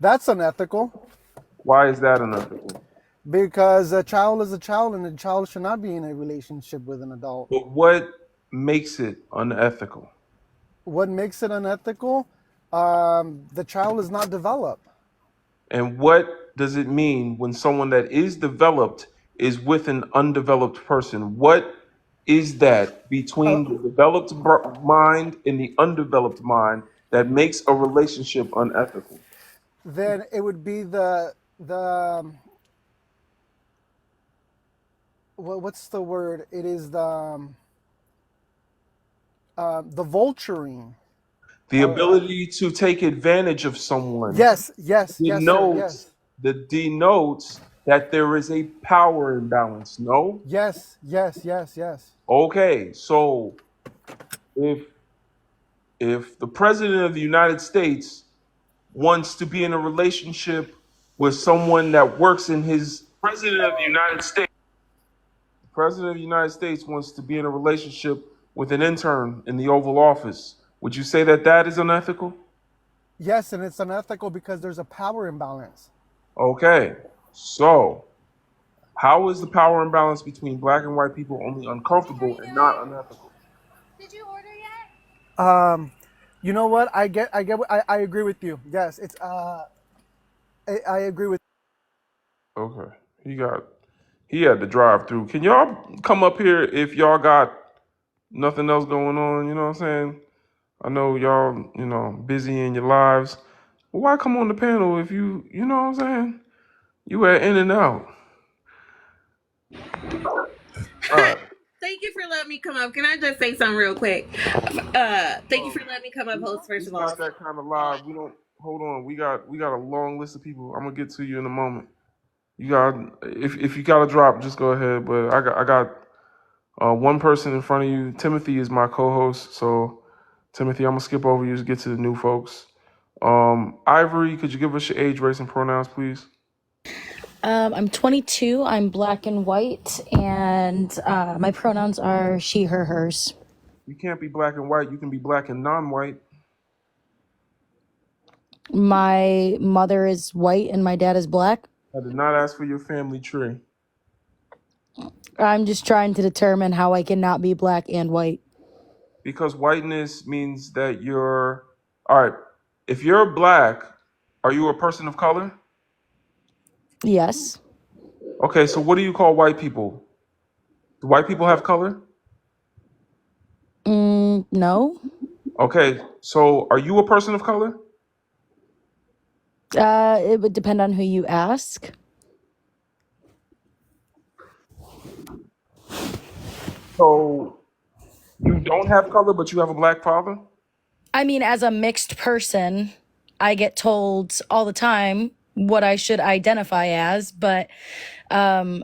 that's unethical, Why is that unethical? because a child is a child, and a child should not be in a relationship with an adult. But what makes it unethical? What makes it unethical? The child is not developed. And what does it mean when someone that is developed is with an undeveloped person? What is that Uh, between the developed mind and the undeveloped mind that makes a relationship unethical? then it would be the what's the word? It is the vulturing. The ability to take advantage of someone Yes, yes, yes, sir. denotes Yes, denotes that there is a power imbalance. No? yes, yes, yes, yes. Okay, so if the president of the United States wants to be in a relationship with someone that works in his president of the United States wants to be in a relationship with an intern in the Oval Office, would you say that that is unethical? Yes, and it's unethical because there's a power imbalance. Okay, so how is the power imbalance between black and white people only uncomfortable and not unethical? Um, you know what? I agree with you. Yes, it's I agree with. Okay, he had to drive through. Can y'all come up here if y'all got nothing else going on? You know what I'm saying? I know y'all, busy in your lives. Well, why come on the panel if you know what I'm saying? You were in and out. All right. Thank you for letting me come up. Can I just say something real quick? Thank you for letting me come up, host. First It's of all, not that kind of live. We don't hold on. We got a long list of people. I'm gonna get to you in a moment. You got if you got to drop, just go ahead. But I got one person in front of you. Timothy is my co-host. So Timothy, I'm gonna skip over you to get to the new folks. Ivory, could you give us your age, race, and pronouns, please? I'm 22. I'm black and white, and my pronouns are she, her, hers. You can't be black and white. You can be black and non-white. My mother is white and my dad is black. I did not ask for your family tree. I'm just trying to determine how I cannot be black and white. Because whiteness means that you're all right. If you're black, are you a person of color? Yes. Okay, so what do you call white people? Do white people have color? No. Okay, so are you a person of color? It would depend on who you ask. So you don't have color, but you have a black father? I mean, as a mixed person, I get told all the time what I should identify as, but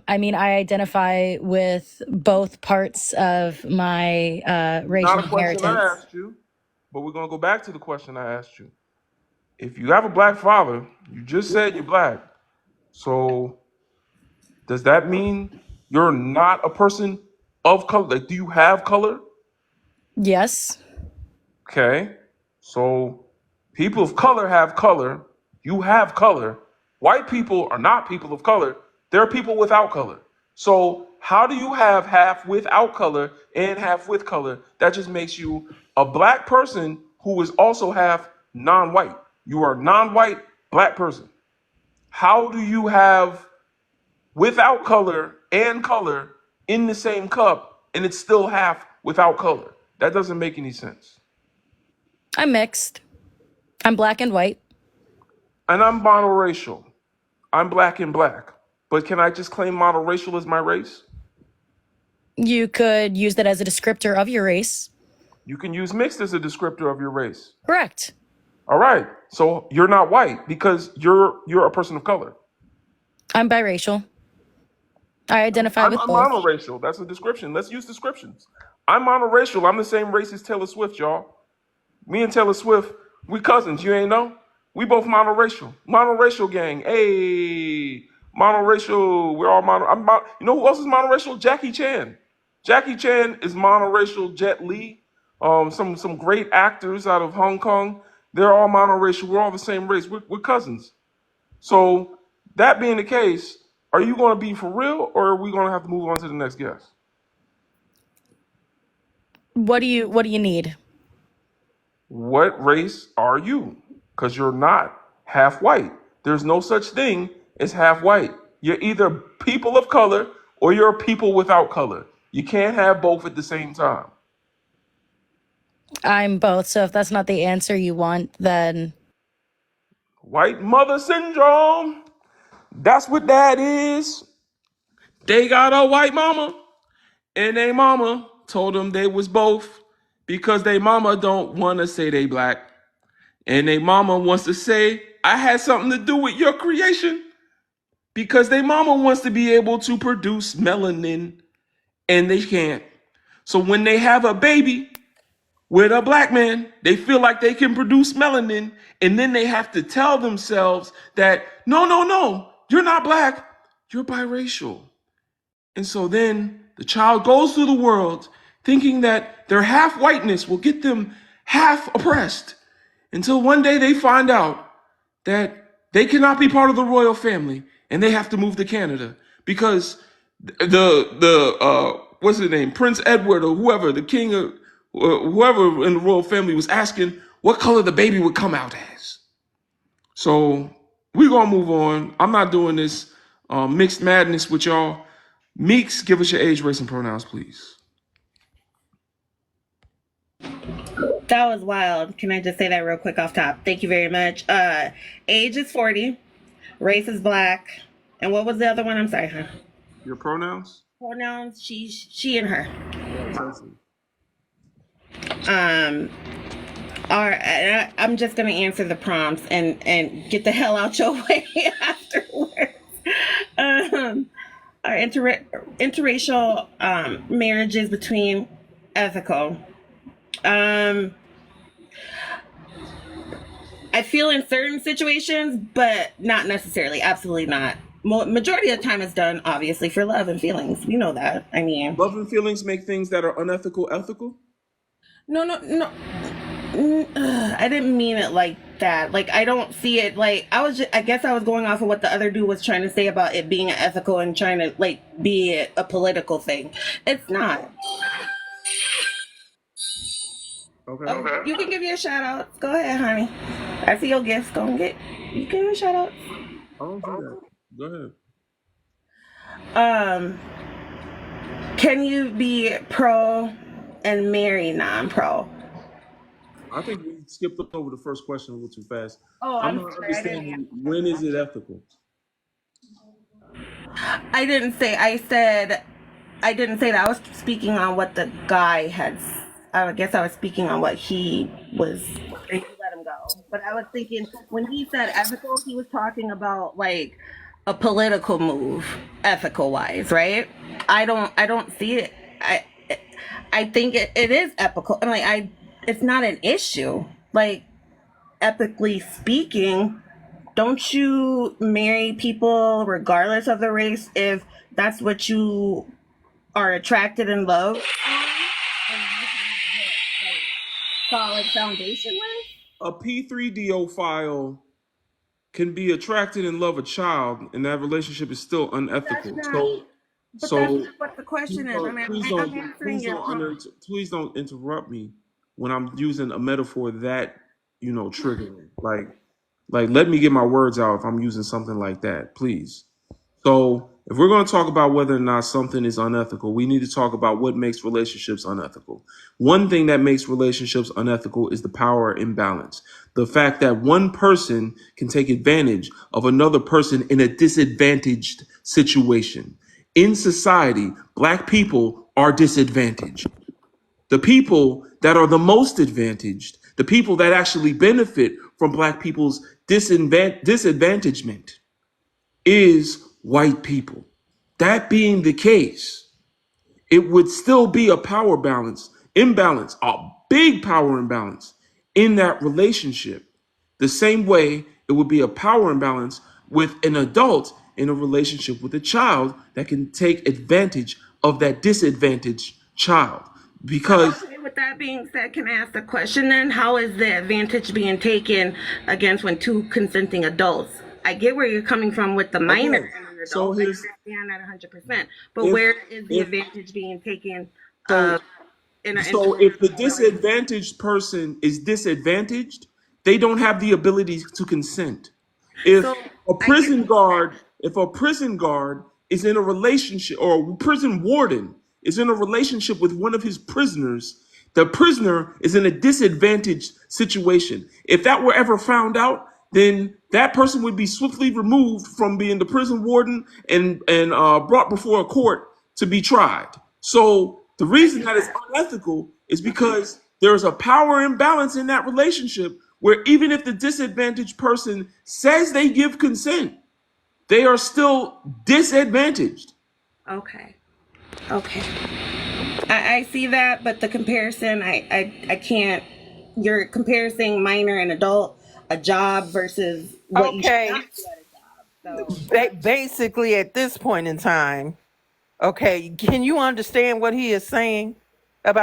I mean, I identify with both parts of my racial Not a question I inheritance. asked you, but we're gonna go back to the question I asked you. If you have a black father, you just said you're black. So does that mean you're not a person of color? Like, do you have color? Yes. Okay. So people of color have color. You have color. White people are not people of color. They're people without color. So how do you have half without color and half with color? That just makes you a black person who is also half non-white. You are a non-white black person. How do you have without color in the same cup and it's still half without color? That doesn't make any sense. I'm mixed. I'm black and white. And I'm monoracial. I'm black and black. But can I just claim monoracial as my race? You could use that as a descriptor of your race. You can use mixed as a descriptor of your race. Correct. All right. So you're not white because you're a person of color. I'm biracial. I identify I'm with both. monoracial. That's a description. Let's use descriptions. I'm monoracial. I'm the same race as Taylor Swift, y'all. Me and Taylor Swift, we cousins. You ain't know? We both monoracial. Monoracial gang. Hey, monoracial. We're all mono. You know who else is monoracial? Jackie Chan. Jackie Chan is monoracial. Jet Li. Some great actors out of Hong Kong. They're all monoracial. We're all the same race. We're cousins. So that being the case, are you going to be for real, or are we going to have to move on to the next guest? What do you need? What race are you? Because you're not half white. There's no such thing as half white. You're either people of color or you're people without color. You can't have both at the same time. I'm both. So if that's not the answer you want, then White mother syndrome. That's what that is. They got a white mama, and they mama told them they was both because they mama don't want to say they black. And they mama wants to say, I had something to do with your creation because they mama wants to be able to produce melanin and they can't. So when they have a baby with a black man, they feel like they can produce melanin and then they have to tell themselves that, no, no, no, you're not black, you're biracial. And so then the child goes through the world thinking that their half whiteness will get them half oppressed until one day they find out that they cannot be part of the royal family and they have to move to Canada because the what's his name, Prince Edward or whoever, the king of whoever in the royal family was asking what color the baby would come out as. So we're gonna move on. I'm not doing this mixed madness with y'all. Meeks, give us your age, race, and pronouns, please. That was wild. Can I just say that real quick off top? Thank you very much. Age is 40. Race is black. And what was the other one? I'm sorry, huh? Your pronouns? Pronouns, she and her. Perfect. I'm just gonna answer the prompts and get the hell out your way afterwards. Are interracial marriages between ethical? I feel in certain situations, but not necessarily. Absolutely not. Majority of the time, it's done obviously for love and feelings. We know that. I mean, Love and feelings make things that are unethical ethical? no. I didn't mean it like that. Like, I don't see it like I guess I was going off of what the other dude was trying to say about it being ethical and trying to like be a political thing. It's not. Okay. Oh, you can give your shout out. Go ahead, honey. I see your gifts. Go and get. You can give your shout out. I don't do that. Go ahead. Can you be pro and marry non-pro? I think we skipped over the first question a little too fast. Oh, I'm I'm not sorry. understanding when is it ethical? I didn't say. I didn't say that. I was speaking on what the guy had. I guess I was speaking on what he was. And you let him go. But I was thinking when he said ethical, he was talking about like a political move, ethical wise, right? I don't see it. I think it is ethical. I'm like it's not an issue. Like ethically speaking, don't you marry people regardless of the race if that's what you are attracted and love and you can get solid foundation with? A P3DO file can be attracted and love a child, and that relationship is still unethical. That's not. So, But that's so not what the question is. I'm answering your prompt. please don't interrupt me when I'm using a metaphor that triggering. Like let me get my words out if I'm using something like that, please. So if we're going to talk about whether or not something is unethical, we need to talk about what makes relationships unethical. One thing that makes relationships unethical is the power imbalance. The fact that one person can take advantage of another person in a disadvantaged situation. In society, black people are disadvantaged. The people that are the most advantaged, the people that actually benefit from black people's disadvantagement is white people. That being the case, it would still be a power imbalance, a big power imbalance in that relationship. The same way it would be a power imbalance with an adult in a relationship with a child that can take advantage of that disadvantaged child. Because Okay, with that being said, can I ask the question then? How is the advantage being taken against when two consenting adults? I get where you're coming from with the minor okay, and an so adult. I here's understand that 100%. But if where is the if advantage being taken so of? and So if the disadvantaged person is disadvantaged, they don't have the ability to consent. If so a I get prison guard, if a prison guard is in a relationship, or a prison warden is in a relationship with one of his prisoners, the prisoner is in a disadvantaged situation. If that were ever found out, then that person would be swiftly removed from being the prison warden and brought before a court to be tried. So the I reason get that it's that. unethical is because there's a power imbalance in that relationship where even if the disadvantaged person says they give consent, they are still disadvantaged. Okay. Okay. I see that, but the comparison, I can't. You're comparing minor and adult, a job versus what you should Okay, not do at a job. So basically at this point in time, okay, can you understand what he is saying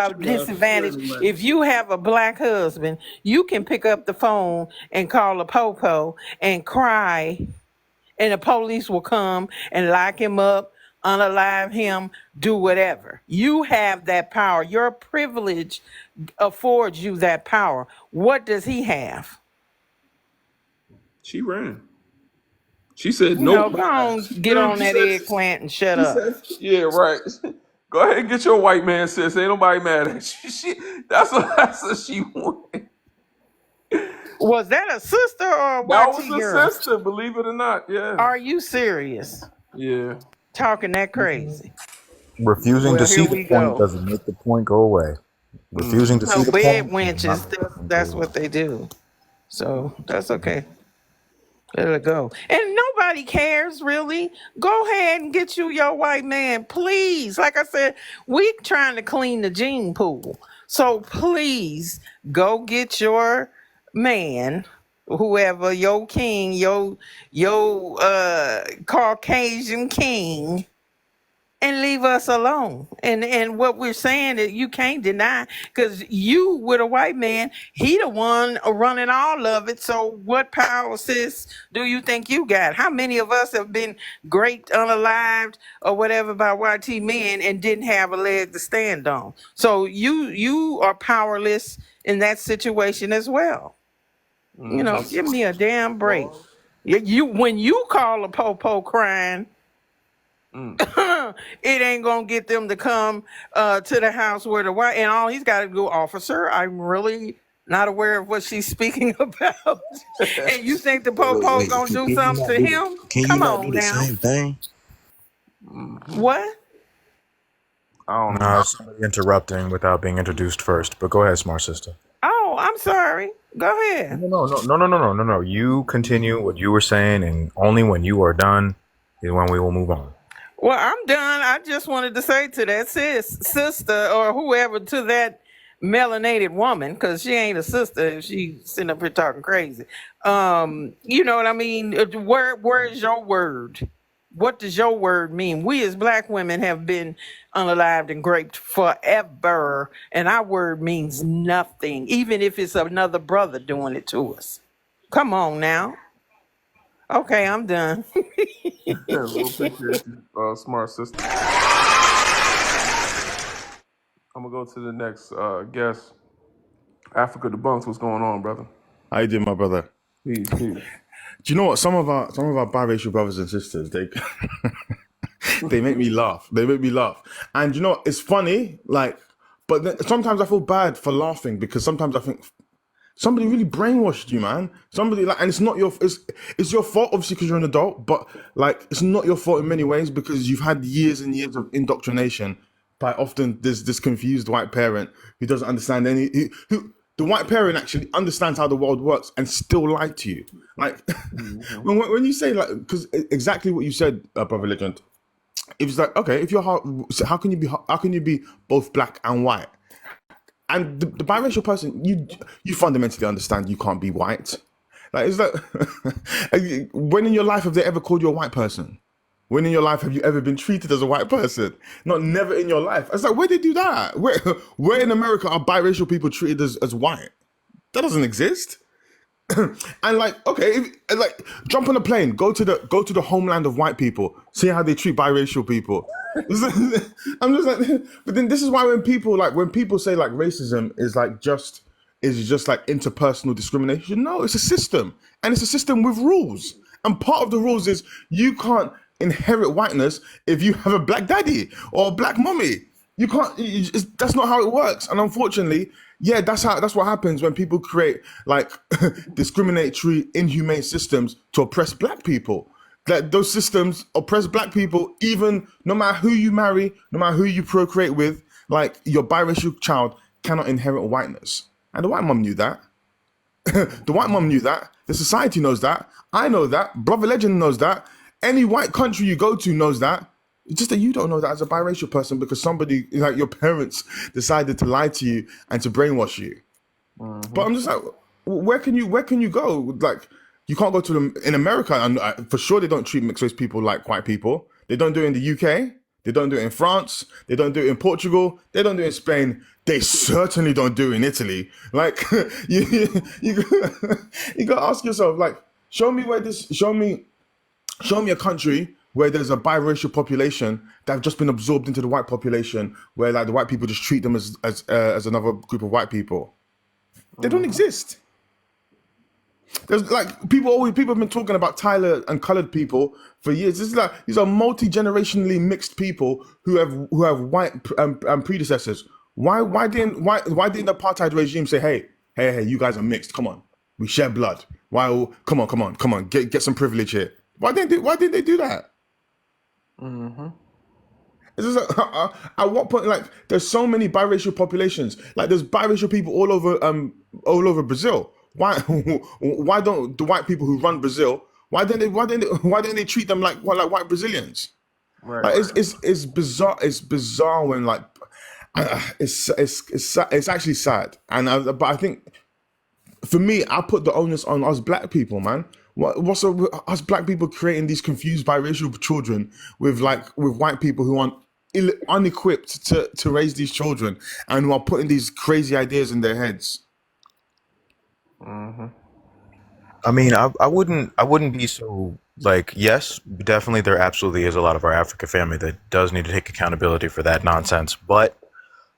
She about left. She ran disadvantage? away. If you have a black husband, you can pick up the phone and call a popo and cry, and the police will come and lock him up, unalive him, do whatever. You have that power. Your privilege affords you that power. What does he have? She ran. She said, You know, "Nope." go on, get Remember, on that eggplant and shut she up. said, "Yeah, right." Go ahead and get your white man, sis. Ain't nobody mad at you. That's what she wanted. Was that a sister or a That was YT a girl? sister, believe it or not. Yeah, Are you serious? yeah. Talking that crazy. Refusing to Well, here see the we point go. doesn't make the point go away. Refusing Mm-hmm. to No, see the bed point does not wenches, make the point go that's away. what they do. So that's okay. Let it go. And nobody cares really. Go ahead and get you your white man, please. Like I said, we trying to clean the gene pool. So please go get your man, whoever, your king, your Caucasian king, and leave us alone. And what we're saying that you can't deny, because you with a white man, he the one running all of it. So what power, sis, do you think you got? How many of us have been great unalived or whatever by YT men and didn't have a leg to stand on? So you are powerless in that situation as well. You know, Mm-hmm. give me a damn break. You when you call a popo crying, Mm. it ain't gonna get them to come to the house where the white, and all he's got to do, officer, I'm really not aware of what she's speaking about. And you think the popo Wait. gonna do Can you something not to do the? him? Can you Come not do on the now. same thing? Mm-hmm. What? I don't know. No, somebody interrupting without being introduced first. But go ahead, smart sister. Oh, I'm sorry, go ahead. No. You continue what you were saying, and only when you are done is when we will move on. Well, I'm done. I just wanted to say to that sister, or whoever, to that melanated woman, because she ain't a sister if she sitting up here talking crazy. You know what I mean? Where is your word? What does your word mean? We as black women have been unalived and raped forever, and our word means nothing, even if it's another brother doing it to us. Come on now. Okay, I'm done. We'll appreciate you, smart sister. I'm gonna go to the next guest. Africa Debunks. What's going on, brother? How you doing, my brother? Peace, peace. Do you know what? Some of our biracial brothers and sisters, they make me laugh. They make me laugh. And you know, it's funny, like, but then sometimes I feel bad for laughing because sometimes I think somebody really brainwashed you, man. Somebody like, and it's your fault obviously because you're an adult, but like it's not your fault in many ways because you've had years and years of indoctrination by often this confused white parent who doesn't understand who the white parent actually understands how the world works and still lied to you. Like Mm-hmm. when you say like, because exactly what you said, Brother Legend. It was like, okay, if you're how can you be both black and white? And the biracial person, you fundamentally understand you can't be white. Like, is that when in your life have they ever called you a white person? When in your life have you ever been treated as a white person? Not never in your life. It's like, where they do that? Where in America are biracial people treated as white? That doesn't exist. And like, okay, like jump on a plane, go to the homeland of white people, see how they treat biracial people. I'm just like, but then this is why when people say like racism is just like interpersonal discrimination. No, it's a system, and it's a system with rules. And part of the rules is you can't inherit whiteness if you have a black daddy or a black mommy. You can't. That's not how it works. And unfortunately, yeah, that's what happens when people create like discriminatory, inhumane systems to oppress black people. That those systems oppress black people, even no matter who you marry, no matter who you procreate with. Like your biracial child cannot inherit whiteness, and the white mom knew that. The white mom knew that. The society knows that. I know that. Brother Legend knows that. Any white country you go to knows that. It's just that you don't know that as a biracial person because somebody, like your parents, decided to lie to you and to brainwash you. But I'm just like, where can you go? Like, you can't go to them in America, and for sure they don't treat mixed race people like white people. They don't do it in the UK. They don't do it in France. They don't do it in Portugal. They don't do it in Spain. They certainly don't do it in Italy. Like, you got to ask yourself, like, show me a country where there's a biracial population that have just been absorbed into the white population, where like the white people just treat them as another group of white people. They don't exist. There's like people have been talking about Tyler and colored people for years. This is like these are multi-generationally mixed people who have white predecessors. Why didn't the apartheid regime say, hey, you guys are mixed? Come on, we share blood. Why? Come on, get some privilege here. Why didn't they do that? It's just like, at what point? Like, there's so many biracial populations. Like, there's biracial people all over Brazil. Why don't the white people who run Brazil? Why didn't they treat them like white Brazilians? Right. Like, it's bizarre. It's bizarre when like it's actually sad. But I think for me, I put the onus on us black people, man. What's up with us black people creating these confused biracial children with white people who aren't unequipped to raise these children and who are putting these crazy ideas in their heads? I mean, I wouldn't be so like, yes, definitely there absolutely is a lot of our African family that does need to take accountability for that nonsense. But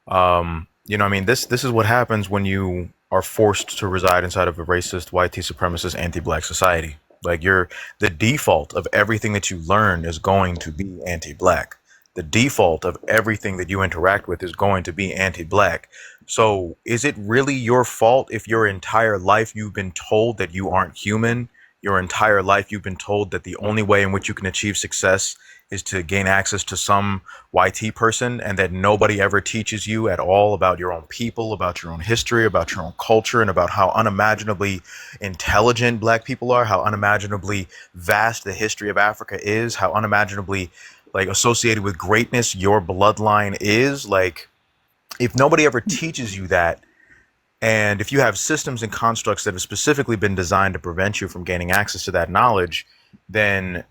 I mean, this is what happens when you are forced to reside inside of a racist, white supremacist, anti-black society. Like the default of everything that you learn is going to be anti-black. The default of everything that you interact with is going to be anti-black. So is it really your fault if your entire life you've been told that you aren't human? Your entire life you've been told that the only way in which you can achieve success is to gain access to some YT person, and that nobody ever teaches you at all about your own people, about your own history, about your own culture, and about how unimaginably intelligent black people are, how unimaginably vast the history of Africa is, how unimaginably like associated with greatness your bloodline is. Like, if nobody ever teaches you that, and if you have systems and constructs that have specifically been designed to prevent you from gaining access to that knowledge, then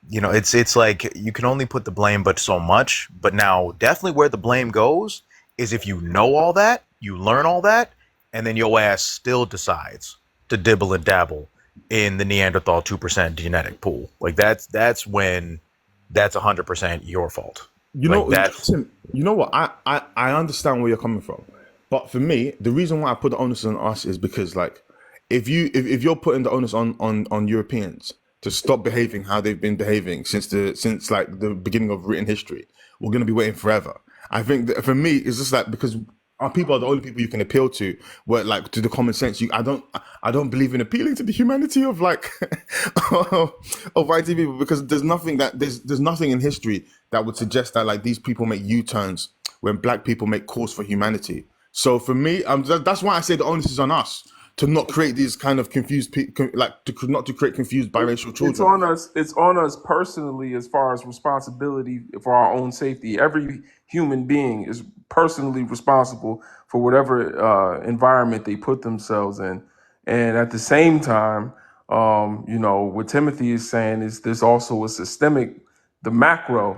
it's like you can only put the blame but so much. But now definitely where the blame goes is if you know all that, you learn all that, and then your ass still decides to dibble and dabble in the Neanderthal 2% genetic pool. Like that's when that's 100% your fault. Tim, you know what? I understand where you're coming from, but for me, the reason why I put the onus on us is because, like, if you're putting the onus on Europeans to stop behaving how they've been behaving since like the beginning of written history, we're gonna be waiting forever. I think that for me, it's just like because our people are the only people you can appeal to, where like to the common sense. I don't believe in appealing to the humanity of like of white people, because there's nothing in history that would suggest that like these people make U-turns when black people make calls for humanity. So for me, that's why I say the onus is on us to not create these kind of confused not to create confused biracial children. It's on us personally, as far as responsibility for our own safety. Every human being is personally responsible for whatever environment they put themselves in. And at the same time, what Timothy is saying is there's also a systemic, the macro,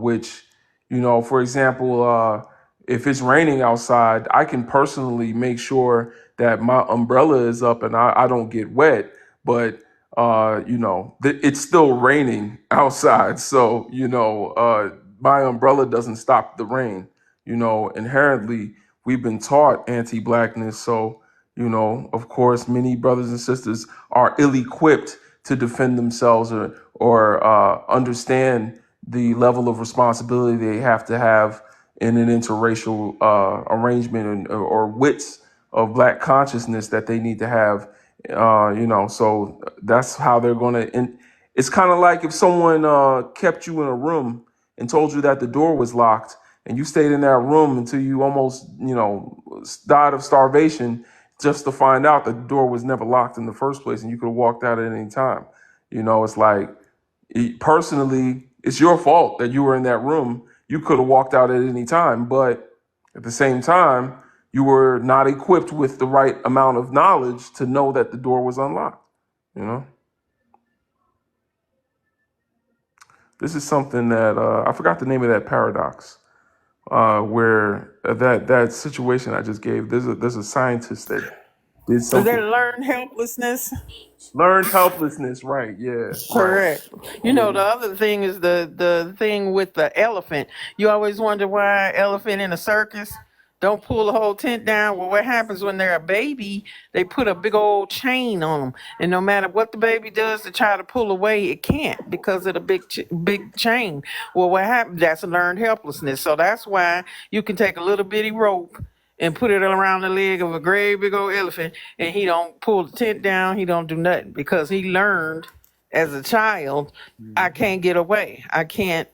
which, for example, if it's raining outside, I can personally make sure that my umbrella is up and I don't get wet. But it's still raining outside. So, my umbrella doesn't stop the rain. Inherently, we've been taught anti blackness. So, of course, many brothers and sisters are ill equipped to defend themselves or understand the level of responsibility they have to have in an interracial arrangement or wits of black consciousness that they need to have. So that's how they're going to. And it's kind of like if someone kept you in a room and told you that the door was locked, and you stayed in that room until you almost, died of starvation, just to find out that the door was never locked in the first place, and you could have walked out at any time. It's like, personally, it's your fault that you were in that room. You could have walked out at any time, but at the same time, you were not equipped with the right amount of knowledge to know that the door was unlocked. You know, this is something that I forgot the name of that paradox, where that situation I just gave. There's a scientist that did Is that something. learned helplessness? Learned helplessness, right? Yeah, right. Correct. Yeah, The other thing is the thing with the elephant. You always wonder why elephant in a circus don't pull the whole tent down. Well, what happens when they're a baby? They put a big old chain on them, and no matter what the baby does to try to pull away, it can't because of the big chain. Well, what happens? That's a learned helplessness. So that's why you can take a little bitty rope and put it around the leg of a great big old elephant, and he don't pull the tent down. He don't do nothing because he learned as a child, I can't get away. I can't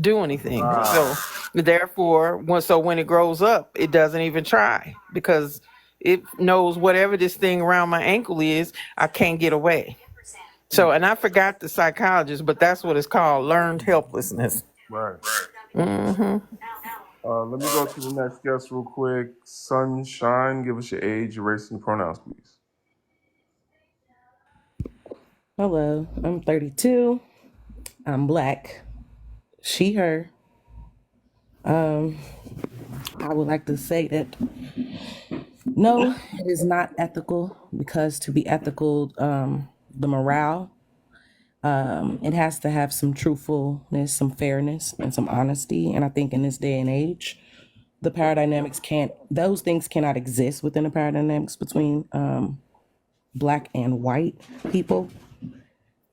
do anything. So therefore, when it grows up, it doesn't even try because it knows whatever this thing around my ankle is, I can't get away. So, and I forgot the psychologist, but that's what it's called, learned helplessness. right. Hmm. Let me go to the next guest real quick. Sunshine, give us your age, your race, and your pronouns, please. Hello, I'm 32. I'm black. She, her. Um, I would like to say that no, it is not ethical because to be ethical, the morale, it has to have some truthfulness, some fairness, and some honesty. And I think in this day and age, the paradigms those things cannot exist within the paradigms between black and white people.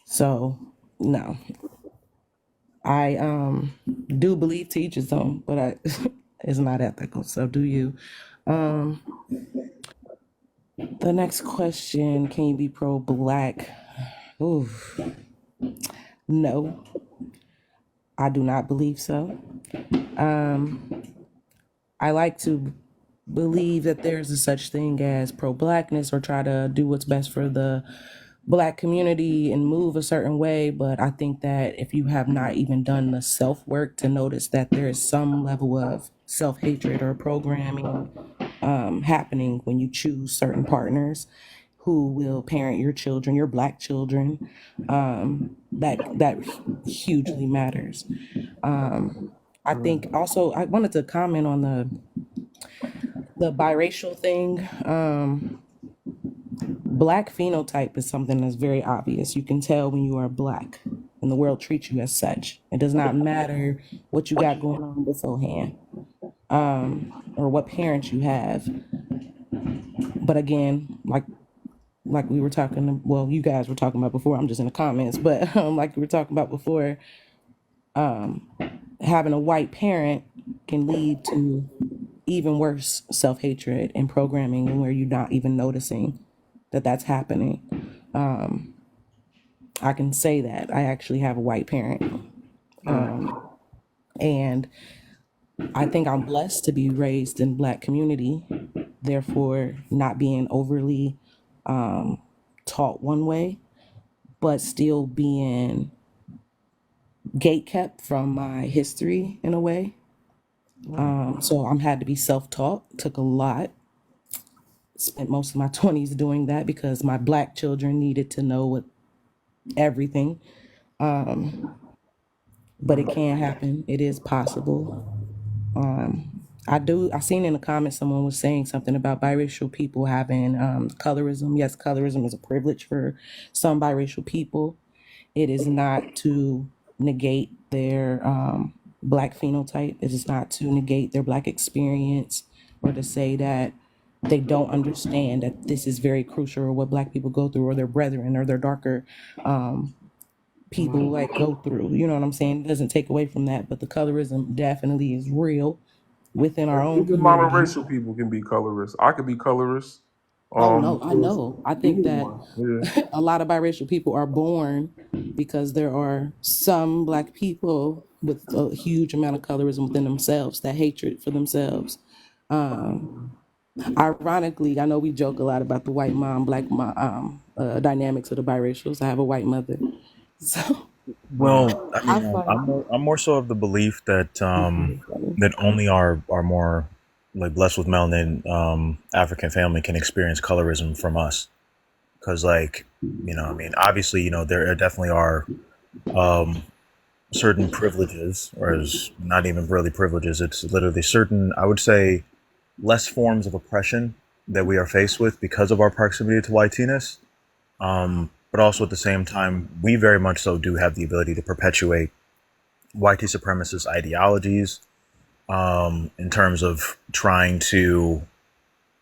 So, no. I do believe to each his own, but it's not ethical. So do you. Um, the next question, can you be pro-black? Ooh, no, I do not believe so. I like to believe that there's a such thing as pro-blackness or try to do what's best for the black community and move a certain way, but I think that if you have not even done the self-work to notice that there is some level of self-hatred or programming happening when you choose certain partners who will parent your children, your black children, that hugely matters. I think also I wanted to comment on the biracial thing. Black phenotype is something that's very obvious. You can tell when you are black, and the world treats you as such. It does not matter what you got going on beforehand, or what parents you have. But again, like we were talking, well, you guys were talking about before. I'm just in the comments, but like we were talking about before, having a white parent can lead to even worse self-hatred and programming where you're not even noticing that that's happening. I can say that I actually have a white parent, and I think I'm blessed to be raised in Black community, therefore not being overly taught one way, but still being gate kept from my history in a way. So I'm had to be self-taught. Took a lot. Spent most of my 20s doing that because my Black children needed to know everything. But it can happen. It is possible. I seen in the comments someone was saying something about biracial people having colorism. Yes, colorism is a privilege for some biracial people. It is not to negate their black phenotype. It is not to negate their black experience or to say that they don't understand that this is very crucial or what black people go through or their brethren or their darker people like go through. You know what I'm saying? It doesn't take away from that, but the colorism definitely is real within our own Even community. monoracial people can be colorist. I could be colorist. Oh no, I So it's know. I think that anyone. Yeah. a lot of biracial people are born because there are some black people with a huge amount of colorism within themselves, that hatred for themselves. Ironically, I know we joke a lot about the white mom, black mom dynamics of the biracials. I have a white mother, so Well, I I mean, find I'm more so of the belief that it's really funny. that only our more like blessed with melanin African family can experience colorism from us. Because like, I mean, obviously, there definitely are um, certain privileges, or is not even really privileges. It's literally certain, I would say, less forms of oppression that we are faced with because of our proximity to whiteness. But also at the same time, we very much so do have the ability to perpetuate white supremacist ideologies in terms of trying to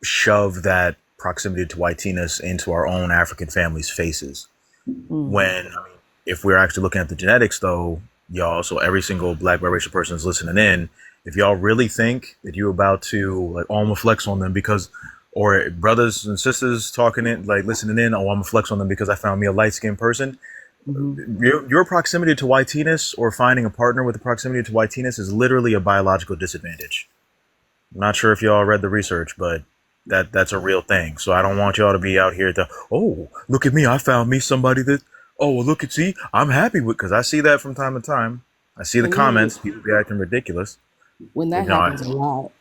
shove that proximity to whiteness into our own African families' faces. When, I mean, if we're actually looking at the genetics, though, y'all, so every single black biracial person is listening in. If y'all really think that you're about to like, oh, I'm gonna flex on them because, or brothers and sisters talking it, like listening in, oh, I'm gonna flex on them because I found me a light skinned person. Your proximity to whiteness or finding a partner with a proximity to whiteness is literally a biological disadvantage. I'm not sure if y'all read the research, but that's a real thing. So I don't want y'all to be out here to, oh, look at me, I found me somebody that, oh, well, look at, see, I'm happy with, because I see that from time to time. I see the For me, comments, people be acting ridiculous. when But that no, happens a lot,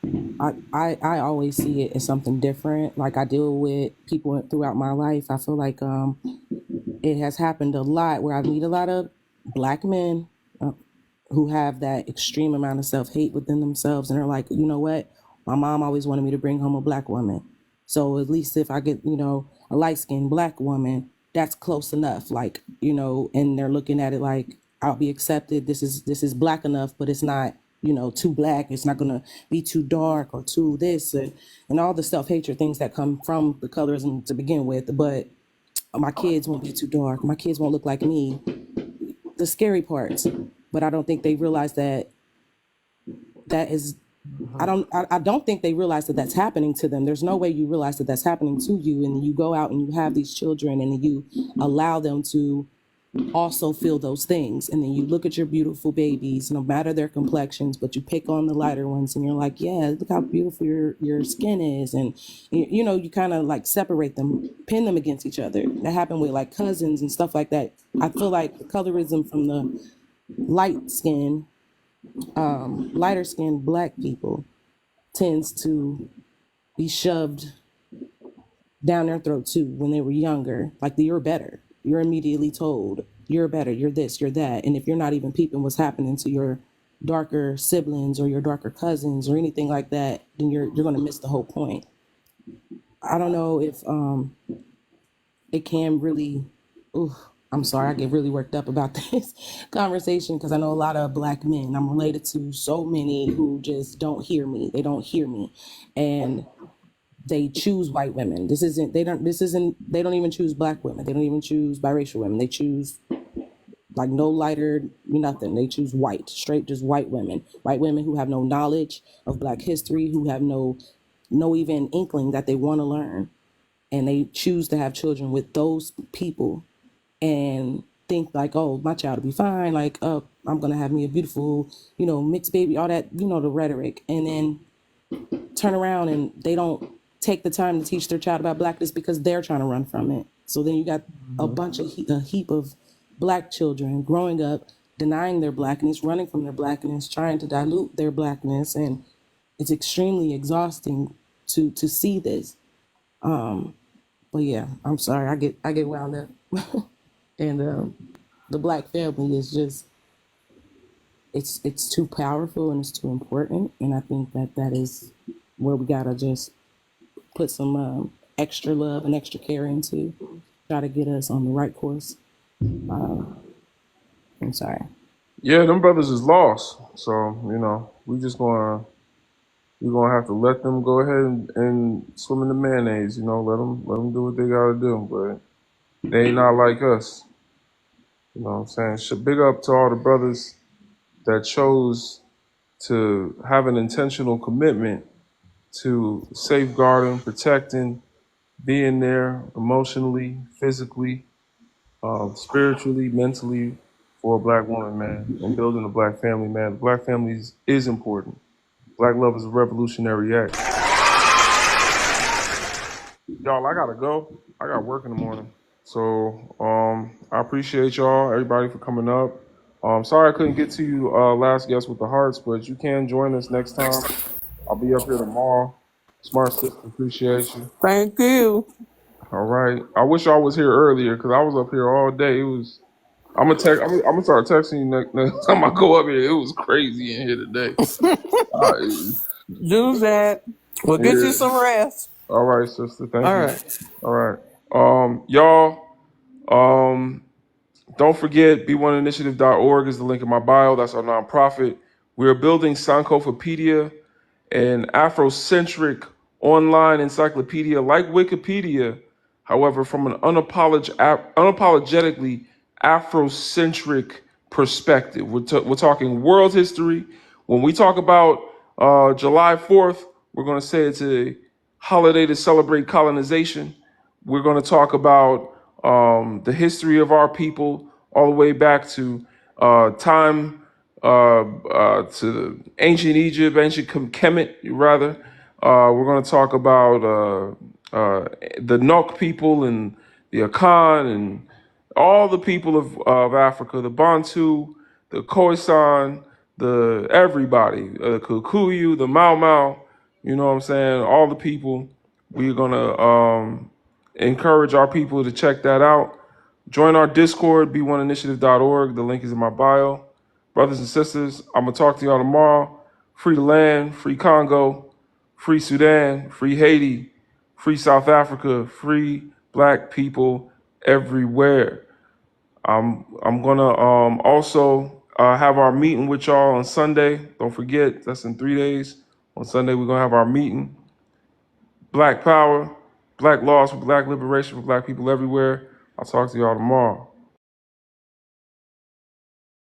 I always see it as something different. Like I deal with people throughout my life. I feel like it has happened a lot where I meet a lot of black men who have that extreme amount of self hate within themselves, and they're like, you know what? My mom always wanted me to bring home a black woman, so at least if I get a light skinned black woman, that's close enough. Like and they're looking at it like I'll be accepted. This is black enough, but it's not too black. It's not gonna be too dark or too this and all the self hatred things that come from the colorism to begin with. But my kids won't be too dark. My kids won't look like me. The scary parts. But I don't think they realize that is I don't think they realize that that's happening to them. There's no way you realize that that's happening to you, and you go out and you have these children and you allow them to also feel those things, and then you look at your beautiful babies, no matter their complexions, but you pick on the lighter ones and you're like, yeah, look how beautiful your skin is, and you kind of like separate them, pin them against each other. That happened with like cousins and stuff like that. I feel like the colorism from the light skin lighter skinned black people tends to be shoved down their throat too when they were younger. Like you're better. You're immediately told you're better, you're this, you're that. And if you're not even peeping what's happening to your darker siblings or your darker cousins or anything like that, then you're gonna miss the whole point. I don't know if it can really ooh, I'm sorry, I get really worked up about this conversation because I know a lot of black men. I'm related to so many who just don't hear me. They don't hear me. And they choose white women. They don't even choose black women. They don't even choose biracial women. They choose like no lighter, nothing. They choose white, straight, just white women. White women who have no knowledge of black history, who have no even inkling that they want to learn. And they choose to have children with those people and think like, oh, my child will be fine. Like, oh, I'm gonna have me a beautiful, mixed baby, all that, the rhetoric, and then turn around and they don't take the time to teach their child about blackness because they're trying to run from it. So then you got a heap of black children growing up denying their blackness, running from their blackness, trying to dilute their blackness, and it's extremely exhausting to see this. But yeah, I'm sorry, I get wound up, and the black family is just it's too powerful and it's too important, and I think that is where we gotta just put some extra love and extra care into, try to get us on the right course. I'm sorry. Yeah, them brothers is lost. So, we're gonna have to let them go ahead and swim in the mayonnaise, let them do what they gotta do. But they ain't not like us. You know what I'm saying? Big up to all the brothers that chose to have an intentional commitment to safeguarding, protecting, being there emotionally, physically, spiritually, mentally for a black woman, man, and building a black family, man. The black family is important. Black love is a revolutionary act. Y'all, I gotta go. I got work in the morning. So I appreciate y'all, everybody, for coming up. Sorry I couldn't get to you last guest with the hearts, but you can join us next time. I'll be up here tomorrow. Smart sister, appreciate you. Thank you. All right. I wish I was here earlier because I was up here all day. It was. I'm gonna start texting you next time I go up here. It was crazy in here today. Do that. We'll get you Yeah. some rest. All right, sister. Thank All you. right. All right. Y'all. Don't forget, be1initiative.org is the link in my bio. That's our nonprofit. We are building Sankofapedia, an Afrocentric online encyclopedia like Wikipedia, however, from an unapologetically Afrocentric perspective. We're talking world history. When we talk about July 4th, we're going to say it's a holiday to celebrate colonization. We're going to talk about the history of our people all the way back to time to ancient Egypt, ancient Kemet, rather. We're going to talk about the Nok people and the Akan and all the people of Africa, the Bantu, the Khoisan, the everybody, the Kikuyu, the Mau Mau, you know what I'm saying? All the people. We're going to encourage our people to check that out. Join our Discord, be1initiative.org. The link is in my bio. Brothers and sisters, I'm going to talk to y'all tomorrow. Free the land, free Congo, free Sudan, free Haiti, free South Africa, free black people everywhere. I'm gonna also have our meeting with y'all on Sunday. Don't forget, that's in 3 days. On Sunday, we're gonna have our meeting. Black power, black laws for black liberation for black people everywhere. I'll talk to y'all tomorrow.